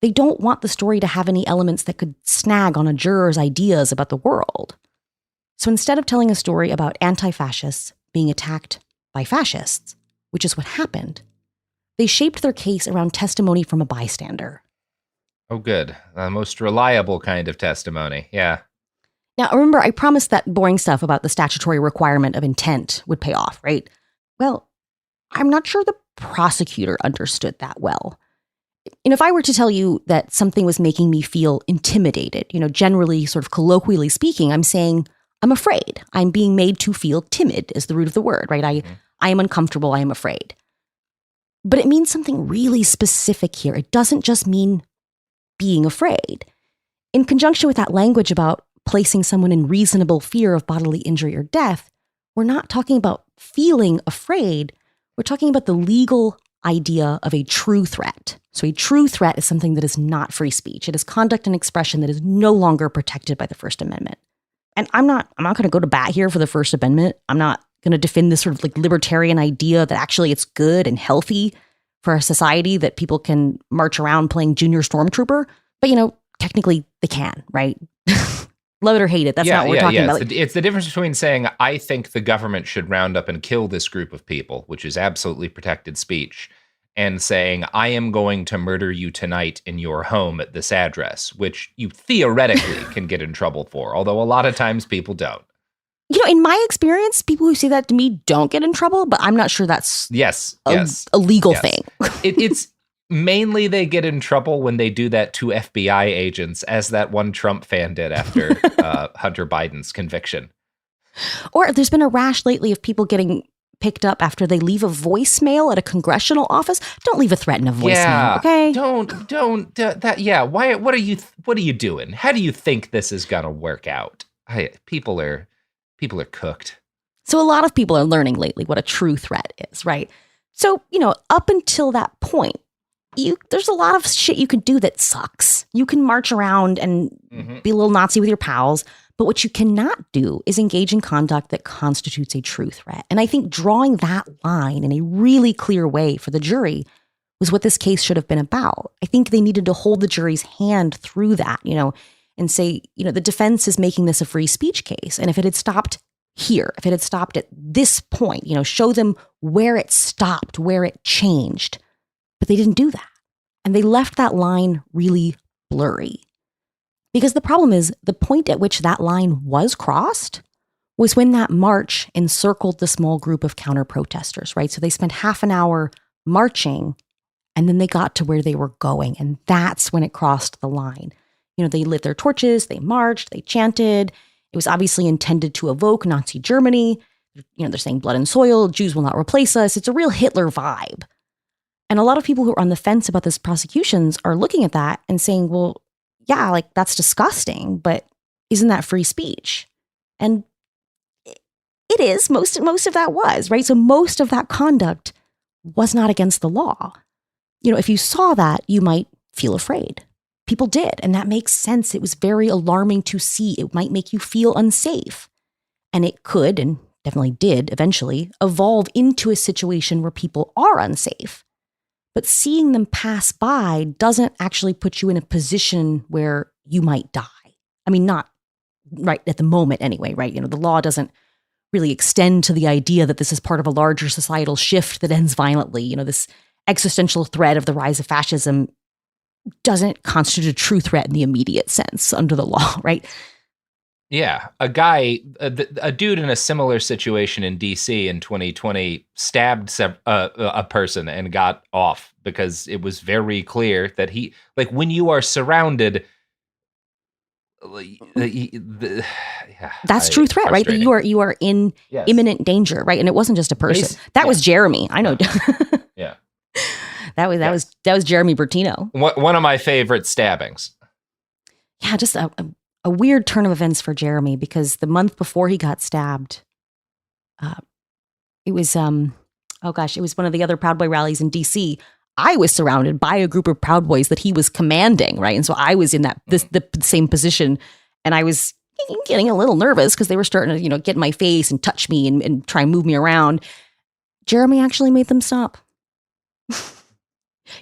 S25: They don't want the story to have any elements that could snag on a juror's ideas about the world. So instead of telling a story about anti-fascists being attacked by fascists, which is what happened, they shaped their case around testimony from a bystander.
S12: Oh, good. The most reliable kind of testimony. Yeah.
S25: Now, remember, I promised that boring stuff about the statutory requirement of intent would pay off, right? Well, I'm not sure the prosecutor understood that well. And if I were to tell you that something was making me feel intimidated, generally sort of colloquially speaking, I'm saying I'm afraid. I'm being made to feel timid is the root of the word, right? I am uncomfortable. I am afraid. But it means something really specific here. It doesn't just mean being afraid. In conjunction with that language about placing someone in reasonable fear of bodily injury or death, we're not talking about feeling afraid. We're talking about the legal idea of a true threat. So a true threat is something that is not free speech. It is conduct and expression that is no longer protected by the First Amendment. And I'm not going to go to bat here for the First Amendment. I'm not going to defend this sort of like libertarian idea that actually it's good and healthy for a society that people can march around playing junior stormtrooper. But, technically they can, right? Love it or hate it. That's not what we're talking about.
S12: It's the difference between saying, I think the government should round up and kill this group of people, which is absolutely protected speech, and saying, I am going to murder you tonight in your home at this address, which you theoretically can get in trouble for, although a lot of times people don't.
S25: In my experience, people who say that to me don't get in trouble, but I'm not sure that's a legal thing.
S12: It's mainly they get in trouble when they do that to FBI agents, as that one Trump fan did after Hunter Biden's conviction.
S25: Or there's been a rash lately of people getting picked up after they leave a voicemail at a congressional office. Don't leave a threat in a voicemail, okay?
S12: Don't that. Yeah. Why? What are you doing? How do you think this is gonna work out? People are cooked.
S25: So a lot of people are learning lately what a true threat is, right? So, up until that point, there's a lot of shit you can do that sucks. You can march around and be a little Nazi with your pals, but what you cannot do is engage in conduct that constitutes a true threat. And I think drawing that line in a really clear way for the jury was what this case should have been about. I think they needed to hold the jury's hand through that, and say, the defense is making this a free speech case. And if it had stopped here, if it had stopped at this point, show them where it stopped, where it changed. But they didn't do that. And they left that line really blurry. Because the problem is the point at which that line was crossed was when that march encircled the small group of counter-protesters, right? So they spent half an hour marching, and then they got to where they were going. And that's when it crossed the line. They lit their torches, they marched, they chanted. It was obviously intended to evoke Nazi Germany. They're saying blood and soil, Jews will not replace us. It's a real Hitler vibe. And a lot of people who are on the fence about this prosecutions are looking at that and saying, well, yeah, like that's disgusting, but isn't that free speech? And it is. Most of that was, right? So most of that conduct was not against the law. If you saw that, you might feel afraid. people did. And that makes sense. It was very alarming to see. It might make you feel unsafe. And it could, and definitely did eventually, evolve into a situation where people are unsafe. But seeing them pass by doesn't actually put you in a position where you might die. I mean, not right at the moment anyway, right? The law doesn't really extend to the idea that this is part of a larger societal shift that ends violently. This existential threat of the rise of fascism doesn't constitute a true threat in the immediate sense under the law, right?
S12: Yeah, a dude in a similar situation in DC in 2020 stabbed a person and got off because it was very clear that he, like, when you are surrounded,
S25: that's true threat, right? That you are in imminent danger, right? And it wasn't just a person. That was Jeremy. I know.
S12: Yeah.
S25: That was Jeremy Bertino.
S12: One of my favorite stabbings.
S25: Yeah, just a weird turn of events for Jeremy, because the month before he got stabbed, it was it was one of the other Proud Boy rallies in DC. I was surrounded by a group of Proud Boys that he was commanding, right? And so I was in the same position, and I was getting a little nervous because they were starting to, get in my face and touch me and try and move me around. Jeremy actually made them stop.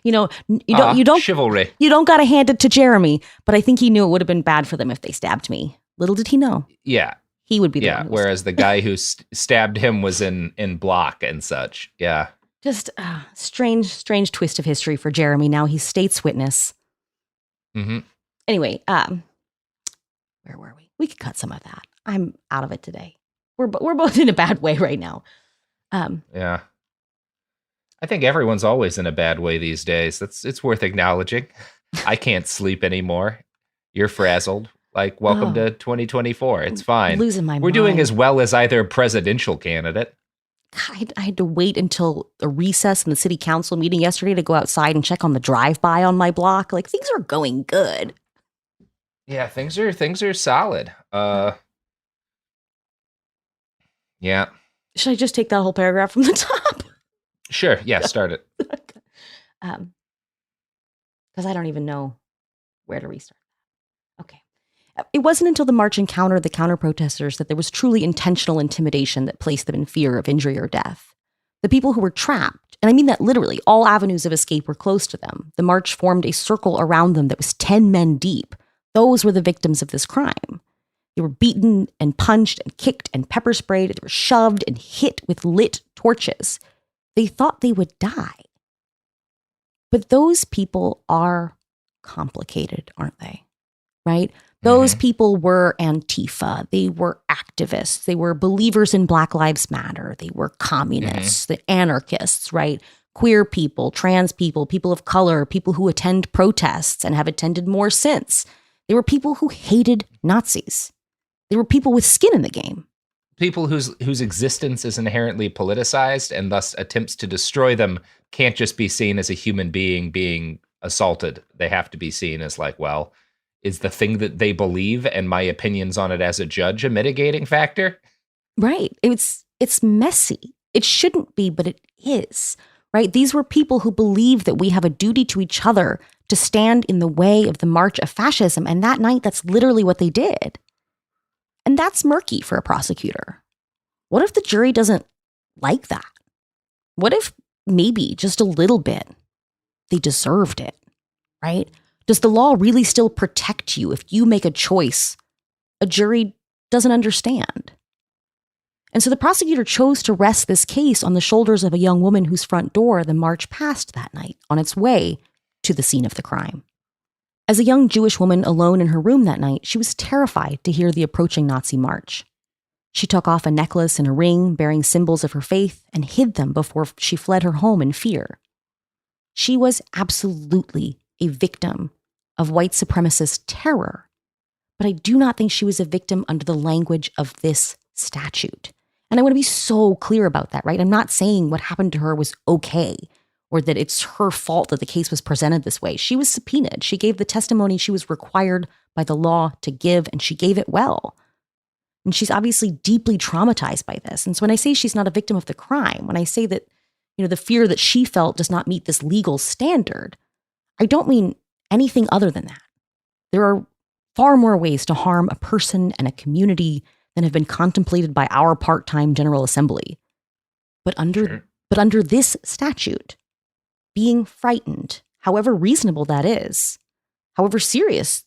S25: You don't
S12: chivalry.
S25: You don't got to hand it to Jeremy, but I think he knew it would have been bad for them if they stabbed me. Little did he know.
S12: Yeah.
S25: He would be the one.
S12: Whereas the guy who stabbed him was in block and such. Yeah.
S25: Just a strange twist of history for Jeremy. Now he's state's witness.
S12: Mm-hmm.
S25: Anyway, where were we? We could cut some of that. I'm out of it today. We're both in a bad way right now.
S12: Yeah. I think everyone's always in a bad way these days. It's worth acknowledging. I can't sleep anymore. You're frazzled. Like, welcome to 2024. It's fine.
S25: Losing my mind.
S12: We're doing as well as either presidential candidate.
S25: I had to wait until a recess in the city council meeting yesterday to go outside and check on the drive-by on my block. Like, things are going good.
S12: Yeah, things are solid. Yeah.
S25: Should I just take that whole paragraph from the top?
S12: Sure. Yeah, start it.
S25: Because I don't even know where to restart. Okay. It wasn't until the march encountered the counter-protesters that there was truly intentional intimidation that placed them in fear of injury or death. The people who were trapped, and I mean that literally, all avenues of escape were close to them. The march formed a circle around them that was 10 men deep. Those were the victims of this crime. They were beaten and punched and kicked and pepper sprayed. They were shoved and hit with lit torches. They thought they would die. But those people are complicated, aren't they? Right? Those people were Antifa. They were activists. They were believers in Black Lives Matter. They were communists, the anarchists, right? Queer people, trans people, people of color, people who attend protests and have attended more since. They were people who hated Nazis. They were people with skin in the game.
S12: People whose existence is inherently politicized, and thus attempts to destroy them can't just be seen as a human being assaulted. They have to be seen as like, well, is the thing that they believe and my opinions on it as a judge a mitigating factor?
S25: Right. It's messy. It shouldn't be, but it is. Right? These were people who believe that we have a duty to each other to stand in the way of the march of fascism. And that night, that's literally what they did. And that's murky for a prosecutor. What if the jury doesn't like that? What if maybe just a little bit they deserved it, right? Does the law really still protect you if you make a choice a jury doesn't understand? And so the prosecutor chose to rest this case on the shoulders of a young woman whose front door the march passed that night on its way to the scene of the crime. As a young Jewish woman alone in her room that night, she was terrified to hear the approaching Nazi march. She took off a necklace and a ring bearing symbols of her faith and hid them before she fled her home in fear. She was absolutely a victim of white supremacist terror, but I do not think she was a victim under the language of this statute. And I want to be so clear about that, right? I'm not saying what happened to her was okay, or that it's her fault that the case was presented this way. She was subpoenaed. She gave the testimony she was required by the law to give, and she gave it well. And she's obviously deeply traumatized by this. And so when I say she's not a victim of the crime, when I say that, the fear that she felt does not meet this legal standard, I don't mean anything other than that. There are far more ways to harm a person and a community than have been contemplated by our part-time General Assembly. But under this statute, being frightened, however reasonable that is, however serious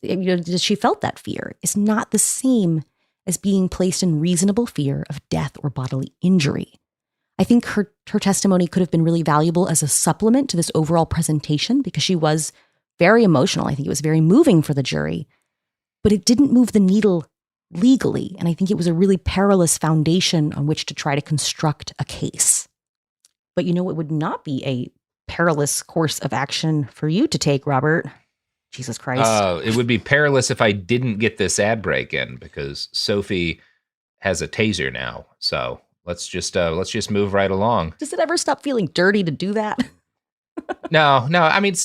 S25: she felt that fear, is not the same as being placed in reasonable fear of death or bodily injury. I think her testimony could have been really valuable as a supplement to this overall presentation because she was very emotional. I think it was very moving for the jury, but it didn't move the needle legally. And I think it was a really perilous foundation on which to try to construct a case. But it would not be a perilous course of action for you to take, Robert. Jesus Christ.
S12: It would be perilous if I didn't get this ad break in because Sophie has a taser now. So let's just move right along.
S25: Does it ever stop feeling dirty to do that?
S12: No. I mean,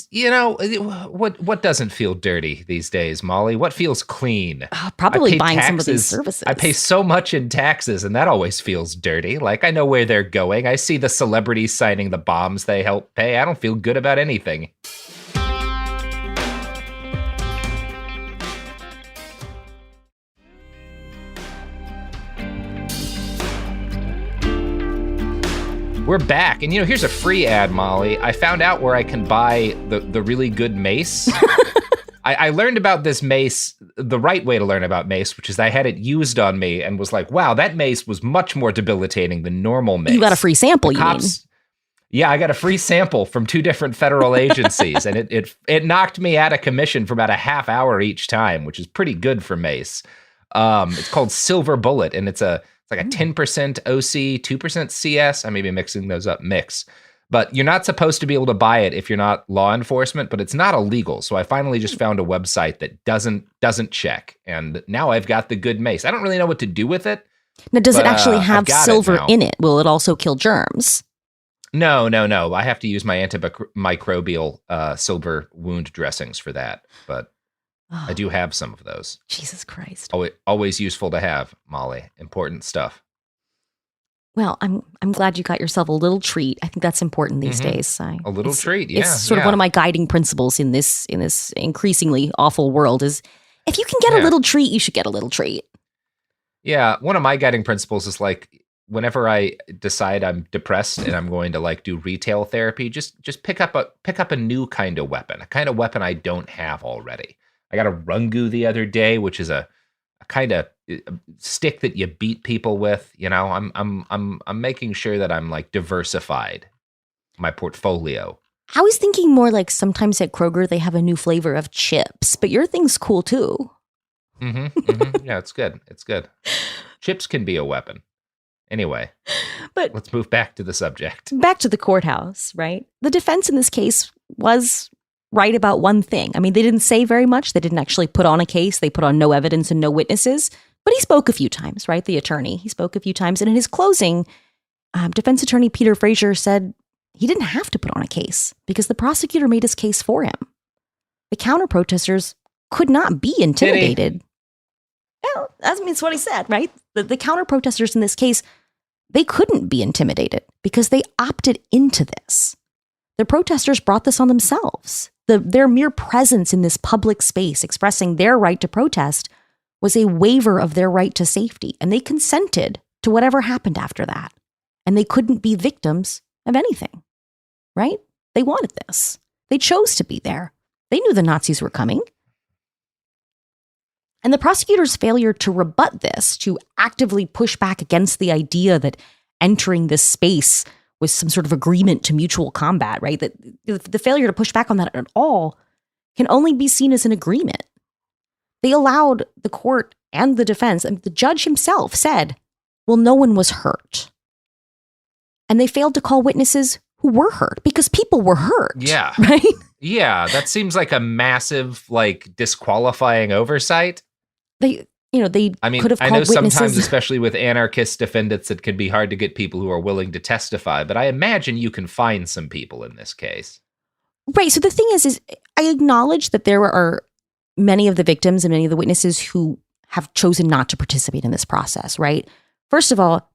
S12: what doesn't feel dirty these days, Molly? What feels clean?
S25: Probably buying some of these services.
S12: I pay so much in taxes, and that always feels dirty. Like, I know where they're going. I see the celebrities signing the bombs they help pay. I don't feel good about anything. We're back, and here's a free ad, Molly. I found out where I can buy the really good mace. I learned about this mace, the right way to learn about mace, which is I had it used on me and was like, wow, that mace was much more debilitating than normal mace.
S25: You got a free sample, you mean?
S12: Yeah, I got a free sample from 2 different federal agencies, and it knocked me out of commission for about a half hour each time, which is pretty good for mace. It's called Silver Bullet, and it's like a 10% OC, 2% CS. I may be mixing those up, But you're not supposed to be able to buy it if you're not law enforcement, but it's not illegal. So I finally just found a website that doesn't check. And now I've got the good mace. I don't really know what to do with it.
S25: Now, does it actually have silver in it? Will it also kill germs?
S12: No. I have to use my antimicrobial silver wound dressings for that. But I do have some of those.
S25: Jesus Christ.
S12: Always useful to have, Molly. Important stuff.
S25: Well, I'm glad you got yourself a little treat. I think that's important these days.
S12: A little treat, yeah.
S25: It's sort of one of my guiding principles in this increasingly awful world is if you can get a little treat, you should get a little treat.
S12: Yeah, one of my guiding principles is like whenever I decide I'm depressed and I'm going to do retail therapy, just pick up a new kind of weapon, a kind of weapon I don't have already. I got a rungu the other day, which is a kind of stick that you beat people with. I'm making sure that I'm diversified my portfolio.
S25: I was thinking more like sometimes at Kroger they have a new flavor of chips, but your thing's cool too.
S12: Yeah, it's good. It's good. Chips can be a weapon. Anyway,
S25: but
S12: let's move back to the subject.
S25: Back to the courthouse, right? The defense in this case was right about one thing. I mean, they didn't say very much. They didn't actually put on a case. They put on no evidence and no witnesses. But he spoke a few times, right? The attorney. He spoke a few times. And in his closing, defense attorney Peter Frazier said he didn't have to put on a case because the prosecutor made his case for him. The counter-protesters could not be intimidated. Well, that's what he said, right? The counter-protesters in this case, they couldn't be intimidated because they opted into this. The protesters brought this on themselves. Their mere presence in this public space, expressing their right to protest, was a waiver of their right to safety, and they consented to whatever happened after that. And they couldn't be victims of anything, right? They wanted this. They chose to be there. They knew the Nazis were coming. And the prosecutor's failure to rebut this, to actively push back against the idea that entering this space was some sort of agreement to mutual combat, right? That the failure to push back on that at all can only be seen as an agreement. They allowed the court and the defense, and the judge himself said, well, no one was hurt. And they failed to call witnesses who were hurt because people were hurt.
S12: Yeah.
S25: Right?
S12: Yeah, that seems like a massive, disqualifying oversight.
S25: They could have called witnesses.
S12: I know sometimes, especially with anarchist defendants, it can be hard to get people who are willing to testify, but I imagine you can find some people in this case.
S25: Right. So the thing is I acknowledge that there are many of the victims and many of the witnesses who have chosen not to participate in this process, right? First of all,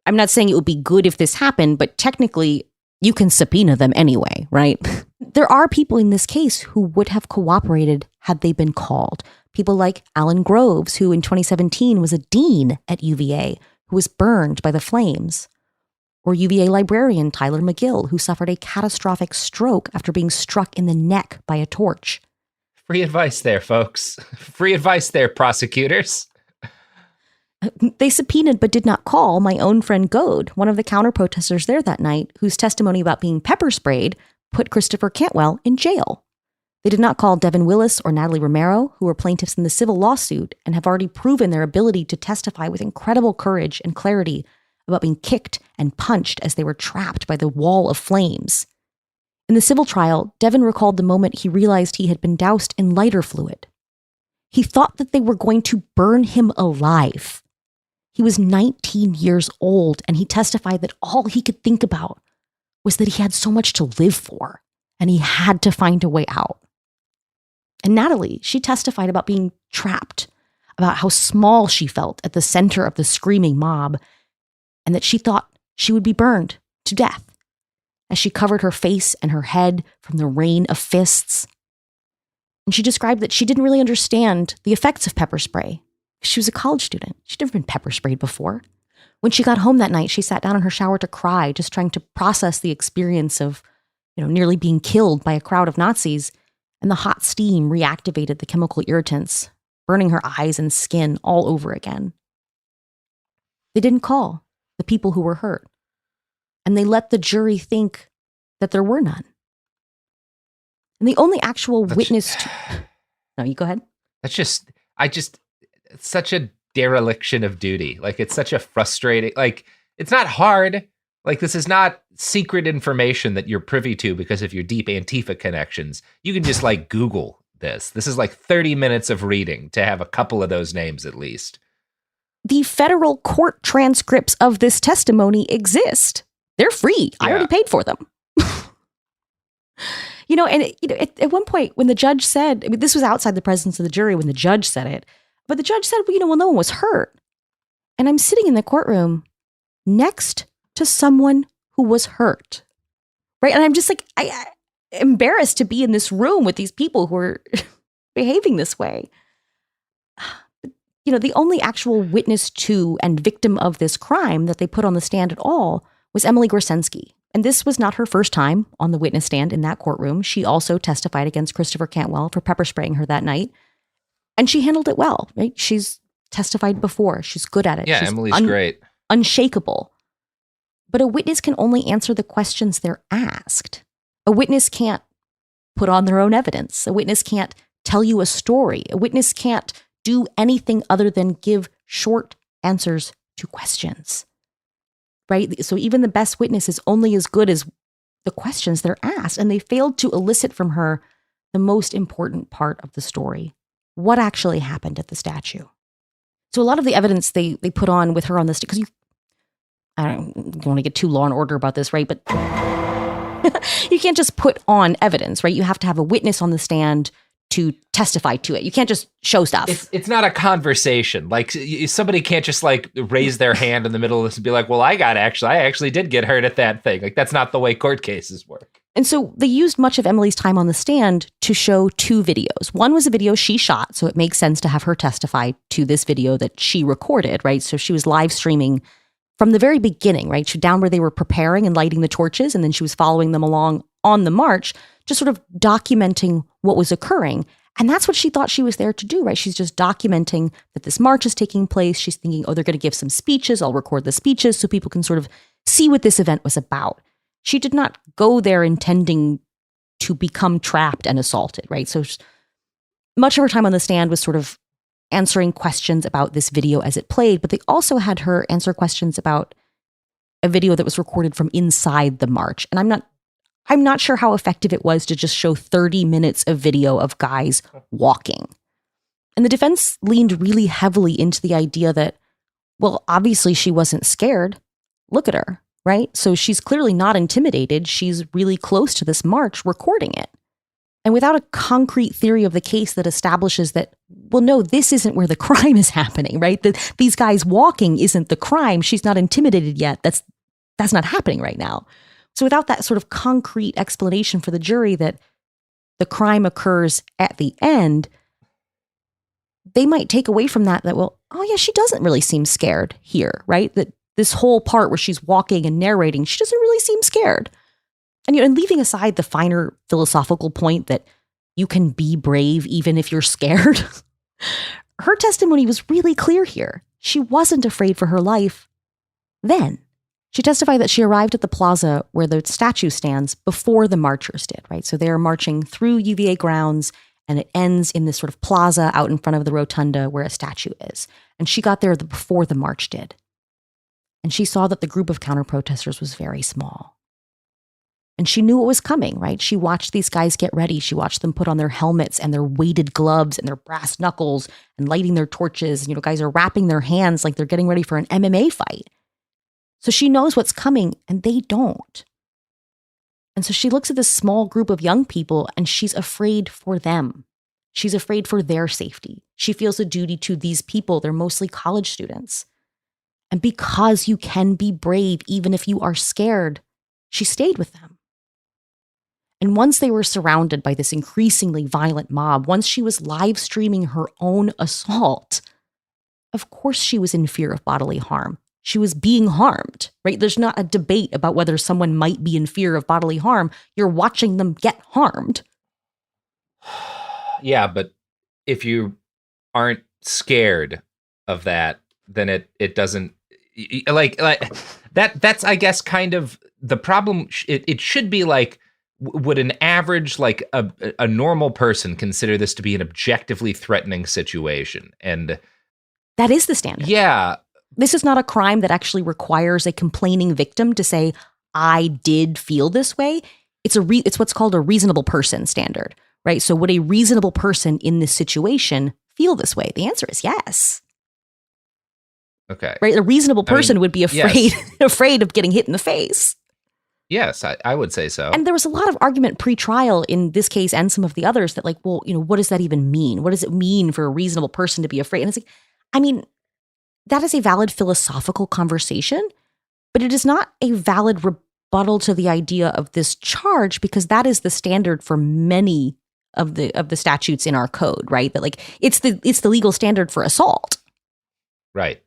S25: I'm not saying it would be good if this happened, but technically you can subpoena them anyway, right? There are people in this case who would have cooperated had they been called. People like Alan Groves, who in 2017 was a dean at UVA, who was burned by the flames. Or UVA librarian Tyler McGill, who suffered a catastrophic stroke after being struck in the neck by a torch.
S12: Free advice there, folks. Free advice there, prosecutors.
S25: They subpoenaed but did not call my own friend Goad, one of the counter-protesters there that night, whose testimony about being pepper sprayed put Christopher Cantwell in jail. They did not call Devin Willis or Natalie Romero, who were plaintiffs in the civil lawsuit and have already proven their ability to testify with incredible courage and clarity about being kicked and punched as they were trapped by the wall of flames. In the civil trial, Devin recalled the moment he realized he had been doused in lighter fluid. He thought that they were going to burn him alive. He was 19 years old, and he testified that all he could think about was that he had so much to live for, and he had to find a way out. And Natalie, she testified about being trapped, about how small she felt at the center of the screaming mob, and that she thought she would be burned to death as she covered her face and her head from the rain of fists. And she described that she didn't really understand the effects of pepper spray. She was a college student. She'd never been pepper sprayed before. When she got home that night, she sat down in her shower to cry, just trying to process the experience of, nearly being killed by a crowd of Nazis. And the hot steam reactivated the chemical irritants, burning her eyes and skin all over again. They didn't call the people who were hurt, and they let the jury think that there were none. And the only actual witness to... No, you go ahead.
S12: It's such a dereliction of duty. Like, it's such a frustrating, it's not hard. Like, this is not secret information that you're privy to because of your deep Antifa connections. You can just Google this. This is 30 minutes of reading to have a couple of those names at least.
S25: The federal court transcripts of this testimony exist. They're free. I already paid for them. At one point when the judge said, this was outside the presence of the jury when the judge said it, but the judge said, no one was hurt. And I'm sitting in the courtroom next to someone who was hurt. Right. And I'm just I embarrassed to be in this room with these people who are behaving this way. The only actual witness to and victim of this crime that they put on the stand at all was Emily Gorsensky. And this was not her first time on the witness stand in that courtroom. She also testified against Christopher Cantwell for pepper spraying her that night. And she handled it well, right? She's testified before. She's good at it.
S12: Yeah,
S25: She's
S12: Emily's great.
S25: Unshakable. But a witness can only answer the questions they're asked. A witness can't put on their own evidence. A witness can't tell you a story. A witness can't do anything other than give short answers to questions. Right? So even the best witness is only as good as the questions they're asked. And they failed to elicit from her the most important part of the story. What actually happened at the statue? So a lot of the evidence they put on with her on this, because I don't want to get too Law and Order about this, right? But you can't just put on evidence, right? You have to have a witness on the stand to testify to it. You can't just show stuff.
S12: It's not a conversation. Somebody can't just raise their hand in the middle of this and be like, well, I actually did get hurt at that thing. That's not the way court cases work.
S25: And so they used much of Emily's time on the stand to show two videos. One was a video she shot, so it makes sense to have her testify to this video that she recorded, right? So she was live streaming from the very beginning, right? She down where they were preparing and lighting the torches, and then she was following them along on the march, just sort of documenting what was occurring. And that's what she thought she was there to do, right? She's just documenting that this march is taking place. She's thinking, they're going to give some speeches. I'll record the speeches so people can sort of see what this event was about. She did not go there intending to become trapped and assaulted, right? So much of her time on the stand was sort of answering questions about this video as it played, but they also had her answer questions about a video that was recorded from inside the march. And I'm not sure how effective it was to just show 30 minutes of video of guys walking. And the defense leaned really heavily into the idea that, well, obviously she wasn't scared. Look at her, right? So she's clearly not intimidated. She's really close to this march recording it. And without a concrete theory of the case that establishes that, well, no, this isn't where the crime is happening, right? That these guys walking isn't the crime. She's not intimidated yet. That's not happening right now. So without that sort of concrete explanation for the jury that the crime occurs at the end, they might take away from that, well, oh yeah, she doesn't really seem scared here, right? That this whole part where she's walking and narrating, she doesn't really seem scared. And, and leaving aside the finer philosophical point that you can be brave even if you're scared, her testimony was really clear here. She wasn't afraid for her life then. She testified that she arrived at the plaza where the statue stands before the marchers did, right? So they're marching through UVA grounds, and it ends in this sort of plaza out in front of the rotunda where a statue is. And she got there before the march did. And she saw that the group of counter-protesters was very small. And she knew what was coming, right? She watched these guys get ready. She watched them put on their helmets and their weighted gloves and their brass knuckles and lighting their torches. And, guys are wrapping their hands like they're getting ready for an MMA fight. So she knows what's coming, and they don't. And so she looks at this small group of young people, and she's afraid for them. She's afraid for their safety. She feels a duty to these people. They're mostly college students. And because you can be brave, even if you are scared, she stayed with them. And once they were surrounded by this increasingly violent mob, once she was live streaming her own assault, of course she was in fear of bodily harm. She was being harmed, right? There's not a debate about whether someone might be in fear of bodily harm. You're watching them get harmed.
S12: Yeah, but if you aren't scared of that, then it doesn't like that's I guess kind of the problem. It should be like, would an average, like a normal person consider this to be an objectively threatening situation? And
S25: that is the standard.
S12: Yeah.
S25: This is not a crime that actually requires a complaining victim to say, I did feel this way. It's what's called a reasonable person standard, right? So would a reasonable person in this situation feel this way? The answer is yes.
S12: Okay.
S25: Right? A reasonable person would be afraid,
S12: yes.
S25: afraid of getting hit in the face.
S12: Yes, I would say so.
S25: And there was a lot of argument pre-trial in this case and some of the others that what does that even mean? What does it mean for a reasonable person to be afraid? And it's like, that is a valid philosophical conversation, but it is not a valid rebuttal to the idea of this charge, because that is the standard for many of the statutes in our code, right? That it's the legal standard for assault.
S12: Right.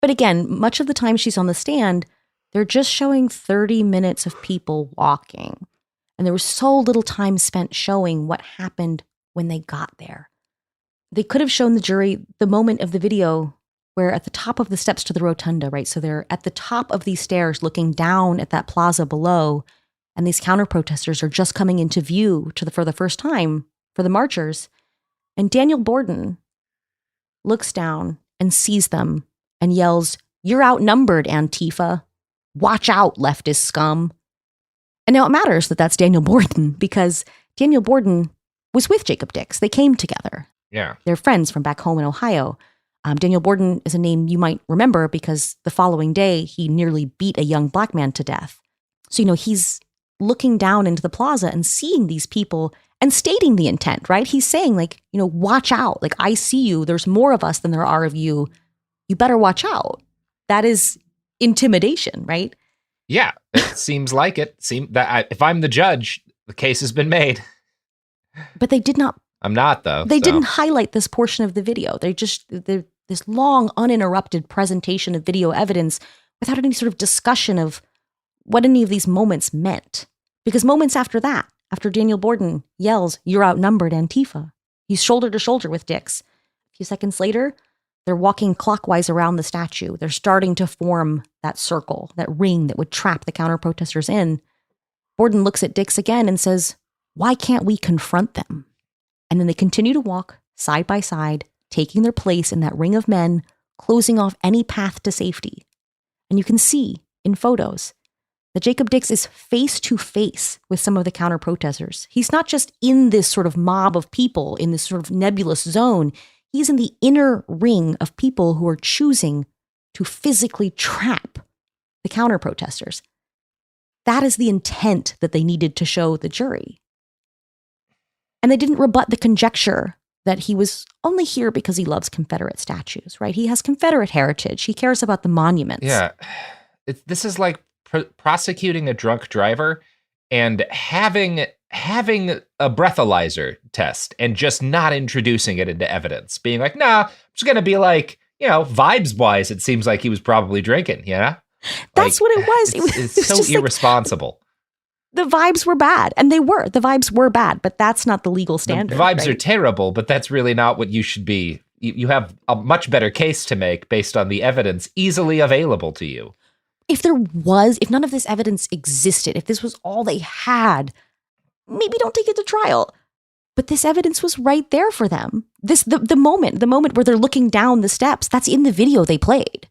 S25: But again, much of the time she's on the stand, they're just showing 30 minutes of people walking. And there was so little time spent showing what happened when they got there. They could have shown the jury the moment of the video where at the top of the steps to the rotunda, right? So they're at the top of these stairs looking down at that plaza below, and these counter-protesters are just coming into view for the first time for the marchers. And Daniel Borden looks down and sees them and yells, "You're outnumbered, Antifa. Watch out, leftist scum." And now it matters that that's Daniel Borden, because Daniel Borden was with Jacob Dix. They came together.
S12: Yeah.
S25: They're friends from back home in Ohio. Daniel Borden is a name you might remember because the following day he nearly beat a young black man to death. So, he's looking down into the plaza and seeing these people and stating the intent, right? He's saying watch out. Like, I see you. There's more of us than there are of you. You better watch out. That is intimidation, right?
S12: Yeah, it seems like it. If I'm the judge, the case has been made.
S25: But they did not.
S12: I'm not, though.
S25: They didn't highlight this portion of the video. This long, uninterrupted presentation of video evidence without any sort of discussion of what any of these moments meant. Because moments after that, after Daniel Borden yells, "You're outnumbered, Antifa," he's shoulder to shoulder with Dix. A few seconds later, they're walking clockwise around the statue. They're starting to form that circle, that ring that would trap the counter-protesters in. Borden looks at Dix again and says, "Why can't we confront them?" And then they continue to walk side by side, taking their place in that ring of men, closing off any path to safety. And you can see in photos that Jacob Dix is face to face with some of the counter-protesters. He's not just in this sort of mob of people, in this sort of nebulous zone. He's in the inner ring of people who are choosing to physically trap the counter-protesters. That is the intent that they needed to show the jury. And they didn't rebut the conjecture that he was only here because he loves Confederate statues, right? He has Confederate heritage. He cares about the monuments.
S12: Yeah. This is like prosecuting a drunk driver and having a breathalyzer test and just not introducing it into evidence, being like, nah, I'm just going to be like, vibes wise, it seems like he was probably drinking,
S25: That's what it was.
S12: It's so irresponsible.
S25: The vibes were bad, and they were. The vibes were bad, but that's not the legal standard.
S12: The vibes are terrible, but that's really not what you should be. You have a much better case to make based on the evidence easily available to you.
S25: If none of this evidence existed, if this was all they had, maybe don't take it to trial. But this evidence was right there for them. The moment where they're looking down the steps, that's in the video they played.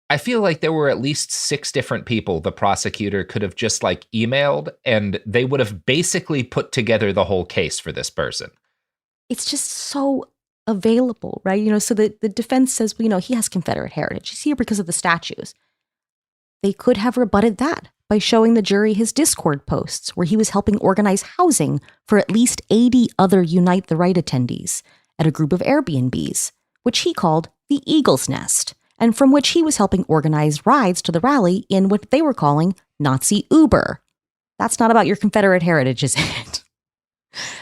S12: I feel like there were at least 6 different people the prosecutor could have just emailed, and they would have basically put together the whole case for this person.
S25: It's just so available, right? So the defense says, he has Confederate heritage. He's here because of the statues. They could have rebutted that by showing the jury his Discord posts where he was helping organize housing for at least 80 other Unite the Right attendees at a group of Airbnbs, which he called the Eagle's Nest, and from which he was helping organize rides to the rally in what they were calling Nazi Uber. That's not about your Confederate heritage, is it?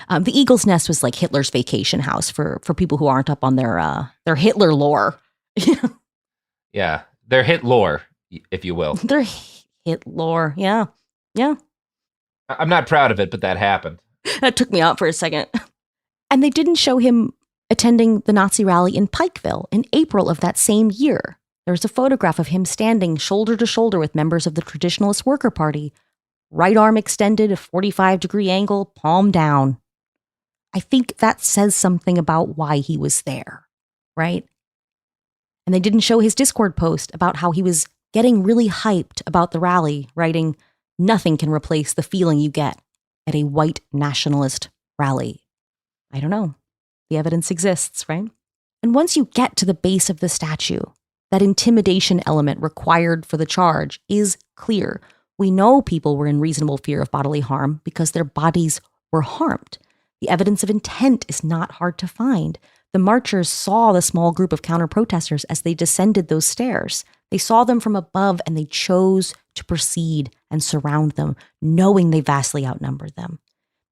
S25: The Eagle's Nest was like Hitler's vacation house for people who aren't up on their Hitler lore.
S12: Yeah, their Hit lore, if you will.
S25: Their Hit lore, yeah.
S12: I'm not proud of it, but that happened.
S25: That took me out for a second. And they didn't show him attending the Nazi rally in Pikeville in April of that same year. There's a photograph of him standing shoulder to shoulder with members of the Traditionalist Worker Party, right arm extended, a 45-degree angle, palm down. I think that says something about why he was there, right? And they didn't show his Discord post about how he was getting really hyped about the rally, writing, "Nothing can replace the feeling you get at a white nationalist rally." I don't know. The evidence exists, right? And once you get to the base of the statue, that intimidation element required for the charge is clear. We know people were in reasonable fear of bodily harm because their bodies were harmed. The evidence of intent is not hard to find. The marchers saw the small group of counter-protesters as they descended those stairs. They saw them from above and they chose to proceed and surround them, knowing they vastly outnumbered them.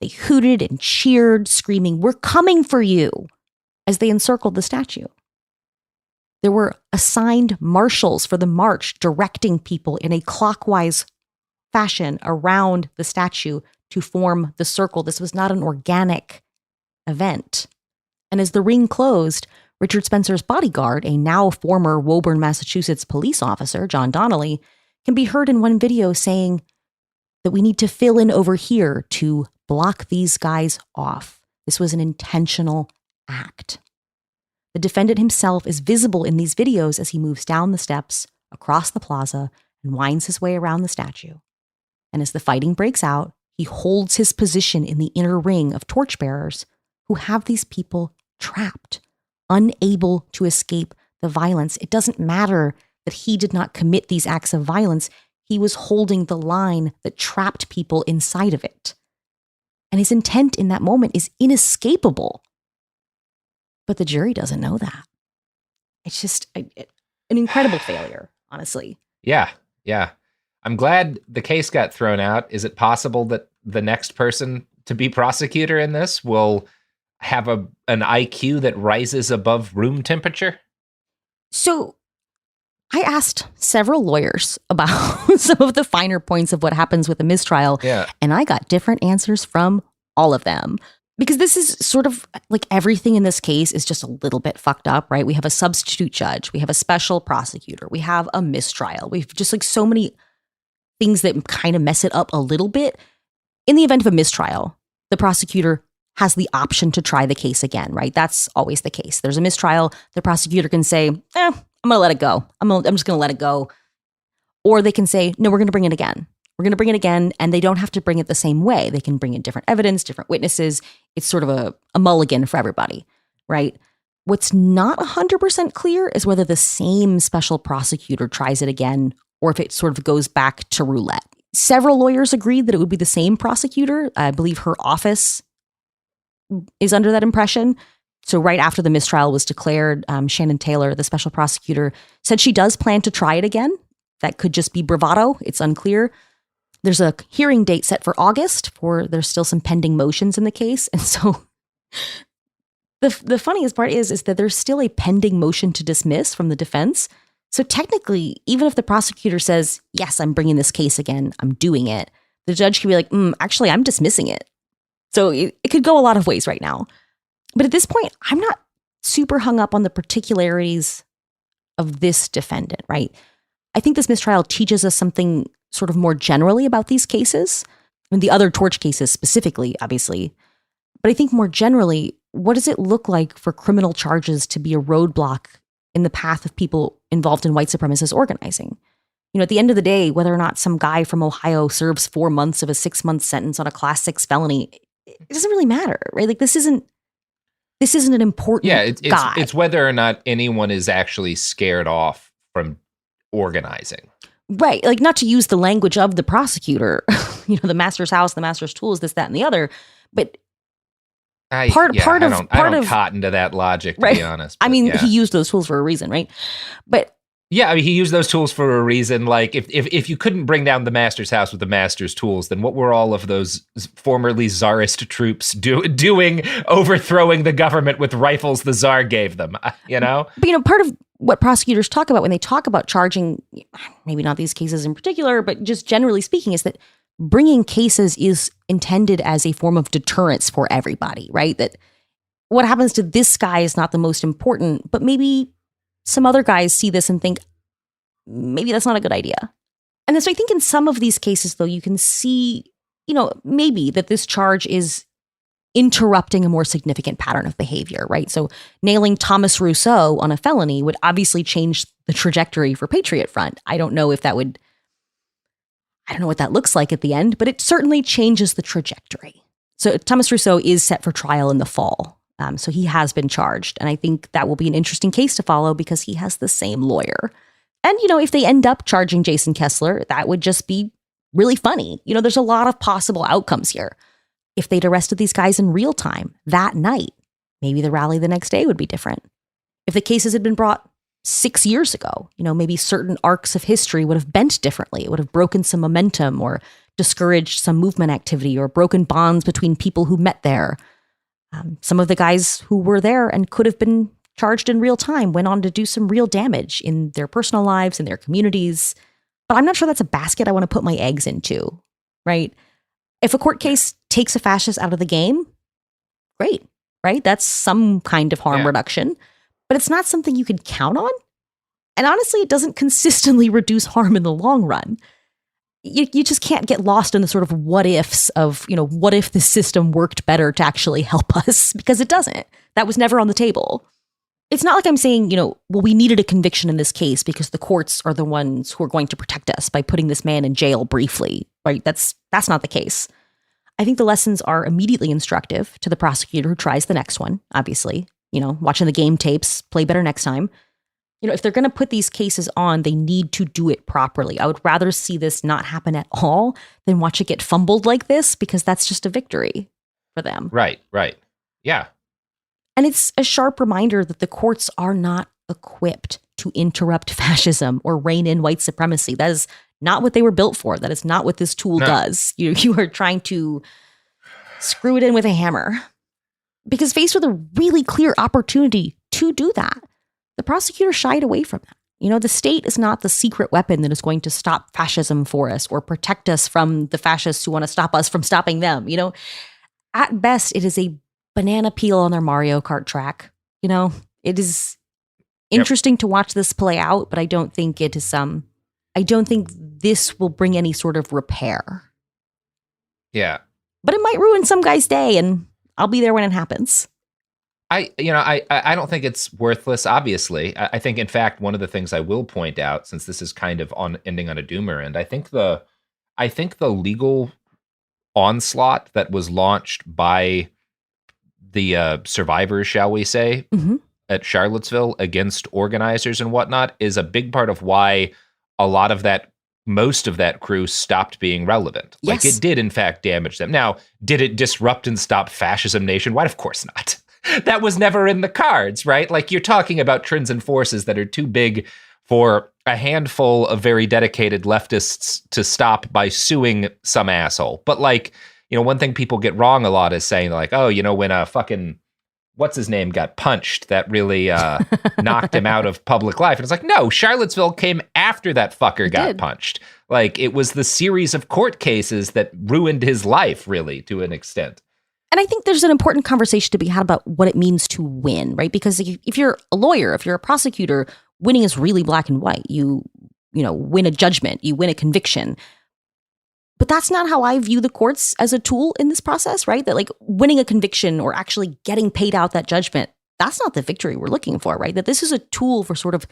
S25: They hooted and cheered, screaming, "We're coming for you," as they encircled the statue. There were assigned marshals for the march directing people in a clockwise fashion around the statue to form the circle. This was not an organic event. And as the ring closed, Richard Spencer's bodyguard, a now former Woburn, Massachusetts police officer, John Donnelly, can be heard in one video saying that we need to fill in over here to block these guys off. This was an intentional act. The defendant himself is visible in these videos as he moves down the steps, across the plaza, and winds his way around the statue. And as the fighting breaks out, he holds his position in the inner ring of torchbearers who have these people trapped, unable to escape the violence. It doesn't matter that he did not commit these acts of violence. He was holding the line that trapped people inside of it. And his intent in that moment is inescapable. But the jury doesn't know that. It's just an incredible failure, honestly.
S12: Yeah. I'm glad the case got thrown out. Is it possible that the next person to be prosecutor in this will have an IQ that rises above room temperature?
S25: So I asked several lawyers about some of the finer points of what happens with a mistrial, and I got different answers from all of them. Because this is sort of like everything in this case is just a little bit fucked up, right? We have a substitute judge. We have a special prosecutor. We have a mistrial. We've just like so many things that kind of mess it up a little bit. In the event of a mistrial, the prosecutor has the option to try the case again, right? That's always the case. There's a mistrial. The prosecutor can say, I'm going to let it go. I'm just going to let it go. Or they can say, no, we're going to bring it again. We're going to bring it again, and they don't have to bring it the same way. They can bring in different evidence, different witnesses. It's sort of a mulligan for everybody, right? What's not 100% clear is whether the same special prosecutor tries it again or if it sort of goes back to roulette. Several lawyers agreed that it would be the same prosecutor. I believe her office is under that impression. So right after the mistrial was declared, Shannon Taylor, the special prosecutor, said she does plan to try it again that could just be bravado. It's unclear. There's a hearing date set for August there's still some pending motions in the case. And so the funniest part is that there's still a pending motion to dismiss from the defense. So technically, even if the prosecutor says, yes, I'm bringing this case again, I'm doing it, the judge could be like, actually, I'm dismissing it. So it could go a lot of ways right now. But at this point, I'm not super hung up on the particularities of this defendant, right? I think this mistrial teaches us something sort of more generally about these cases, and the other torch cases specifically, obviously. But I think more generally, what does it look like for criminal charges to be a roadblock in the path of people involved in white supremacist organizing? You know, at the end of the day, whether or not some guy from Ohio serves 4 months of a 6-month sentence on a class 6 felony, it doesn't really matter, right? Like this isn't an important guy.
S12: It's whether or not anyone is actually scared off from organizing.
S25: Right. Like not to use the language of the prosecutor, the master's house, the master's tools, this, that, and the other. But
S12: I don't cotton to that logic, to be honest.
S25: I mean, he used those tools for a reason, right? But
S12: yeah, I mean, he used those tools for a reason. Like, if you couldn't bring down the master's house with the master's tools, then what were all of those formerly czarist troops doing, overthrowing the government with rifles the czar gave them?
S25: But part of what prosecutors talk about when they talk about charging, maybe not these cases in particular, but just generally speaking, is that bringing cases is intended as a form of deterrence for everybody, right? That what happens to this guy is not the most important, but maybe some other guys see this and think, maybe that's not a good idea. And so I think in some of these cases, though, you can see, maybe that this charge is interrupting a more significant pattern of behavior, right? So nailing Thomas Rousseau on a felony would obviously change the trajectory for Patriot Front. I don't know what that looks like at the end, but it certainly changes the trajectory. So Thomas Rousseau is set for trial in the fall. So he has been charged. And I think that will be an interesting case to follow because he has the same lawyer. And, if they end up charging Jason Kessler, that would just be really funny. There's a lot of possible outcomes here. If they'd arrested these guys in real time that night, maybe the rally the next day would be different. If the cases had been brought 6 years ago, maybe certain arcs of history would have bent differently. It would have broken some momentum or discouraged some movement activity or broken bonds between people who met there. Some of the guys who were there and could have been charged in real time went on to do some real damage in their personal lives, in their communities. But I'm not sure that's a basket I want to put my eggs into, right? If a court case takes a fascist out of the game, great, right? That's some kind of harm reduction, but it's not something you can count on. And honestly, it doesn't consistently reduce harm in the long run. You just can't get lost in the sort of what ifs of, what if the system worked better to actually help us? Because it doesn't. That was never on the table. It's not like I'm saying, we needed a conviction in this case because the courts are the ones who are going to protect us by putting this man in jail briefly, right? That's not the case. I think the lessons are immediately instructive to the prosecutor who tries the next one, obviously. Watching the game tapes, play better next time. If they're going to put these cases on, they need to do it properly. I would rather see this not happen at all than watch it get fumbled like this because that's just a victory for them.
S12: Right. Yeah.
S25: And it's a sharp reminder that the courts are not equipped to interrupt fascism or rein in white supremacy. That is not what they were built for. That is not what this tool does. You are trying to screw it in with a hammer. Because faced with a really clear opportunity to do that, the prosecutor shied away from that. The state is not the secret weapon that is going to stop fascism for us or protect us from the fascists who want to stop us from stopping them. At best, it is a banana peel on their Mario Kart track. It is interesting to watch this play out, but I don't think it is I don't think this will bring any sort of repair.
S12: Yeah.
S25: But it might ruin some guy's day, and I'll be there when it happens.
S12: I don't think it's worthless, obviously. I think, in fact, one of the things I will point out, since this is kind of ending on a doomer end, I think the legal onslaught that was launched by the survivors, shall we say, at Charlottesville against organizers and whatnot is a big part of why most of that crew stopped being relevant.
S25: Yes.
S12: Like, it did, in fact, damage them. Now, did it disrupt and stop fascism nationwide? Of course not. That was never in the cards, right? Like, you're talking about trends and forces that are too big for a handful of very dedicated leftists to stop by suing some asshole. But like, you know, one thing people get wrong a lot is saying like, oh, you know, when a fucking what's his name got punched, that really knocked him out of public life. And it's like, no, Charlottesville came after that fucker got punched. Like, it was the series of court cases that ruined his life, really, to an extent.
S25: And I think there's an important conversation to be had about what it means to win, right? Because if you're a lawyer, if you're a prosecutor, winning is really black and white. You win a judgment, you win a conviction. But that's not how I view the courts as a tool in this process, right? That like winning a conviction or actually getting paid out that judgment, that's not the victory we're looking for, right? That this is a tool for sort of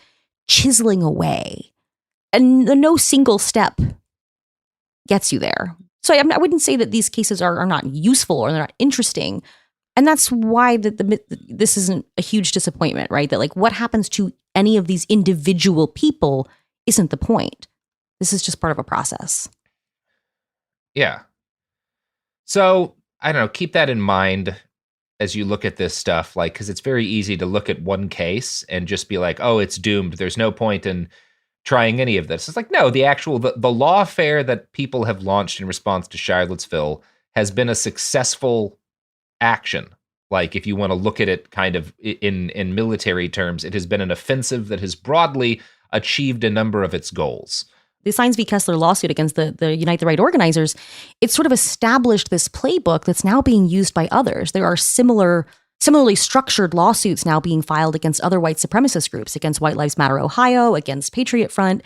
S25: chiseling away. And no single step gets you there. So I wouldn't say that these cases are not useful or they're not interesting. And that's why this isn't a huge disappointment, right? That like what happens to any of these individual people isn't the point. This is just part of a process.
S12: Yeah. So, I don't know, keep that in mind as you look at this stuff, like, because it's very easy to look at one case and just be like, oh, it's doomed. There's no point in trying any of this. It's like, no, the lawfare that people have launched in response to Charlottesville has been a successful action. Like, if you want to look at it kind of in military terms, it has been an offensive that has broadly achieved a number of its goals.
S25: The Sines v. Kessler lawsuit against the Unite the Right organizers, it sort of established this playbook that's now being used by others. There are similarly structured lawsuits now being filed against other white supremacist groups, against White Lives Matter Ohio, against Patriot Front,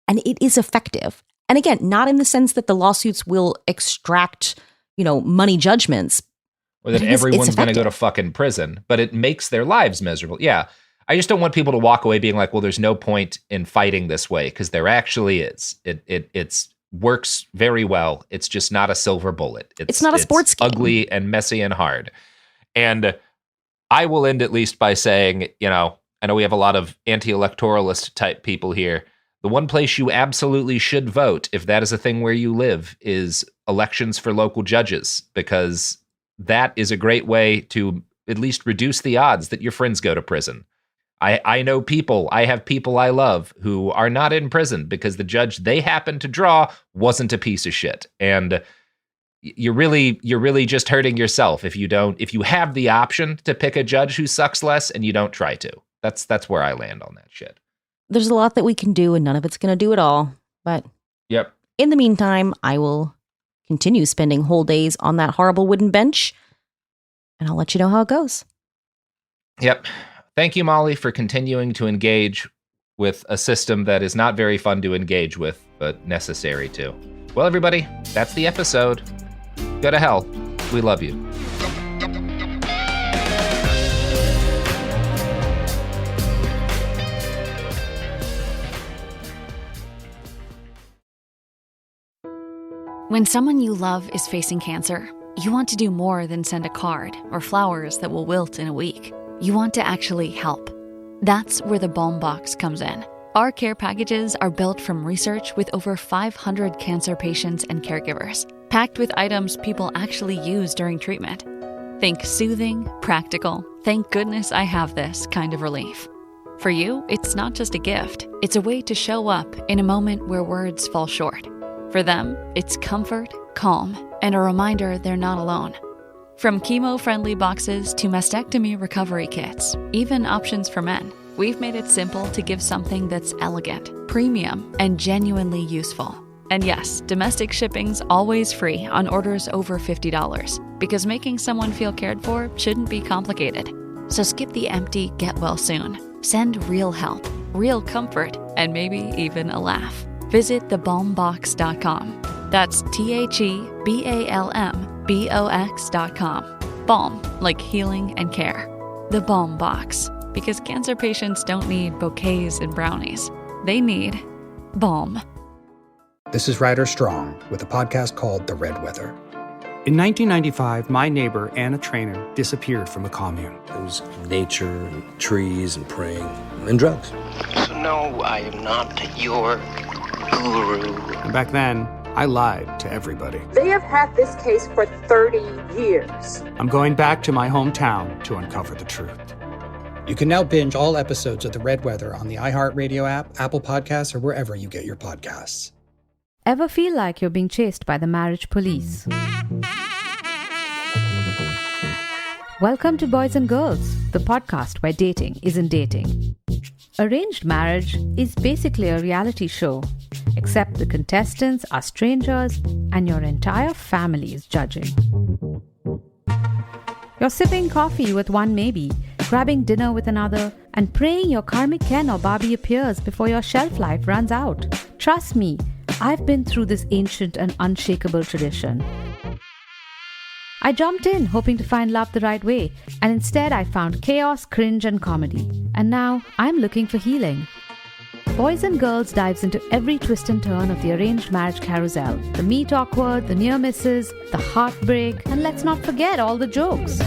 S25: and it is effective. And again, not in the sense that the lawsuits will extract, money judgments.
S12: Or that everyone's going to go to fucking prison, but it makes their lives miserable. Yeah. I just don't want people to walk away being like, well, there's no point in fighting this way, because there actually is. It works very well. It's just not a silver bullet.
S25: It's not a sports game.
S12: Ugly and messy and hard. And I will end at least by saying, I know we have a lot of anti-electoralist type people here. The one place you absolutely should vote, if that is a thing where you live, is elections for local judges, because that is a great way to at least reduce the odds that your friends go to prison. I know people, I have people I love who are not in prison because the judge they happened to draw wasn't a piece of shit. And you're really just hurting yourself if you have the option to pick a judge who sucks less and you don't try to. That's where I land on that shit.
S25: There's a lot that we can do and none of it's going to do it all. But
S12: yep.
S25: In the meantime, I will continue spending whole days on that horrible wooden bench and I'll let you know how it goes.
S12: Yep. Thank you, Molly, for continuing to engage with a system that is not very fun to engage with, but necessary to. Well, everybody, that's the episode. Go to hell. We love you.
S2: When someone you love is facing cancer, you want to do more than send a card or flowers that will wilt in a week. You want to actually help. That's where the Balm Box comes in. Our care packages are built from research with over 500 cancer patients and caregivers, packed with items people actually use during treatment. Think soothing, practical, thank goodness I have this kind of relief. For you, it's not just a gift. It's a way to show up in a moment where words fall short. For them, it's comfort, calm, and a reminder they're not alone. From chemo-friendly boxes to mastectomy recovery kits, even options for men, we've made it simple to give something that's elegant, premium, and genuinely useful. And yes, domestic shipping's always free on orders over $50, because making someone feel cared for shouldn't be complicated. So skip the empty get well soon. Send real help, real comfort, and maybe even a laugh. Visit thebalmbox.com. That's TheBalmBox.com. Balm, like healing and care. The Balm Box, because cancer patients don't need bouquets and brownies. They need balm.
S15: This is Ryder Strong with a podcast called The Red Weather.
S16: In 1995, my neighbor, Anna Trainer, disappeared from a commune.
S17: It was nature and trees and praying and drugs.
S18: So no, I am not your guru.
S16: And back then, I lied to everybody.
S19: They have had this case for 30 years.
S16: I'm going back to my hometown to uncover the truth.
S15: You can now binge all episodes of The Red Weather on the iHeartRadio app, Apple Podcasts, or wherever you get your podcasts.
S20: Ever feel like you're being chased by the marriage police? Welcome to Boys and Girls, the podcast where dating isn't dating. Arranged marriage is basically a reality show, except the contestants are strangers and your entire family is judging. You're sipping coffee with one maybe, grabbing dinner with another, and praying your karmic Ken or Barbie appears before your shelf life runs out. Trust me, I've been through this ancient and unshakable tradition. I jumped in hoping to find love the right way, and instead I found chaos, cringe, and comedy. And now I'm looking for healing. Boys and Girls dives into every twist and turn of the arranged marriage carousel. The meet awkward, the near misses, the heartbreak, and let's not forget all the jokes.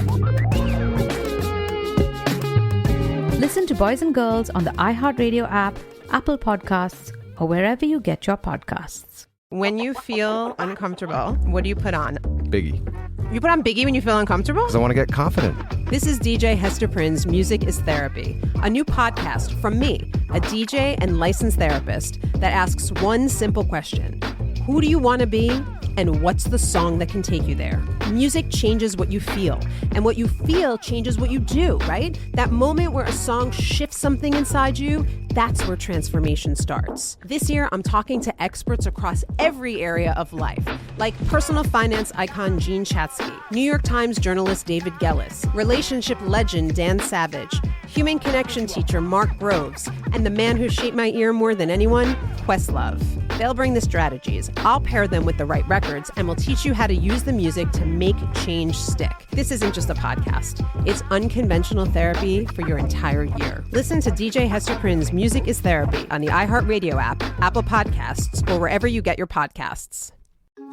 S20: Listen to Boys and Girls on the iHeartRadio app, Apple Podcasts, or wherever you get your podcasts.
S21: When you feel uncomfortable, what do you put on?
S11: Biggie.
S21: You put on Biggie when you feel uncomfortable?
S11: Because I want to get confident.
S21: This is DJ Hester Prynne's Music is Therapy, a new podcast from me, a DJ and licensed therapist that asks one simple question. Who do you want to be? And what's the song that can take you there? Music changes what you feel, and what you feel changes what you do, right? That moment where a song shifts something inside you, that's where transformation starts. This year, I'm talking to experts across every area of life, like personal finance icon Jean Chatzky, New York Times journalist David Gellis, relationship legend Dan Savage, human connection teacher Mark Groves, and the man who shaped my ear more than anyone, Questlove. They'll bring the strategies, I'll pair them with the right records, and we'll teach you how to use the music to make change stick. This isn't just a podcast. It's unconventional therapy for your entire year. Listen to DJ Hester Prynne's Music is Therapy on the iHeartRadio app, Apple Podcasts, or wherever you get your podcasts.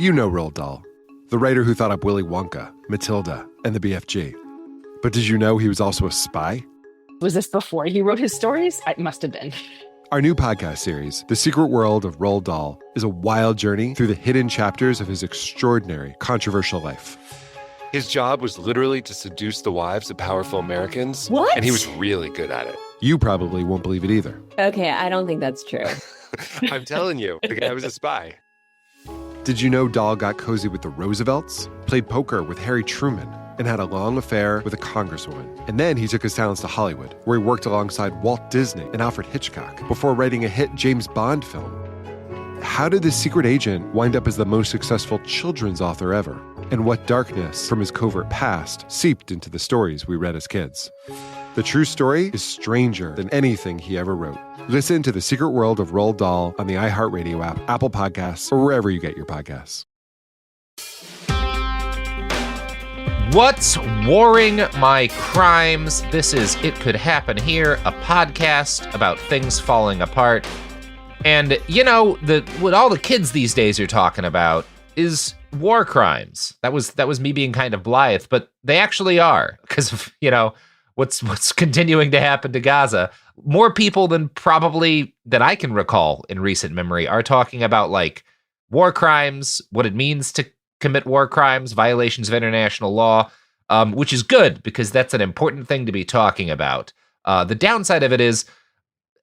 S1: You know Roald Dahl, the writer who thought up Willy Wonka, Matilda, and the BFG. But did you know he was also a spy?
S22: Was this before he wrote his stories? It must have been.
S1: Our new podcast series, The Secret World of Roald Dahl, is a wild journey through the hidden chapters of his extraordinary, controversial life.
S23: His job was literally to seduce the wives of powerful Americans.
S22: What?
S23: And he was really good at it.
S1: You probably won't believe it either.
S4: Okay, I don't think that's true.
S23: I'm telling you, the guy was a spy.
S1: Did you know Dahl got cozy with the Roosevelts, played poker with Harry Truman, and had a long affair with a congresswoman? And then he took his talents to Hollywood, where he worked alongside Walt Disney and Alfred Hitchcock before writing a hit James Bond film. How did this secret agent wind up as the most successful children's author ever? And what darkness from his covert past seeped into the stories we read as kids? The true story is stranger than anything he ever wrote. Listen to The Secret World of Roald Dahl on the iHeartRadio app, Apple Podcasts, or wherever you get your podcasts.
S12: What's warring my crimes? This is It Could Happen Here, a podcast about things falling apart. And, you know, what all the kids these days are talking about is war crimes. That was me being kind of blithe, but they actually are, because of, you know, what's continuing to happen to Gaza. More people than I can recall in recent memory are talking about, like, war crimes, what it means to commit war crimes, violations of international law, which is good because that's an important thing to be talking about. The downside of it is,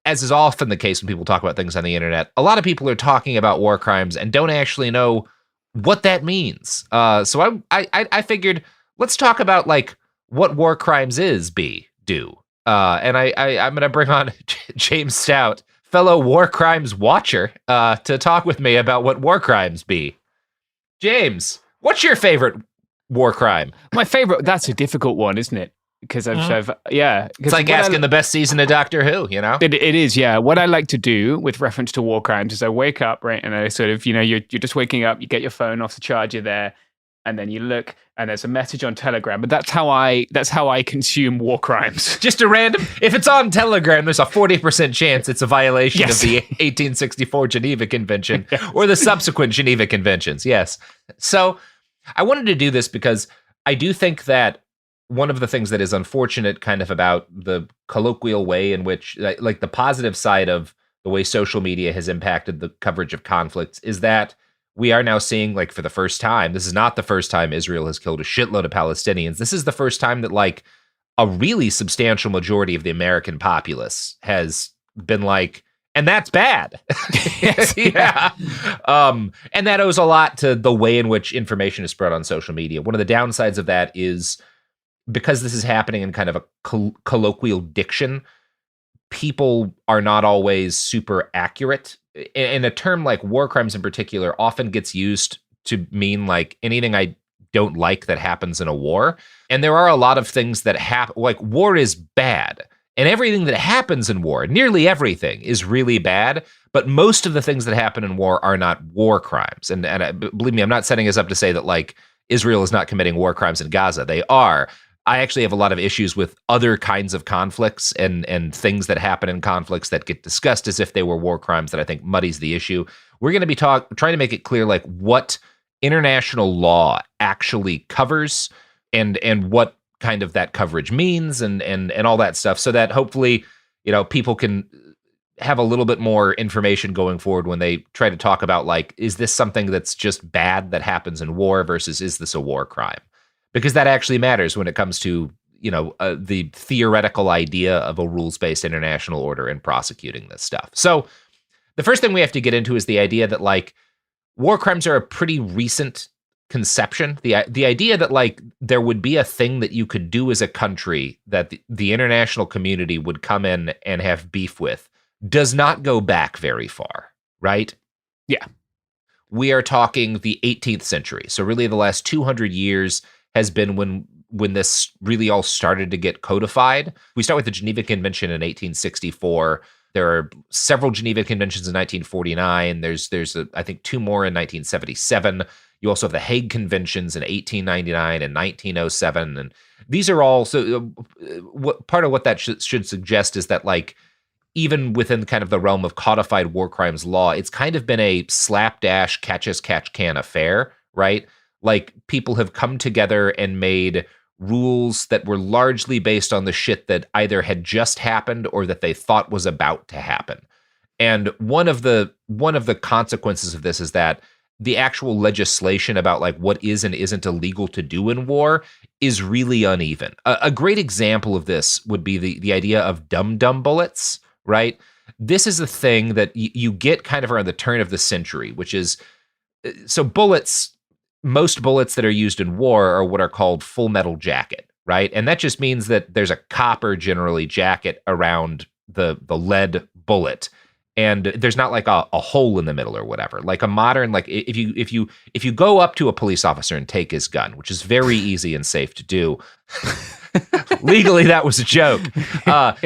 S12: as is often the case when people talk about things on the internet, a lot of people are talking about war crimes and don't actually know what that means. So I figured, let's talk about, like, what war crimes do. And I'm going to bring on James Stout, fellow war crimes watcher, to talk with me about what war crimes be. James, what's your favorite war crime?
S14: My favorite, that's a difficult one, isn't it? Because it's
S12: like asking the best season of Doctor Who, you know?
S14: It is, yeah. What I like to do with reference to war crimes is I wake up, right, and I sort of, you know, you're just waking up, you get your phone off the charger there, and then you look, and there's a message on Telegram. But that's how I consume war crimes.
S12: Just a random. If it's on Telegram, there's a 40% chance it's a violation of the 1864 Geneva Convention or the subsequent Geneva Conventions. Yes. So I wanted to do this because I do think that one of the things that is unfortunate kind of about the colloquial way in which, like, the positive side of the way social media has impacted the coverage of conflicts is that we are now seeing, like, for the first time, this is not the first time Israel has killed a shitload of Palestinians. This is the first time that, like, a really substantial majority of the American populace has been like, and that's bad. Yeah. And that owes a lot to the way in which information is spread on social media. One of the downsides of that is because this is happening in kind of a colloquial diction, people are not always super accurate. And a term like war crimes in particular often gets used to mean like anything I don't like that happens in a war. And there are a lot of things that happen, like war is bad. And everything that happens in war, nearly everything, is really bad. But most of the things that happen in war are not war crimes. And believe me, I'm not setting us up to say that like Israel is not committing war crimes in Gaza. They are. I actually have a lot of issues with other kinds of conflicts and things that happen in conflicts that get discussed as if they were war crimes that I think muddies the issue. We're going to be trying to make it clear like what international law actually covers and what kind of that coverage means and all that stuff, so that hopefully, people can have a little bit more information going forward when they try to talk about like, is this something that's just bad that happens in war versus is this a war crime? Because that actually matters when it comes to, the theoretical idea of a rules-based international order in prosecuting this stuff. So the first thing we have to get into is the idea that like war crimes are a pretty recent conception. The idea that like there would be a thing that you could do as a country that the international community would come in and have beef with does not go back very far, right?
S14: Yeah.
S12: We are talking the 18th century. So really the last 200 years has been when this really all started to get codified. We start with the Geneva Convention in 1864. There are several Geneva Conventions in 1949. There's I think 2 more in 1977. You also have the Hague Conventions in 1899 and 1907. And these are all, so part of what that should suggest is that like, even within kind of the realm of codified war crimes law, it's kind of been a slapdash catch-as-catch-can affair, right? Like people have come together and made rules that were largely based on the shit that either had just happened or that they thought was about to happen. And one of the consequences of this is that the actual legislation about like what is and isn't illegal to do in war is really uneven. A great example of this would be the idea of dum-dum bullets, right? This is a thing that you get kind of around the turn of the century, which is, so most bullets that are used in war are what are called full metal jacket, right? And that just means that there's a copper generally jacket around the lead bullet. And there's not like a hole in the middle or whatever. Like a modern, like if you go up to a police officer and take his gun, which is very easy and safe to do, legally that was a joke.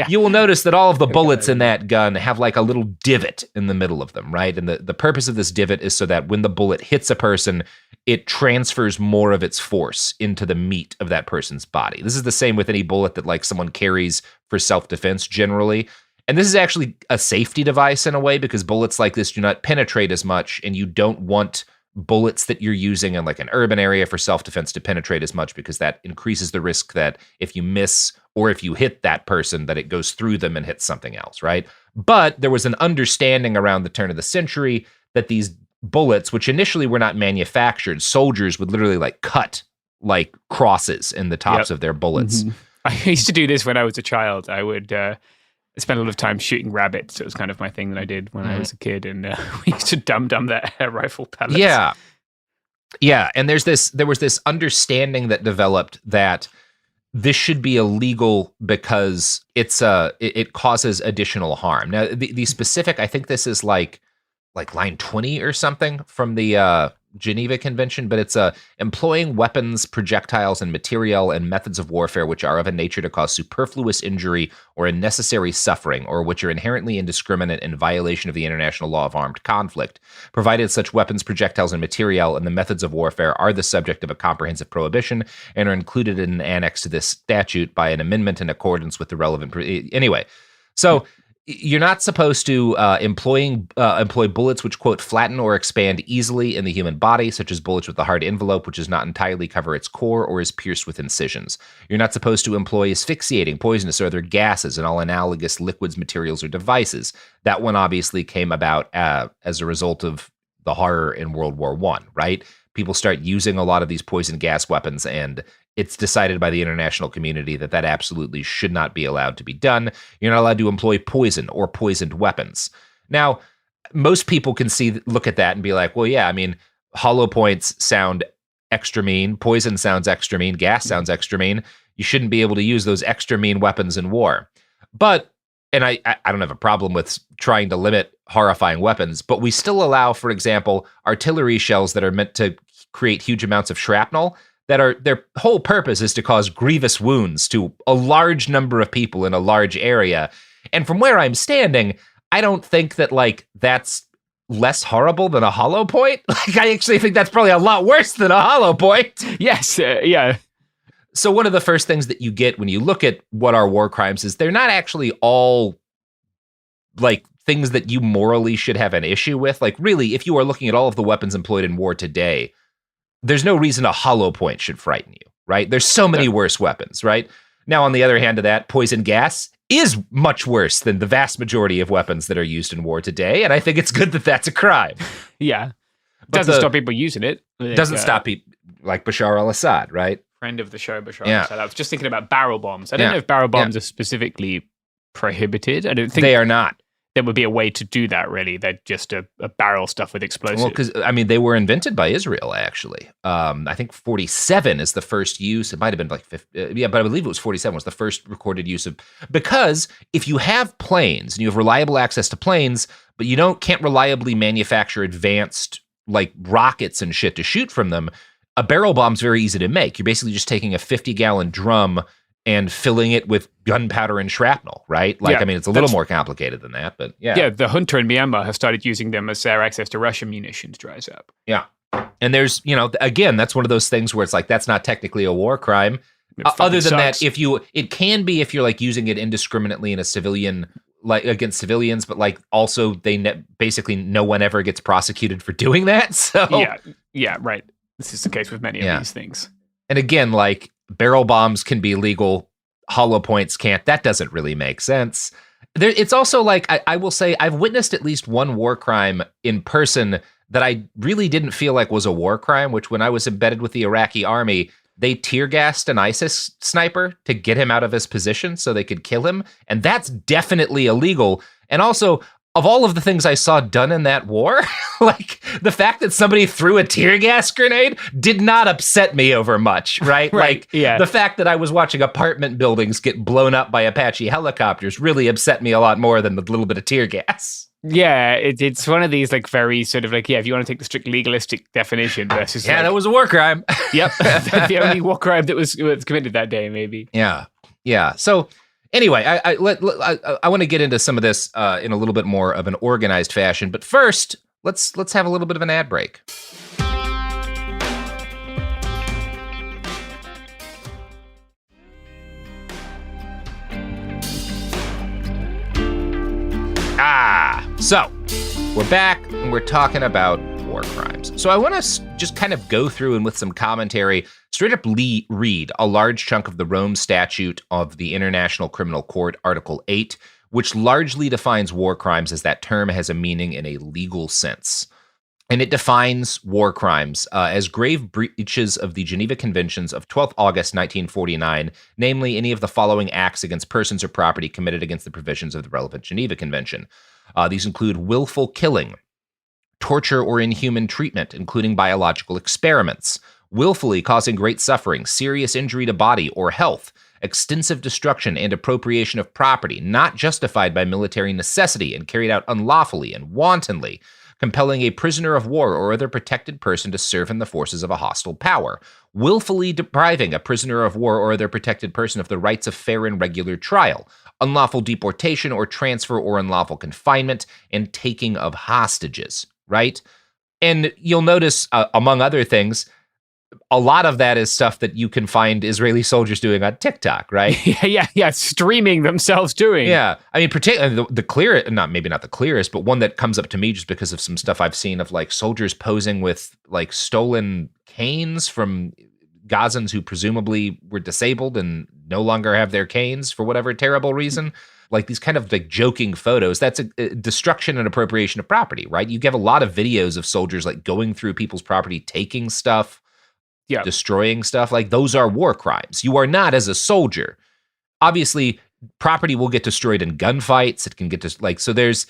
S12: You will notice that all of the bullets in that gun have like a little divot in the middle of them, right? And the purpose of this divot is so that when the bullet hits a person, it transfers more of its force into the meat of that person's body. This is the same with any bullet that like someone carries for self-defense generally. And this is actually a safety device in a way because bullets like this do not penetrate as much, and you don't want bullets that you're using in like an urban area for self-defense to penetrate as much because that increases the risk that if you miss or if you hit that person, that it goes through them and hits something else, right? But there was an understanding around the turn of the century that these bullets, which initially were not manufactured, soldiers would literally like cut like crosses in the tops of their bullets.
S14: Mm-hmm. I used to do this when I was a child. I would spent a lot of time shooting rabbits. It was kind of my thing that I did when I was a kid, and we used to dum-dum their air rifle pellets.
S12: Yeah. And there was this understanding that developed that this should be illegal because it causes additional harm. Now, the specific, I think this is like line 20 or something from the Geneva Convention, but it's employing weapons, projectiles, and material and methods of warfare which are of a nature to cause superfluous injury or unnecessary suffering, or which are inherently indiscriminate in violation of the international law of armed conflict, provided such weapons, projectiles, and material and the methods of warfare are the subject of a comprehensive prohibition and are included in an annex to this statute by an amendment in accordance with the relevant... Anyway, so... You're not supposed to employ bullets which, quote, flatten or expand easily in the human body, such as bullets with a hard envelope which does not entirely cover its core or is pierced with incisions. You're not supposed to employ asphyxiating, poisonous, or other gases and all analogous liquids, materials, or devices. That one obviously came about as a result of the horror in World War I, right? People start using a lot of these poison gas weapons, and it's decided by the international community that that absolutely should not be allowed to be done. You're not allowed to employ poison or poisoned weapons. Now, most people can look at that and be like, well, yeah, I mean, hollow points sound extra mean, poison sounds extra mean, gas sounds extra mean. You shouldn't be able to use those extra mean weapons in war. But, and I don't have a problem with trying to limit horrifying weapons, but we still allow, for example, artillery shells that are meant to create huge amounts of shrapnel that are, their whole purpose is to cause grievous wounds to a large number of people in a large area. And from where I'm standing, I don't think that like that's less horrible than a hollow point. Like, I actually think that's probably a lot worse than a hollow point.
S14: Yes, yeah.
S12: So one of the first things that you get when you look at what are war crimes is they're not actually all like things that you morally should have an issue with. Like, really, if you are looking at all of the weapons employed in war today, there's no reason a hollow point should frighten you, right? There's so many worse weapons, right? Now, on the other hand of that, poison gas is much worse than the vast majority of weapons that are used in war today, and I think it's good that that's a crime.
S14: Yeah. Doesn't stop people using it.
S12: Doesn't stop people, like Bashar al-Assad, right?
S14: Friend of the show, Bashar al-Assad. I was just thinking about barrel bombs. I don't know if barrel bombs are specifically prohibited. I don't think
S12: they are not.
S14: There would be a way to do that, really. They're just a barrel stuffed with explosives.
S12: Well, because, I mean, they were invented by Israel, actually. I think 47 is the first use. It might have been like 50. Yeah, but I believe it was 47 was the first recorded use of... Because if you have planes, and you have reliable access to planes, but you can't reliably manufacture advanced, like, rockets and shit to shoot from them, a barrel bomb's very easy to make. You're basically just taking a 50-gallon drum and filling it with gunpowder and shrapnel, right? Like, I mean, it's a little more complicated than that, but yeah.
S14: Yeah, the junta in Myanmar have started using them as their access to Russian munitions dries up.
S12: Yeah. And there's, again, that's one of those things where it's like, that's not technically a war crime. Other than that, it can be if you're like using it indiscriminately in a civilian, like against civilians, but like also basically no one ever gets prosecuted for doing that. So
S14: yeah, right. This is the case with many of these things.
S12: And again, like, barrel bombs can be legal, hollow points can't. That doesn't really make sense. It's also like, I will say, I've witnessed at least one war crime in person that I really didn't feel like was a war crime, which when I was embedded with the Iraqi army, they tear gassed an ISIS sniper to get him out of his position so they could kill him. And that's definitely illegal. And also, of all of the things I saw done in that war, like the fact that somebody threw a tear gas grenade did not upset me over much, right? The fact that I was watching apartment buildings get blown up by Apache helicopters really upset me a lot more than the little bit of tear gas.
S14: Yeah, it's one of these like very sort of like, if you want to take the strict legalistic definition versus
S12: that was a war crime.
S14: Yep, the only war crime that was committed that day, maybe.
S12: Yeah. So anyway, I want to get into some of this in a little bit more of an organized fashion, but first, let's have a little bit of an ad break. So we're back and we're talking about war crimes. So I want to just kind of go through and with some commentary, straight up read a large chunk of the Rome Statute of the International Criminal Court, Article 8, which largely defines war crimes as that term has a meaning in a legal sense. And it defines war crimes as grave breaches of the Geneva Conventions of 12th August 1949, namely any of the following acts against persons or property committed against the provisions of the relevant Geneva Convention. These include willful killing, torture or inhuman treatment, including biological experiments, willfully causing great suffering, serious injury to body or health, extensive destruction and appropriation of property not justified by military necessity and carried out unlawfully and wantonly, compelling a prisoner of war or other protected person to serve in the forces of a hostile power, willfully depriving a prisoner of war or other protected person of the rights of fair and regular trial, unlawful deportation or transfer or unlawful confinement, and taking of hostages, right? And you'll notice, among other things, a lot of that is stuff that you can find Israeli soldiers doing on TikTok, right?
S14: Yeah, streaming themselves doing.
S12: Yeah, I mean, particularly the clearest, maybe not the clearest, but one that comes up to me just because of some stuff I've seen of like soldiers posing with like stolen canes from Gazans who presumably were disabled and no longer have their canes for whatever terrible reason. Like these kind of like joking photos, that's a destruction and appropriation of property, right? You get a lot of videos of soldiers like going through people's property, taking stuff. destroying stuff, like those are war crimes. You are not as a soldier. Obviously, property will get destroyed in gunfights. It can get so there's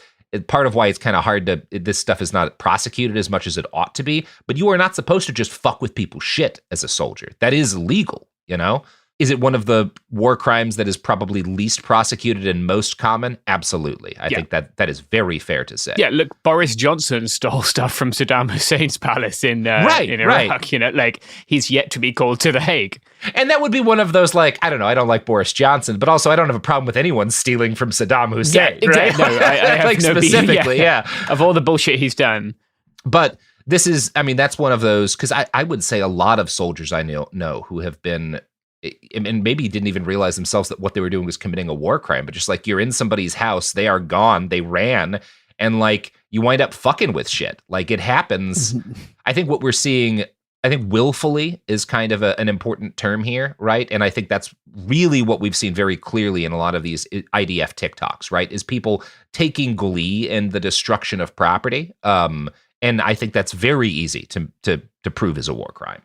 S12: part of why it's kind of hard to, this stuff is not prosecuted as much as it ought to be, but you are not supposed to just fuck with people's shit as a soldier. That is legal, you know? Is it one of the war crimes that is probably least prosecuted and most common? Absolutely. I think that is very fair to say.
S14: Yeah, look, Boris Johnson stole stuff from Saddam Hussein's palace in Iraq. You know, like, he's yet to be called to The Hague.
S12: And that would be one of those, like, I don't know, I don't like Boris Johnson, but also I don't have a problem with anyone stealing from Saddam Hussein, right?
S14: No, I have
S12: like
S14: no
S12: specifically,
S14: of all the bullshit he's done.
S12: But this is, I mean, that's one of those, because I would say a lot of soldiers I know who have been, and maybe didn't even realize themselves that what they were doing was committing a war crime, but just like, you're in somebody's house, they are gone, they ran, and like, you wind up fucking with shit. Like, it happens. I think what we're seeing, I think willfully is kind of an important term here, right? And I think that's really what we've seen very clearly in a lot of these IDF TikToks, right? Is people taking glee in the destruction of property. And I think that's very easy to prove as a war crime.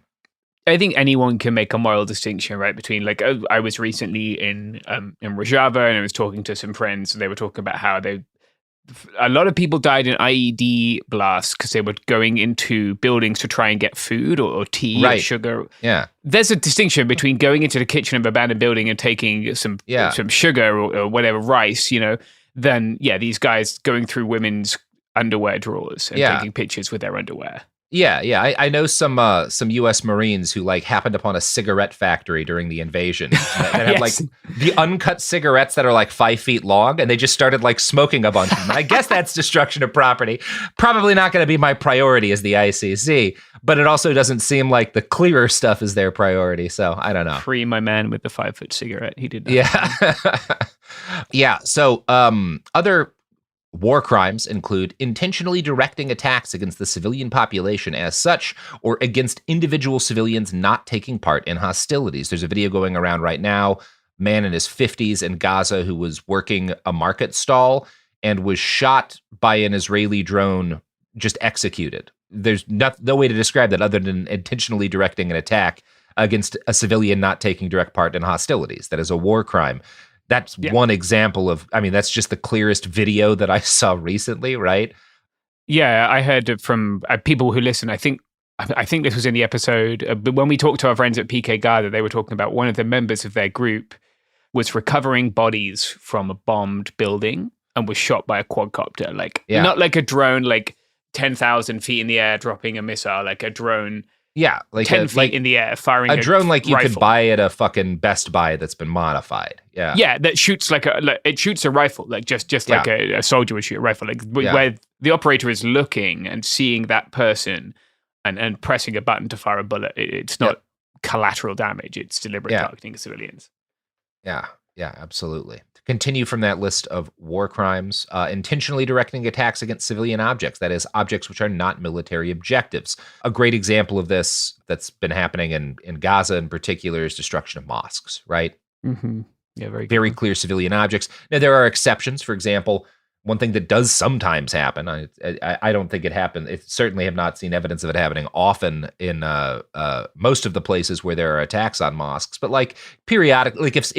S14: I think anyone can make a moral distinction, right, between, like, I was recently in Rojava, and I was talking to some friends, and they were talking about how a lot of people died in IED blasts because they were going into buildings to try and get food or tea or sugar.
S12: Yeah.
S14: There's a distinction between going into the kitchen of an abandoned building and taking some sugar or whatever, rice, you know, than, these guys going through women's underwear drawers and taking pictures with their underwear.
S12: Yeah. I know some U.S. Marines who like happened upon a cigarette factory during the invasion and had like the uncut cigarettes that are like 5 feet long, and they just started like smoking a bunch of them. I guess that's destruction of property. Probably not going to be my priority as the ICC, but it also doesn't seem like the clearer stuff is their priority. So I don't know.
S14: Free my man with the 5-foot cigarette. He did that.
S12: Yeah. So other war crimes include intentionally directing attacks against the civilian population as such, or against individual civilians not taking part in hostilities. There's a video going around right now, man in his 50s in Gaza who was working a market stall and was shot by an Israeli drone, just executed. There's no way to describe that other than intentionally directing an attack against a civilian not taking direct part in hostilities. That is a war crime. That's one example of, I mean, that's just the clearest video that I saw recently, right?
S14: Yeah, I heard from people who listen. I think this was in the episode, but when we talked to our friends at PK Gaza, they were talking about one of the members of their group was recovering bodies from a bombed building and was shot by a quadcopter. Like, not like a drone, like 10,000 feet in the air dropping a missile, like a drone.
S12: Yeah, like
S14: 10 feet in the air firing
S12: a drone like you
S14: rifle.
S12: could buy at a fucking Best Buy that's been modified. Yeah.
S14: Yeah, that shoots it shoots a rifle, like just like a soldier would shoot a rifle, like where the operator is looking and seeing that person and pressing a button to fire a bullet. It's not collateral damage, it's deliberate targeting of civilians.
S12: Yeah, absolutely. To continue from that list of war crimes, intentionally directing attacks against civilian objects, that is, objects which are not military objectives. A great example of this that's been happening in Gaza in particular is destruction of mosques, right?
S14: Mm-hmm. Yeah,
S12: very clear civilian objects. Now, there are exceptions. For example, one thing that does sometimes happen, I don't think it happened. I certainly have not seen evidence of it happening often in most of the places where there are attacks on mosques. But like periodically, like if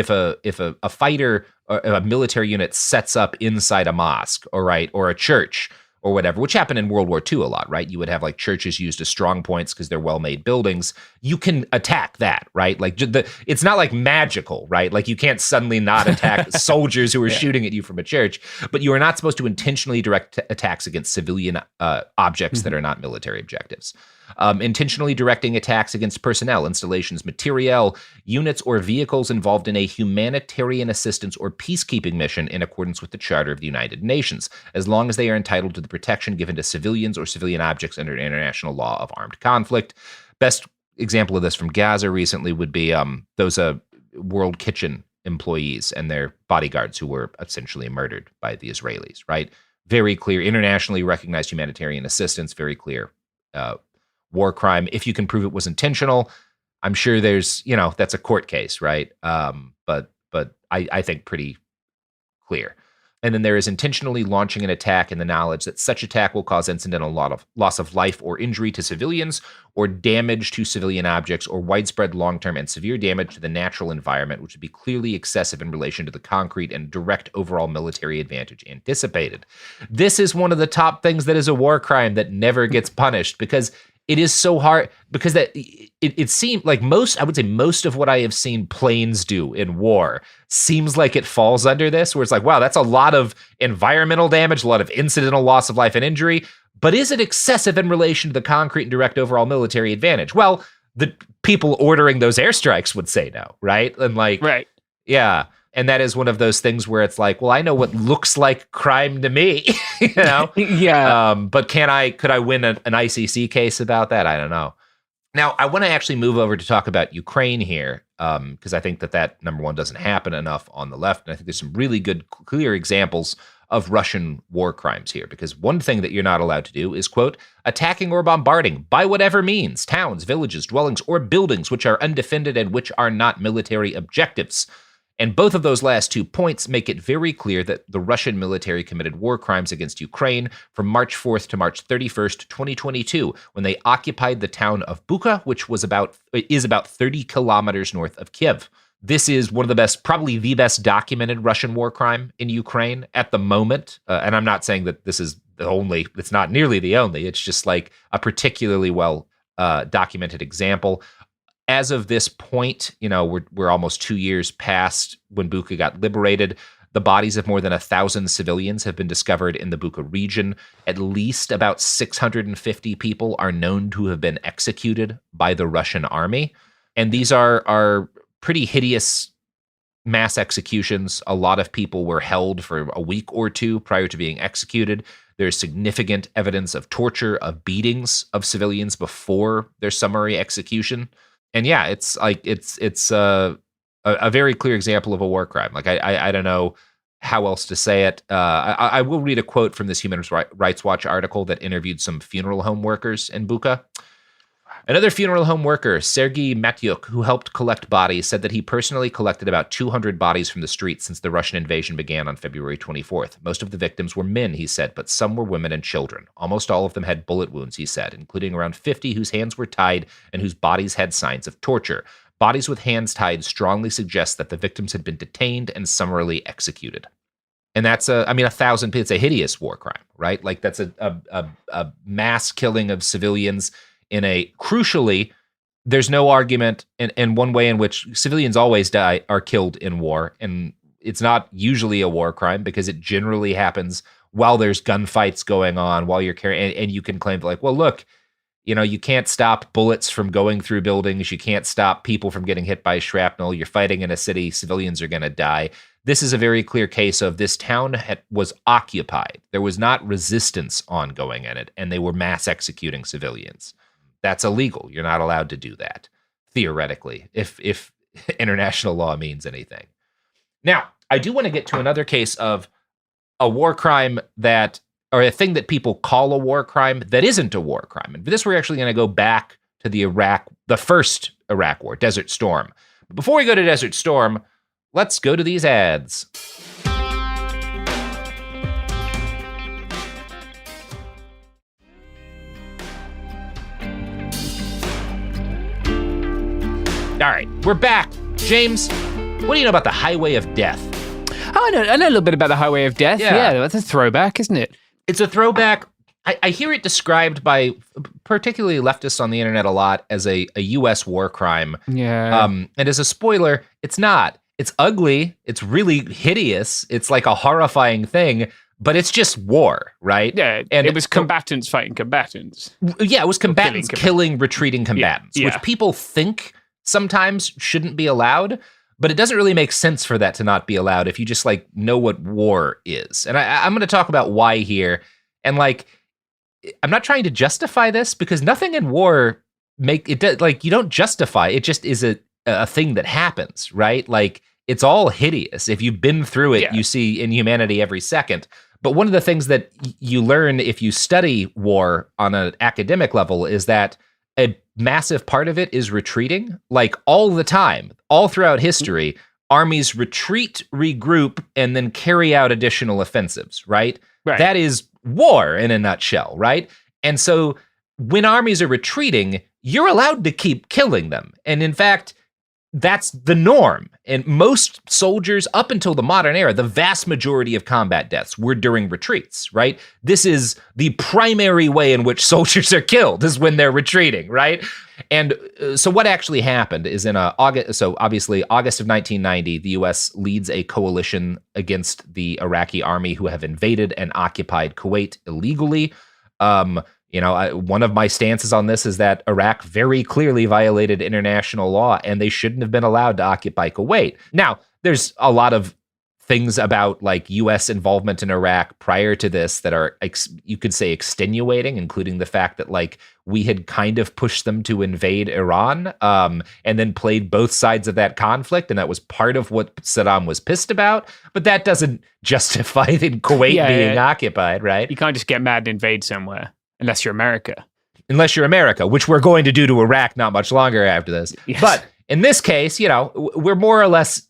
S12: a fighter or a military unit sets up inside a mosque, or a church or whatever, which happened in World War II a lot, right? You would have like churches used as strong points because they're well-made buildings. You can attack that, right? Like it's not like magical, right? Like you can't suddenly not attack soldiers who are shooting at you from a church, but you are not supposed to intentionally direct attacks against civilian objects that are not military objectives. Intentionally directing attacks against personnel, installations, materiel, units, or vehicles involved in a humanitarian assistance or peacekeeping mission in accordance with the Charter of the United Nations, as long as they are entitled to the protection given to civilians or civilian objects under international law of armed conflict. Best example of this from Gaza recently would be those World Kitchen employees and their bodyguards who were essentially murdered by the Israelis, right? Very clear, internationally recognized humanitarian assistance, very clear war crime. If you can prove it was intentional, I'm sure there's, that's a court case, right? But I think pretty clear. And then there is intentionally launching an attack in the knowledge that such attack will cause incidental loss of life or injury to civilians, or damage to civilian objects, or widespread long-term and severe damage to the natural environment, which would be clearly excessive in relation to the concrete and direct overall military advantage anticipated. This is one of the top things that is a war crime that never gets punished, because it is so hard, because that it seemed like most of what I have seen planes do in war seems like it falls under this, where it's like, wow, that's a lot of environmental damage, a lot of incidental loss of life and injury, but is it excessive in relation to the concrete and direct overall military advantage? Well, the people ordering those airstrikes would say no, right? And like,
S14: right.
S12: Yeah. And that is one of those things where it's like, well, I know what looks like crime to me, you know?
S14: Yeah.
S12: But could I win an ICC case about that? I don't know. Now, I want to actually move over to talk about Ukraine here, because I think that number one doesn't happen enough on the left. And I think there's some really good, clear examples of Russian war crimes here, because one thing that you're not allowed to do is, quote, attacking or bombarding by whatever means towns, villages, dwellings, or buildings which are undefended and which are not military objectives. And both of those last 2 points make it very clear that the Russian military committed war crimes against Ukraine from March 4th to March 31st, 2022, when they occupied the town of Bucha, which is about 30 kilometers north of Kiev. This is one of the best, probably the best documented Russian war crime in Ukraine at the moment. And I'm not saying that this is it's not nearly the only, it's just like a particularly well documented example. As of this point, you know, we're almost 2 years past when Bucha got liberated. The bodies of more than 1,000 civilians have been discovered in the Bucha region. At least about 650 people are known to have been executed by the Russian army. And these are pretty hideous mass executions. A lot of people were held for a week or two prior to being executed. There's significant evidence of torture, of beatings of civilians before their summary execution. And yeah, it's a very clear example of a war crime. Like I don't know how else to say it. I will read a quote from this Human Rights Watch article that interviewed some funeral home workers in Bucha. Another funeral home worker, Sergei Matyuk, who helped collect bodies, said that he personally collected about 200 bodies from the streets since the Russian invasion began on February 24th. Most of the victims were men, he said, but some were women and children. Almost all of them had bullet wounds, he said, including around 50 whose hands were tied and whose bodies had signs of torture. Bodies with hands tied strongly suggest that the victims had been detained and summarily executed. And that's 1,000 people. It's a hideous war crime, right? Like that's a mass killing of civilians. Crucially, there's no argument in one way in which civilians always are killed in war. And it's not usually a war crime because it generally happens while there's gunfights going on, while you're carrying, and you can claim like, well, look, you know, you can't stop bullets from going through buildings. You can't stop people from getting hit by shrapnel. You're fighting in a city. Civilians are going to die. This is a very clear case of this town was occupied. There was not resistance ongoing in it, and they were mass executing civilians. That's illegal. You're not allowed to do that, theoretically, if international law means anything. Now, I do want to get to another case of a war crime or a thing that people call a war crime that isn't a war crime. And for this, we're actually going to go back to the first Iraq War, Desert Storm. But before we go to Desert Storm, let's go to these ads. All right, we're back. James, what do you know about the Highway of Death?
S14: Oh, I know a little bit about the Highway of Death. Yeah, that's a throwback, isn't it?
S12: It's a throwback. I hear it described by particularly leftists on the internet a lot as a U.S. war crime.
S14: Yeah.
S12: And as a spoiler, it's not. It's ugly. It's really hideous. It's like a horrifying thing, but it's just war, right?
S14: Yeah, and it was combatants fighting combatants.
S12: Yeah, it was combatants killing retreating combatants,
S14: yeah.
S12: Which people think sometimes shouldn't be allowed, but it doesn't really make sense for that to not be allowed if you just like know what war is. And I'm going to talk about why here. And like, I'm not trying to justify this because nothing in war you don't justify. It just is a thing that happens, right? Like it's all hideous. If you've been through it, You see inhumanity every second. But one of the things that you learn if you study war on an academic level is that a massive part of it is retreating, like all the time, all throughout history. armies retreat, regroup, and then carry out additional offensives, right? That is war in a nutshell, right? And so when armies are retreating, you're allowed to keep killing them. And in fact, that's the norm. And most soldiers, up until the modern era, the vast majority of combat deaths were during retreats, right? This is the primary way in which soldiers are killed, is when they're retreating, right? And so what actually happened is in August of 1990, the U.S. leads a coalition against the Iraqi army who have invaded and occupied Kuwait illegally. One of my stances on this is that Iraq very clearly violated international law and they shouldn't have been allowed to occupy Kuwait. Now, there's a lot of things about like U.S. involvement in Iraq prior to this that are, you could say, extenuating, including the fact that like we had kind of pushed them to invade Iran and then played both sides of that conflict. And that was part of what Saddam was pissed about. But that doesn't justify Kuwait being occupied, right?
S14: You can't just get mad and invade somewhere. Unless you're America.
S12: Unless you're America, which we're going to do to Iraq not much longer after this. Yes. But in this case, we're more or less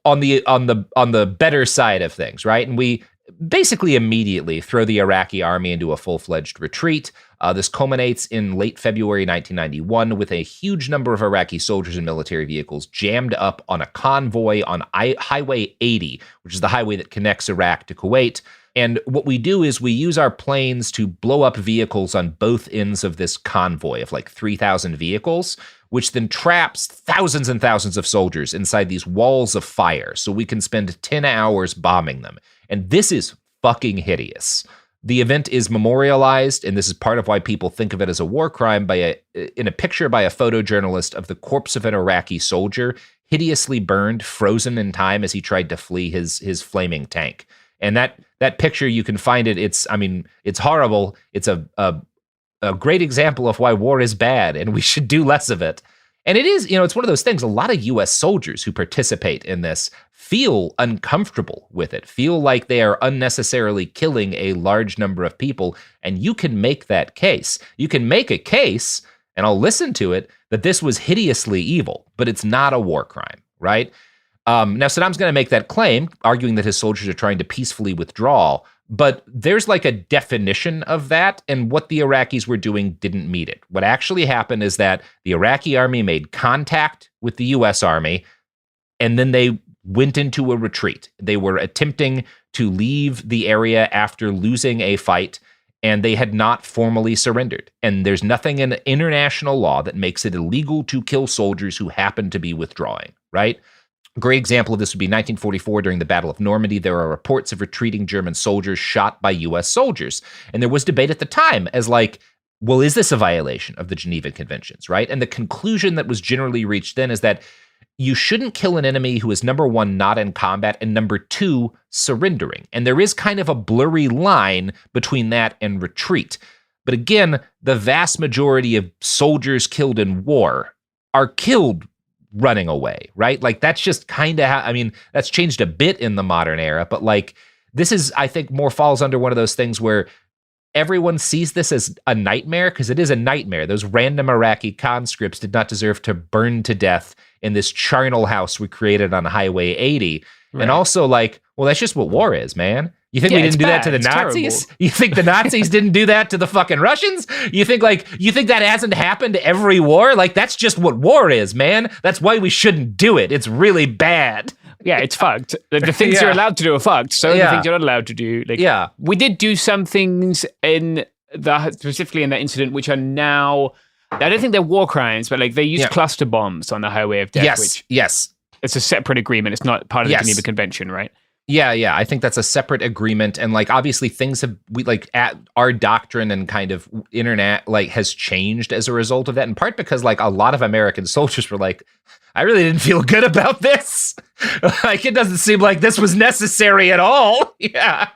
S12: on the better side of things, right? And we basically immediately throw the Iraqi army into a full-fledged retreat. This culminates in late February 1991 with a huge number of Iraqi soldiers and military vehicles jammed up on a convoy on Highway 80, which is the highway that connects Iraq to Kuwait. And what we do is we use our planes to blow up vehicles on both ends of this convoy of like 3,000 vehicles, which then traps thousands and thousands of soldiers inside these walls of fire. So we can spend 10 hours bombing them. And this is fucking hideous. The event is memorialized, and this is part of why people think of it as a war crime, in a picture by a photojournalist of the corpse of an Iraqi soldier, hideously burned, frozen in time as he tried to flee his flaming tank. And that picture, you can find it. It's horrible. It's a great example of why war is bad and we should do less of it. And it is, it's one of those things. A lot of U.S. soldiers who participate in this feel uncomfortable with it, feel like they are unnecessarily killing a large number of people. And you can make that case. You can make a case, and I'll listen to it, that this was hideously evil, but it's not a war crime, right? Now, Saddam's going to make that claim, arguing that his soldiers are trying to peacefully withdraw, but there's like a definition of that, and what the Iraqis were doing didn't meet it. What actually happened is that the Iraqi army made contact with the U.S. army, and then they went into a retreat. They were attempting to leave the area after losing a fight, and they had not formally surrendered. And there's nothing in international law that makes it illegal to kill soldiers who happen to be withdrawing, right? A great example of this would be 1944 during the Battle of Normandy. There are reports of retreating German soldiers shot by U.S. soldiers. And there was debate at the time as like, well, is this a violation of the Geneva Conventions, right? And the conclusion that was generally reached then is that you shouldn't kill an enemy who is, number one, not in combat, and number two, surrendering. And there is kind of a blurry line between that and retreat. But again, the vast majority of soldiers killed in war are killed running away, right? Like that's just kind of how, that's changed a bit in the modern era, but like this is, I think, more falls under one of those things where everyone sees this as a nightmare, because it is a nightmare. Those random Iraqi conscripts did not deserve to burn to death in this charnel house we created on Highway 80. Right. And also like, well, that's just what war is, man. You think we didn't do that to the Nazis? Terrible. You think the Nazis didn't do that to the fucking Russians? You think that hasn't happened every war? Like, that's just what war is, man. That's why we shouldn't do it. It's really bad.
S14: Yeah, it's fucked. The things you're allowed to do are fucked. So the things you're not allowed to do. Like, we did do some things specifically in that incident, which are now, I don't think they're war crimes, but like they used cluster bombs on the Highway of Death.
S12: Yes.
S14: It's a separate agreement. It's not part of the Geneva Convention, right?
S12: Yeah. I think that's a separate agreement. And like, obviously our doctrine and kind of internet like has changed as a result of that, in part because like a lot of American soldiers were like, I really didn't feel good about this. Like, it doesn't seem like this was necessary at all. Yeah.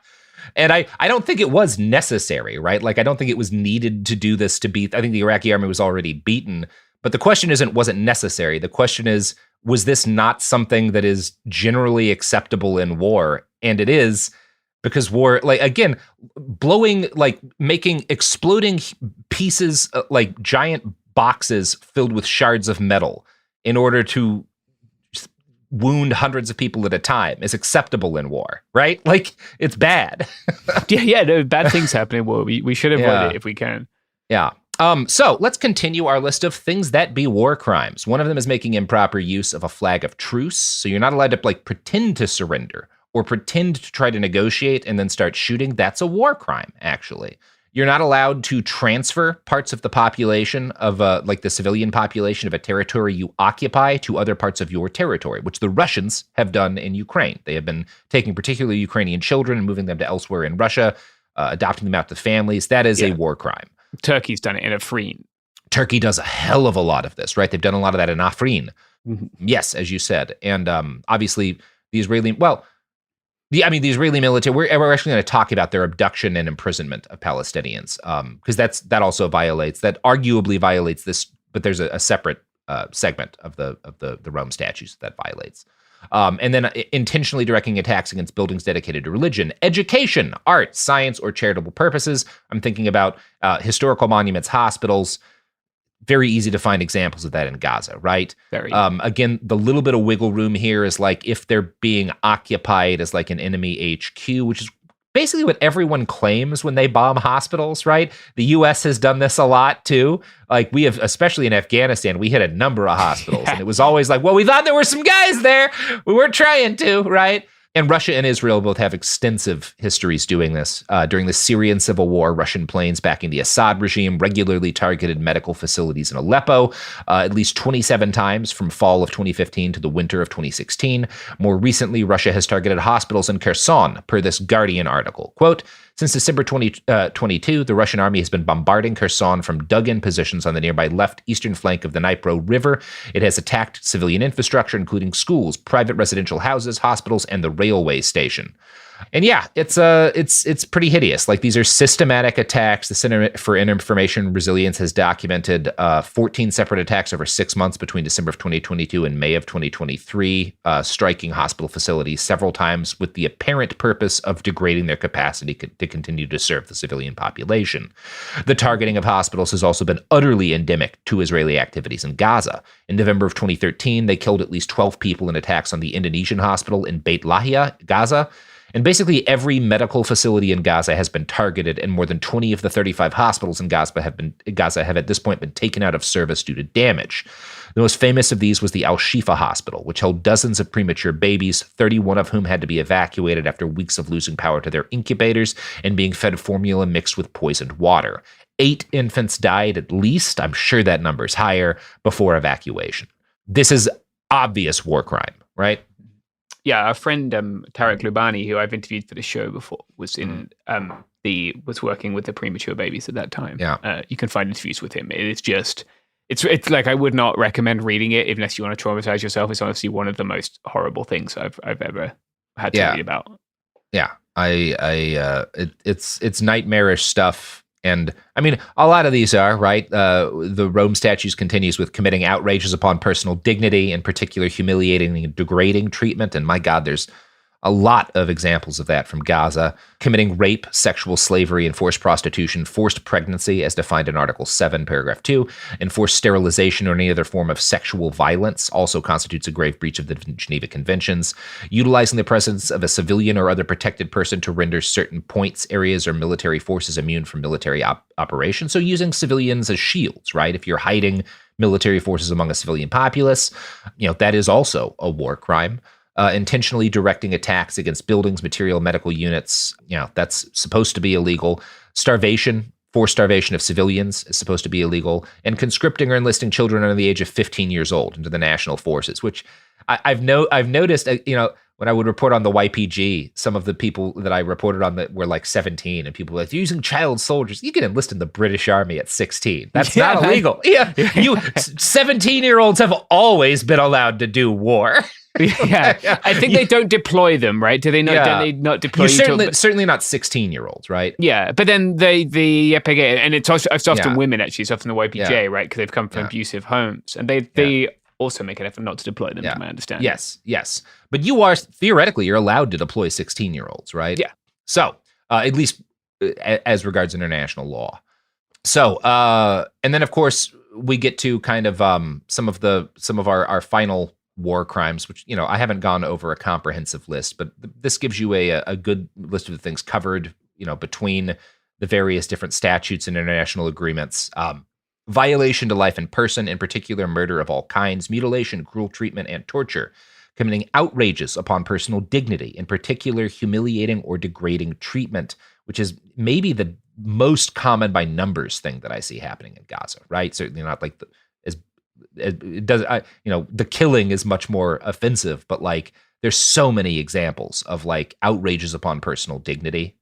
S12: And I don't think it was necessary, right? Like, I don't think it was needed to do this to beat, I think the Iraqi army was already beaten. But the question isn't, was it necessary? The question is, was this not something that is generally acceptable in war? And it is, because war, like, again, exploding pieces, like giant boxes filled with shards of metal in order to wound hundreds of people at a time is acceptable in war, right? Like, it's bad.
S14: No, bad things happen in war. We should avoid it if we can.
S12: Yeah. So let's continue our list of things that be war crimes. One of them is making improper use of a flag of truce. So you're not allowed to like pretend to surrender or pretend to try to negotiate and then start shooting. That's a war crime, actually. You're not allowed to transfer parts of the population of like the civilian population of a territory you occupy to other parts of your territory, which the Russians have done in Ukraine. They have been taking particularly Ukrainian children and moving them to elsewhere in Russia, adopting them out to families. That is a war crime.
S14: Turkey's done it in Afrin.
S12: Turkey does a hell of a lot of this, right? They've done a lot of that in Afrin. Yes, as you said. And obviously the Israeli, the Israeli military, we're actually going to talk about their abduction and imprisonment of Palestinians, because that also arguably violates this, but there's a separate segment of the Rome Statutes that violates. And then intentionally directing attacks against buildings dedicated to religion, education, art, science, or charitable purposes. I'm thinking about historical monuments, hospitals. Very easy to find examples of that in Gaza, right?
S14: Very.
S12: Again, the little bit of wiggle room here is like if they're being occupied as like an enemy HQ, which is basically what everyone claims when they bomb hospitals, right? The U.S. has done this a lot too. Like we have, especially in Afghanistan, we hit a number of hospitals, and it was always like, well, we thought there were some guys there. We weren't trying to, right? And Russia and Israel both have extensive histories doing this. During the Syrian civil war, Russian planes backing the Assad regime regularly targeted medical facilities in Aleppo, at least 27 times from fall of 2015 to the winter of 2016. More recently, Russia has targeted hospitals in Kherson, per this Guardian article. Quote, since December 2022, the Russian army has been bombarding Kherson from dug-in positions on the nearby left eastern flank of the Dnipro River. It has attacked civilian infrastructure, including schools, private residential houses, hospitals, and the railway station. And yeah, it's pretty hideous. Like, these are systematic attacks. The Center for Information Resilience has documented 14 separate attacks over 6 months between December of 2022 and May of 2023, striking hospital facilities several times with the apparent purpose of degrading their capacity to continue to serve the civilian population. The targeting of hospitals has also been utterly endemic to Israeli activities in Gaza. In November of 2013, they killed at least 12 people in attacks on the Indonesian hospital in Beit Lahia, Gaza. And basically every medical facility in Gaza has been targeted, and more than 20 of the 35 hospitals in Gaza have at this point been taken out of service due to damage. The most famous of these was the Al-Shifa Hospital, which held dozens of premature babies, 31 of whom had to be evacuated after weeks of losing power to their incubators and being fed formula mixed with poisoned water. 8 infants died at least, I'm sure that number is higher, before evacuation. This is obvious war crime, right?
S14: Yeah, our friend Tarek Lubani, who I've interviewed for the show before, was in was working with the premature babies at that time.
S12: Yeah,
S14: you can find interviews with him. It's like, I would not recommend reading it unless you want to traumatize yourself. It's honestly one of the most horrible things I've ever had to read about.
S12: Yeah, it's nightmarish stuff. And I mean, a lot of these are, right? The Rome Statutes continues with committing outrages upon personal dignity, in particular humiliating and degrading treatment. And my God, there's a lot of examples of that from Gaza. Committing rape, sexual slavery, and forced prostitution, forced pregnancy, as defined in Article 7, Paragraph 2, and forced sterilization or any other form of sexual violence also constitutes a grave breach of the Geneva Conventions. Utilizing the presence of a civilian or other protected person to render certain points, areas, or military forces immune from military operations. So using civilians as shields, right? If you're hiding military forces among a civilian populace, that is also a war crime. Intentionally directing attacks against buildings, material, medical units, that's supposed to be illegal. Starvation, forced starvation of civilians is supposed to be illegal. And conscripting or enlisting children under the age of 15 years old into the national forces, which I've noticed, when I would report on the YPG, some of the people that I reported on that were like 17, and people were like, you're using child soldiers. You can enlist in the British Army at 16. That's not illegal. Yeah, you 17-year-olds have always been allowed to do war.
S14: Yeah, I think they don't deploy them, right? Do they not? Yeah. Don't they not deploy?
S12: Certainly not 16-year-olds, right?
S14: Yeah, but then the YPG, and it's often women actually. It's often the YPG, right? Because they've come from abusive homes, and they also make an effort not to deploy them, to my understanding.
S12: Yes. But you're allowed to deploy 16-year-olds, right?
S14: Yeah.
S12: So, at least as regards international law. So, and then of course we get to kind of some of our final war crimes, which, I haven't gone over a comprehensive list, but this gives you a good list of the things covered, between the various different statutes and international agreements. Violation to life and person, in particular murder of all kinds, mutilation, cruel treatment, and torture, committing outrages upon personal dignity, in particular humiliating or degrading treatment, which is maybe the most common by numbers thing that I see happening in Gaza, right? Certainly not like the killing is much more offensive, but like there's so many examples of like outrages upon personal dignity,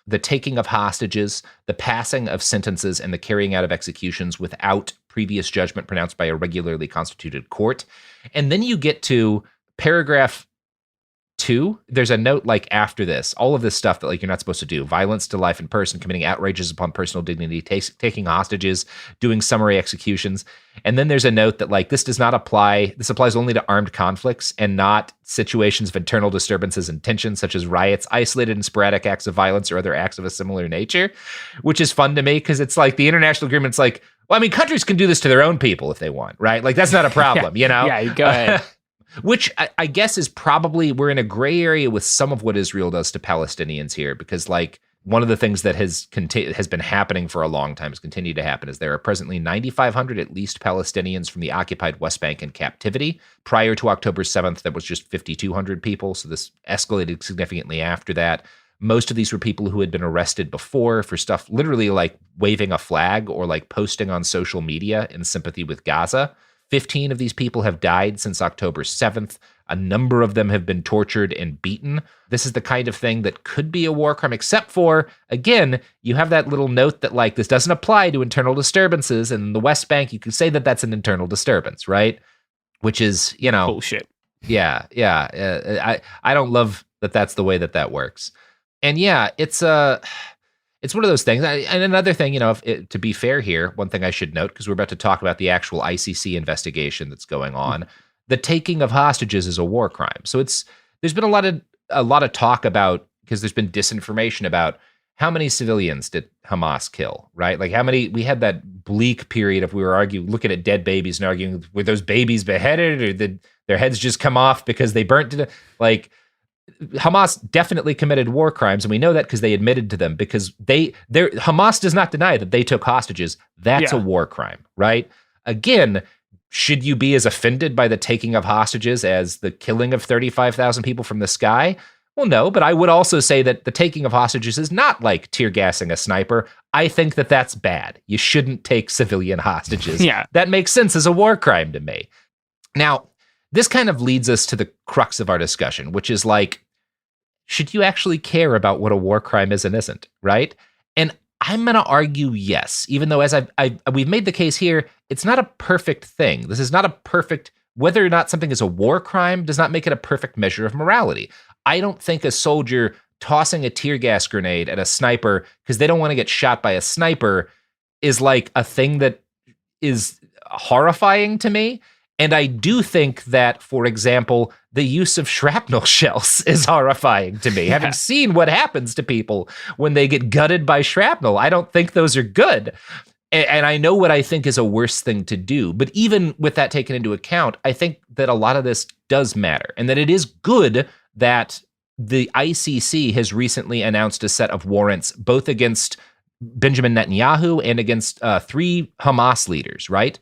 S12: the taking of hostages, the passing of sentences, and the carrying out of executions without previous judgment pronounced by a regularly constituted court. And then you get to paragraph 2. There's a note like after this, all of this stuff that like you're not supposed to do: violence to life and person, committing outrages upon personal dignity, taking hostages, doing summary executions. And then there's a note that like this applies only to armed conflicts and not situations of internal disturbances and tension, such as riots, isolated and sporadic acts of violence, or other acts of a similar nature, which is fun to me because it's like the international agreement's like, well, I mean, countries can do this to their own people if they want, right? Like that's not a problem,
S14: Yeah, go ahead.
S12: Which I guess is probably, we're in a gray area with some of what Israel does to Palestinians here, because like one of the things that has been happening for a long time, has continued to happen, is there are presently 9,500 at least Palestinians from the occupied West Bank in captivity. Prior to October 7th, that was just 5,200 people. So this escalated significantly after that. Most of these were people who had been arrested before for stuff literally like waving a flag or like posting on social media in sympathy with Gaza. 15 of these people have died since October 7th. A number of them have been tortured and beaten. This is the kind of thing that could be a war crime, except for, again, you have that little note that like this doesn't apply to internal disturbances. And in the West Bank, you can say that that's an internal disturbance, right? Which is,
S14: bullshit.
S12: Yeah. I don't love that that's the way that works. And yeah, it's one of those things. And another thing, to be fair here, one thing I should note, because we're about to talk about the actual ICC investigation that's going on, the taking of hostages is a war crime. So there's been a lot of talk about, because there's been disinformation about how many civilians did Hamas kill, right? Like how many, we had that bleak period of we were looking at dead babies and arguing, were those babies beheaded or did their heads just come off because they burnt to like, Hamas definitely committed war crimes, and we know that because they admitted to them, because Hamas does not deny that they took hostages. That's a war crime, right? Again, should you be as offended by the taking of hostages as the killing of 35,000 people from the sky? Well, no, but I would also say that the taking of hostages is not like tear gassing a sniper. I think that that's bad. You shouldn't take civilian hostages.
S14: Yeah.
S12: That makes sense as a war crime to me. Now, this kind of leads us to the crux of our discussion, which is like, should you actually care about what a war crime is and isn't, right? And I'm going to argue yes, even though as we've made the case here, it's not a perfect thing. This is not a perfect, whether or not something is a war crime does not make it a perfect measure of morality. I don't think a soldier tossing a tear gas grenade at a sniper because they don't want to get shot by a sniper is like a thing that is horrifying to me. And I do think that, for example, the use of shrapnel shells is horrifying to me. Having seen what happens to people when they get gutted by shrapnel, I don't think those are good. And I know what I think is a worse thing to do. But even with that taken into account, I think that a lot of this does matter, and that it is good that the ICC has recently announced a set of warrants, both against Benjamin Netanyahu and against 3 Hamas leaders, right?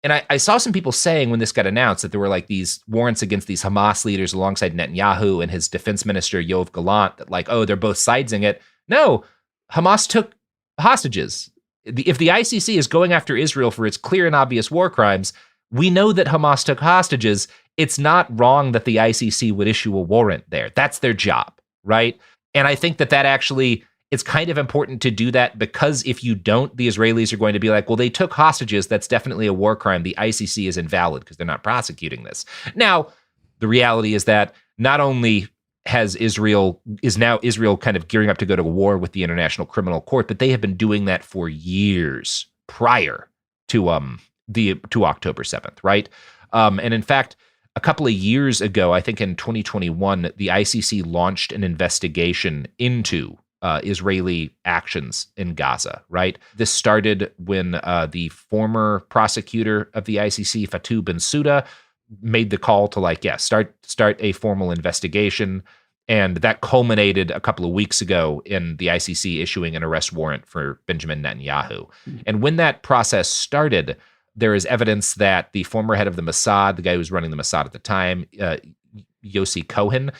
S12: And I saw some people saying when this got announced that there were like these warrants against these Hamas leaders alongside Netanyahu and his defense minister, Yoav Gallant, that like, oh, they're both sidesing it. No, Hamas took hostages. If the ICC is going after Israel for its clear and obvious war crimes, we know that Hamas took hostages. It's not wrong that the ICC would issue a warrant there. That's their job, right? And I think that actually, it's kind of important to do that, because if you don't, the Israelis are going to be like, well, they took hostages. That's definitely a war crime. The ICC is invalid because they're not prosecuting this. Now, the reality is that not only is Israel kind of gearing up to go to war with the International Criminal Court, but they have been doing that for years prior to October 7th, right? And in fact, a couple of years ago, I think in 2021, the ICC launched an investigation into Israeli actions in Gaza, right? This started when the former prosecutor of the ICC, Fatou Bensouda, made the call to start a formal investigation. And that culminated a couple of weeks ago in the ICC issuing an arrest warrant for Benjamin Netanyahu. And when that process started, there is evidence that the former head of the Mossad, the guy who was running the Mossad at the time, Yossi Cohen,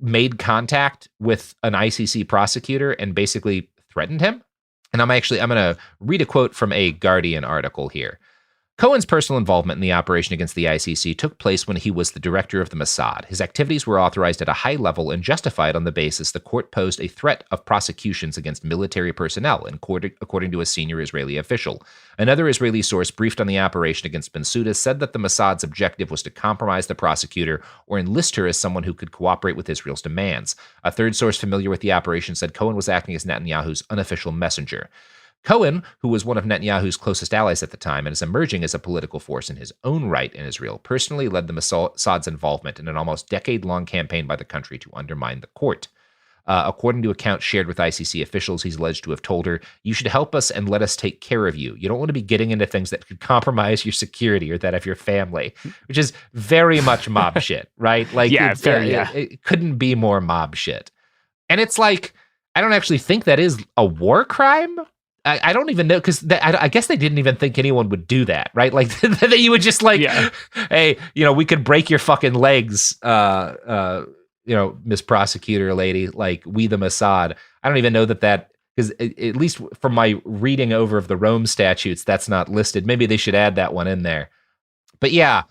S12: made contact with an ICC prosecutor and basically threatened him. And I'm going to read a quote from a Guardian article here. Cohen's personal involvement in the operation against the ICC took place when he was the director of the Mossad. His activities were authorized at a high level and justified on the basis the court posed a threat of prosecutions against military personnel, according to a senior Israeli official. Another Israeli source briefed on the operation against Bensouda said that the Mossad's objective was to compromise the prosecutor or enlist her as someone who could cooperate with Israel's demands. A third source familiar with the operation said Cohen was acting as Netanyahu's unofficial messenger. Cohen, who was one of Netanyahu's closest allies at the time and is emerging as a political force in his own right in Israel, personally led the Mossad's involvement in an almost decade-long campaign by the country to undermine the court. According to accounts shared with ICC officials, he's alleged to have told her, "You should help us and let us take care of you. You don't want to be getting into things that could compromise your security or that of your family," which is very much mob shit, right? Like, it couldn't be more mob shit. And it's like, I don't actually think that is a war crime. I don't even know, because I guess they didn't even think anyone would do that, right? Like that you would just hey, we could break your fucking legs, Miss Prosecutor lady, like we the Mossad. I don't even know that because at least from my reading over of the Rome statutes, that's not listed. Maybe they should add that one in there. But yeah,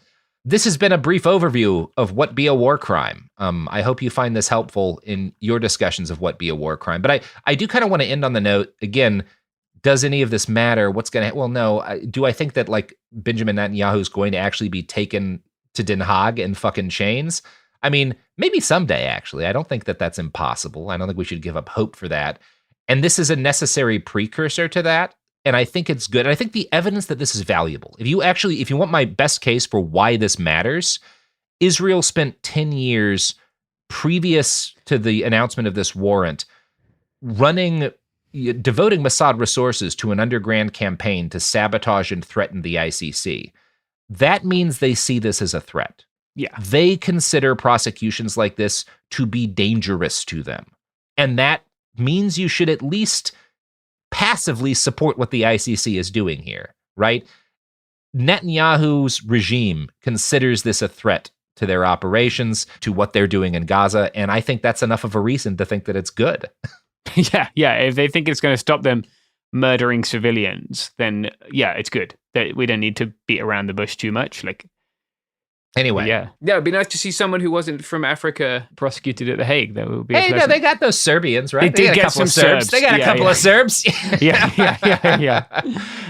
S12: this has been a brief overview of what be a war crime. I hope you find this helpful in your discussions of what be a war crime. But I do kind of want to end on the note, again, does any of this matter? What's going to... Well, no. Do I think that, like, Benjamin Netanyahu is going to actually be taken to Den Haag in fucking chains? I mean, maybe someday, actually. I don't think that that's impossible. I don't think we should give up hope for that. And this is a necessary precursor to that. And I think it's good. And I think the evidence that this is valuable. If you want my best case for why this matters, Israel spent 10 years previous to the announcement of this warrant devoting Mossad resources to an underground campaign to sabotage and threaten the ICC. That means they see this as a threat.
S14: Yeah.
S12: They consider prosecutions like this to be dangerous to them. And that means you should at least passively support what the ICC is doing here, right? Netanyahu's regime considers this a threat to their operations, to what they're doing in Gaza, and I think that's enough of a reason to think that it's good.
S14: Yeah. If they think it's going to stop them murdering civilians, then yeah, it's good. We don't need to beat around the bush too much.
S12: Anyway,
S14: yeah, it'd be nice to see someone who wasn't from Africa prosecuted at The Hague. That would be.
S12: Hey, no, they got those Serbians, right?
S14: They
S12: got
S14: get
S12: a couple
S14: some
S12: of Serbs. They got a couple of Serbs.
S14: Yeah.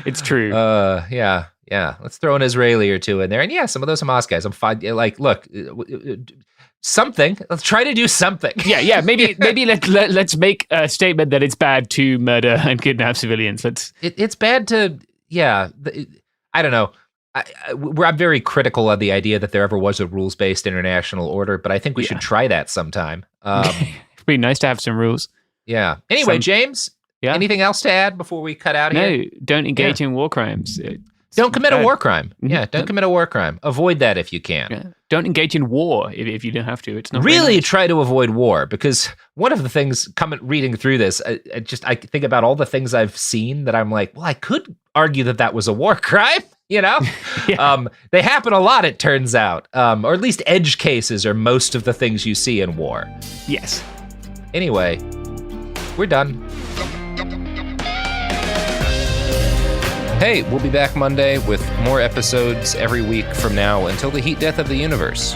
S14: It's true.
S12: Yeah. Let's throw an Israeli or two in there, and yeah, some of those Hamas guys. I'm fine. Like, look. Something. Let's try to do something.
S14: Yeah. Maybe let's make a statement that it's bad to murder and kidnap civilians.
S12: It's bad to. Yeah. I don't know. I'm very critical of the idea that there ever was a rules-based international order, but I think we should try that sometime.
S14: It'd be nice to have some rules.
S12: Yeah. Anyway, James. Yeah. Anything else to add before we cut out here?
S14: No. Don't engage in war crimes.
S12: Don't commit a war crime. Yeah, don't commit a war crime. Avoid that if you can.
S14: Yeah. Don't engage in war if you don't have to. It's not
S12: really try to avoid war, because one of the things reading through this, I think about all the things I've seen that I'm like, well, I could argue that was a war crime. They happen a lot, it turns out, or at least edge cases are most of the things you see in war.
S14: Yes.
S12: Anyway, we're done. Hey, we'll be back Monday with more episodes every week from now until the heat death of the universe.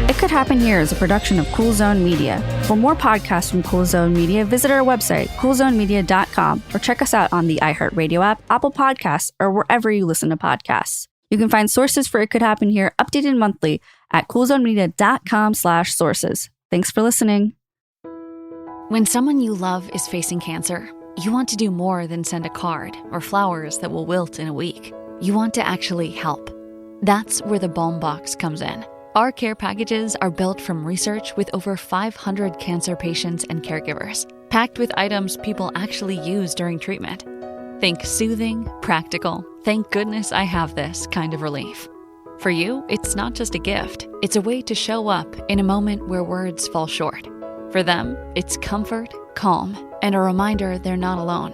S2: It Could Happen Here is a production of Cool Zone Media. For more podcasts from Cool Zone Media, visit our website, coolzonemedia.com, or check us out on the iHeartRadio app, Apple Podcasts, or wherever you listen to podcasts. You can find sources for It Could Happen Here updated monthly at coolzonemedia.com/sources. Thanks for listening. When someone you love is facing cancer, you want to do more than send a card or flowers that will wilt in a week. You want to actually help. That's where the Balm Box comes in. Our care packages are built from research with over 500 cancer patients and caregivers, packed with items people actually use during treatment. Think soothing, practical, thank goodness I have this kind of relief. For you, it's not just a gift, it's a way to show up in a moment where words fall short. For them, it's comfort, calm, and a reminder they're not alone.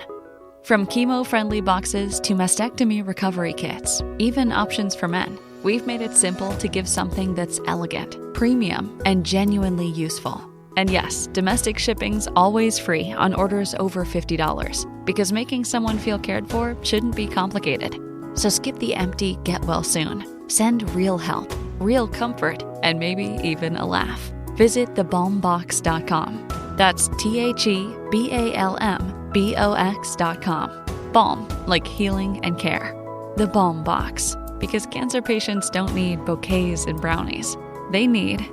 S2: From chemo-friendly boxes to mastectomy recovery kits, even options for men, we've made it simple to give something that's elegant, premium, and genuinely useful. And yes, domestic shipping's always free on orders over $50, because making someone feel cared for shouldn't be complicated. So skip the empty, get well soon. Send real help, real comfort, and maybe even a laugh. Visit thebalmbox.com. That's TheBalmBox.com. Balm, like healing and care. The Balm Box, because cancer patients don't need bouquets and brownies. They need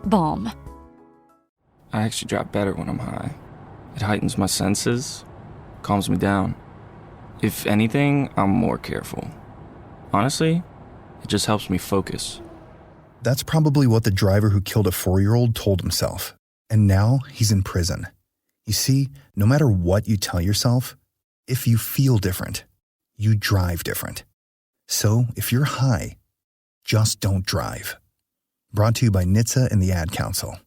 S2: balm.
S5: I actually drop better when I'm high. It heightens my senses, calms me down. If anything, I'm more careful. Honestly, it just helps me focus.
S6: That's probably what the driver who killed a 4-year-old told himself. And now he's in prison. You see, no matter what you tell yourself, if you feel different, you drive different. So if you're high, just don't drive. Brought to you by NHTSA and the Ad Council.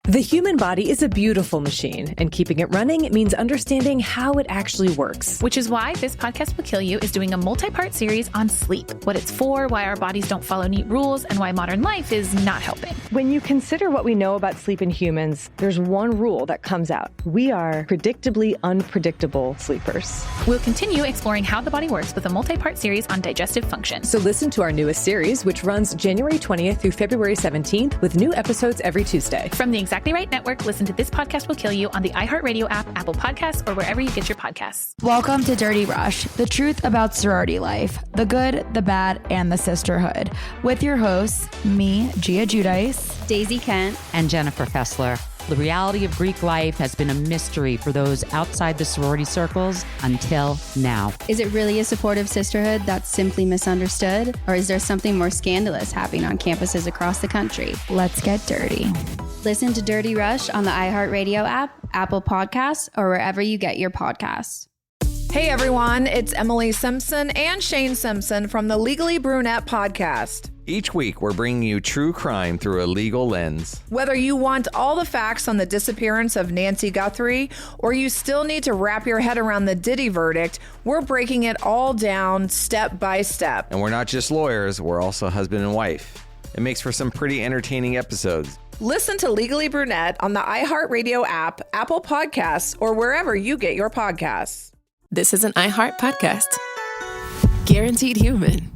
S7: The human body is a beautiful machine, and keeping it running means understanding how it actually works.
S9: Which is why This Podcast Will Kill You is doing a multi-part series on sleep, what it's for, why our bodies don't follow neat rules, and why modern life is not helping.
S7: When you consider what we know about sleep in humans, there's one rule that comes out. We are predictably unpredictable sleepers.
S9: We'll continue exploring how the body works with a multi-part series on digestive function.
S7: So listen to our newest series, which runs January 20th through February 17th, with new episodes every Tuesday.
S9: From the Exactly Right Network, listen to This Podcast Will Kill You on the iHeartRadio app, Apple Podcasts, or wherever you get your podcasts.
S10: Welcome to Dirty Rush, the truth about sorority life, the good, the bad, and the sisterhood. With your hosts, me, Gia Giudice,
S8: Daisy Kent,
S26: and Jennifer Fessler. The reality of Greek life has been a mystery for those outside the sorority circles until now.
S8: Is it really a supportive sisterhood that's simply misunderstood? Or is there something more scandalous happening on campuses across the country?
S10: Let's get dirty.
S8: Listen to Dirty Rush on the iHeartRadio app, Apple Podcasts, or wherever you get your podcasts.
S27: Hey everyone, it's Emily Simpson and Shane Simpson from the Legally Brunette podcast.
S11: Each week, we're bringing you true crime through a legal lens.
S27: Whether you want all the facts on the disappearance of Nancy Guthrie, or you still need to wrap your head around the Diddy verdict, we're breaking it all down step by step.
S11: And we're not just lawyers, we're also husband and wife. It makes for some pretty entertaining episodes.
S27: Listen to Legally Brunette on the iHeartRadio app, Apple Podcasts, or wherever you get your podcasts.
S28: This is an iHeart podcast. Guaranteed Human.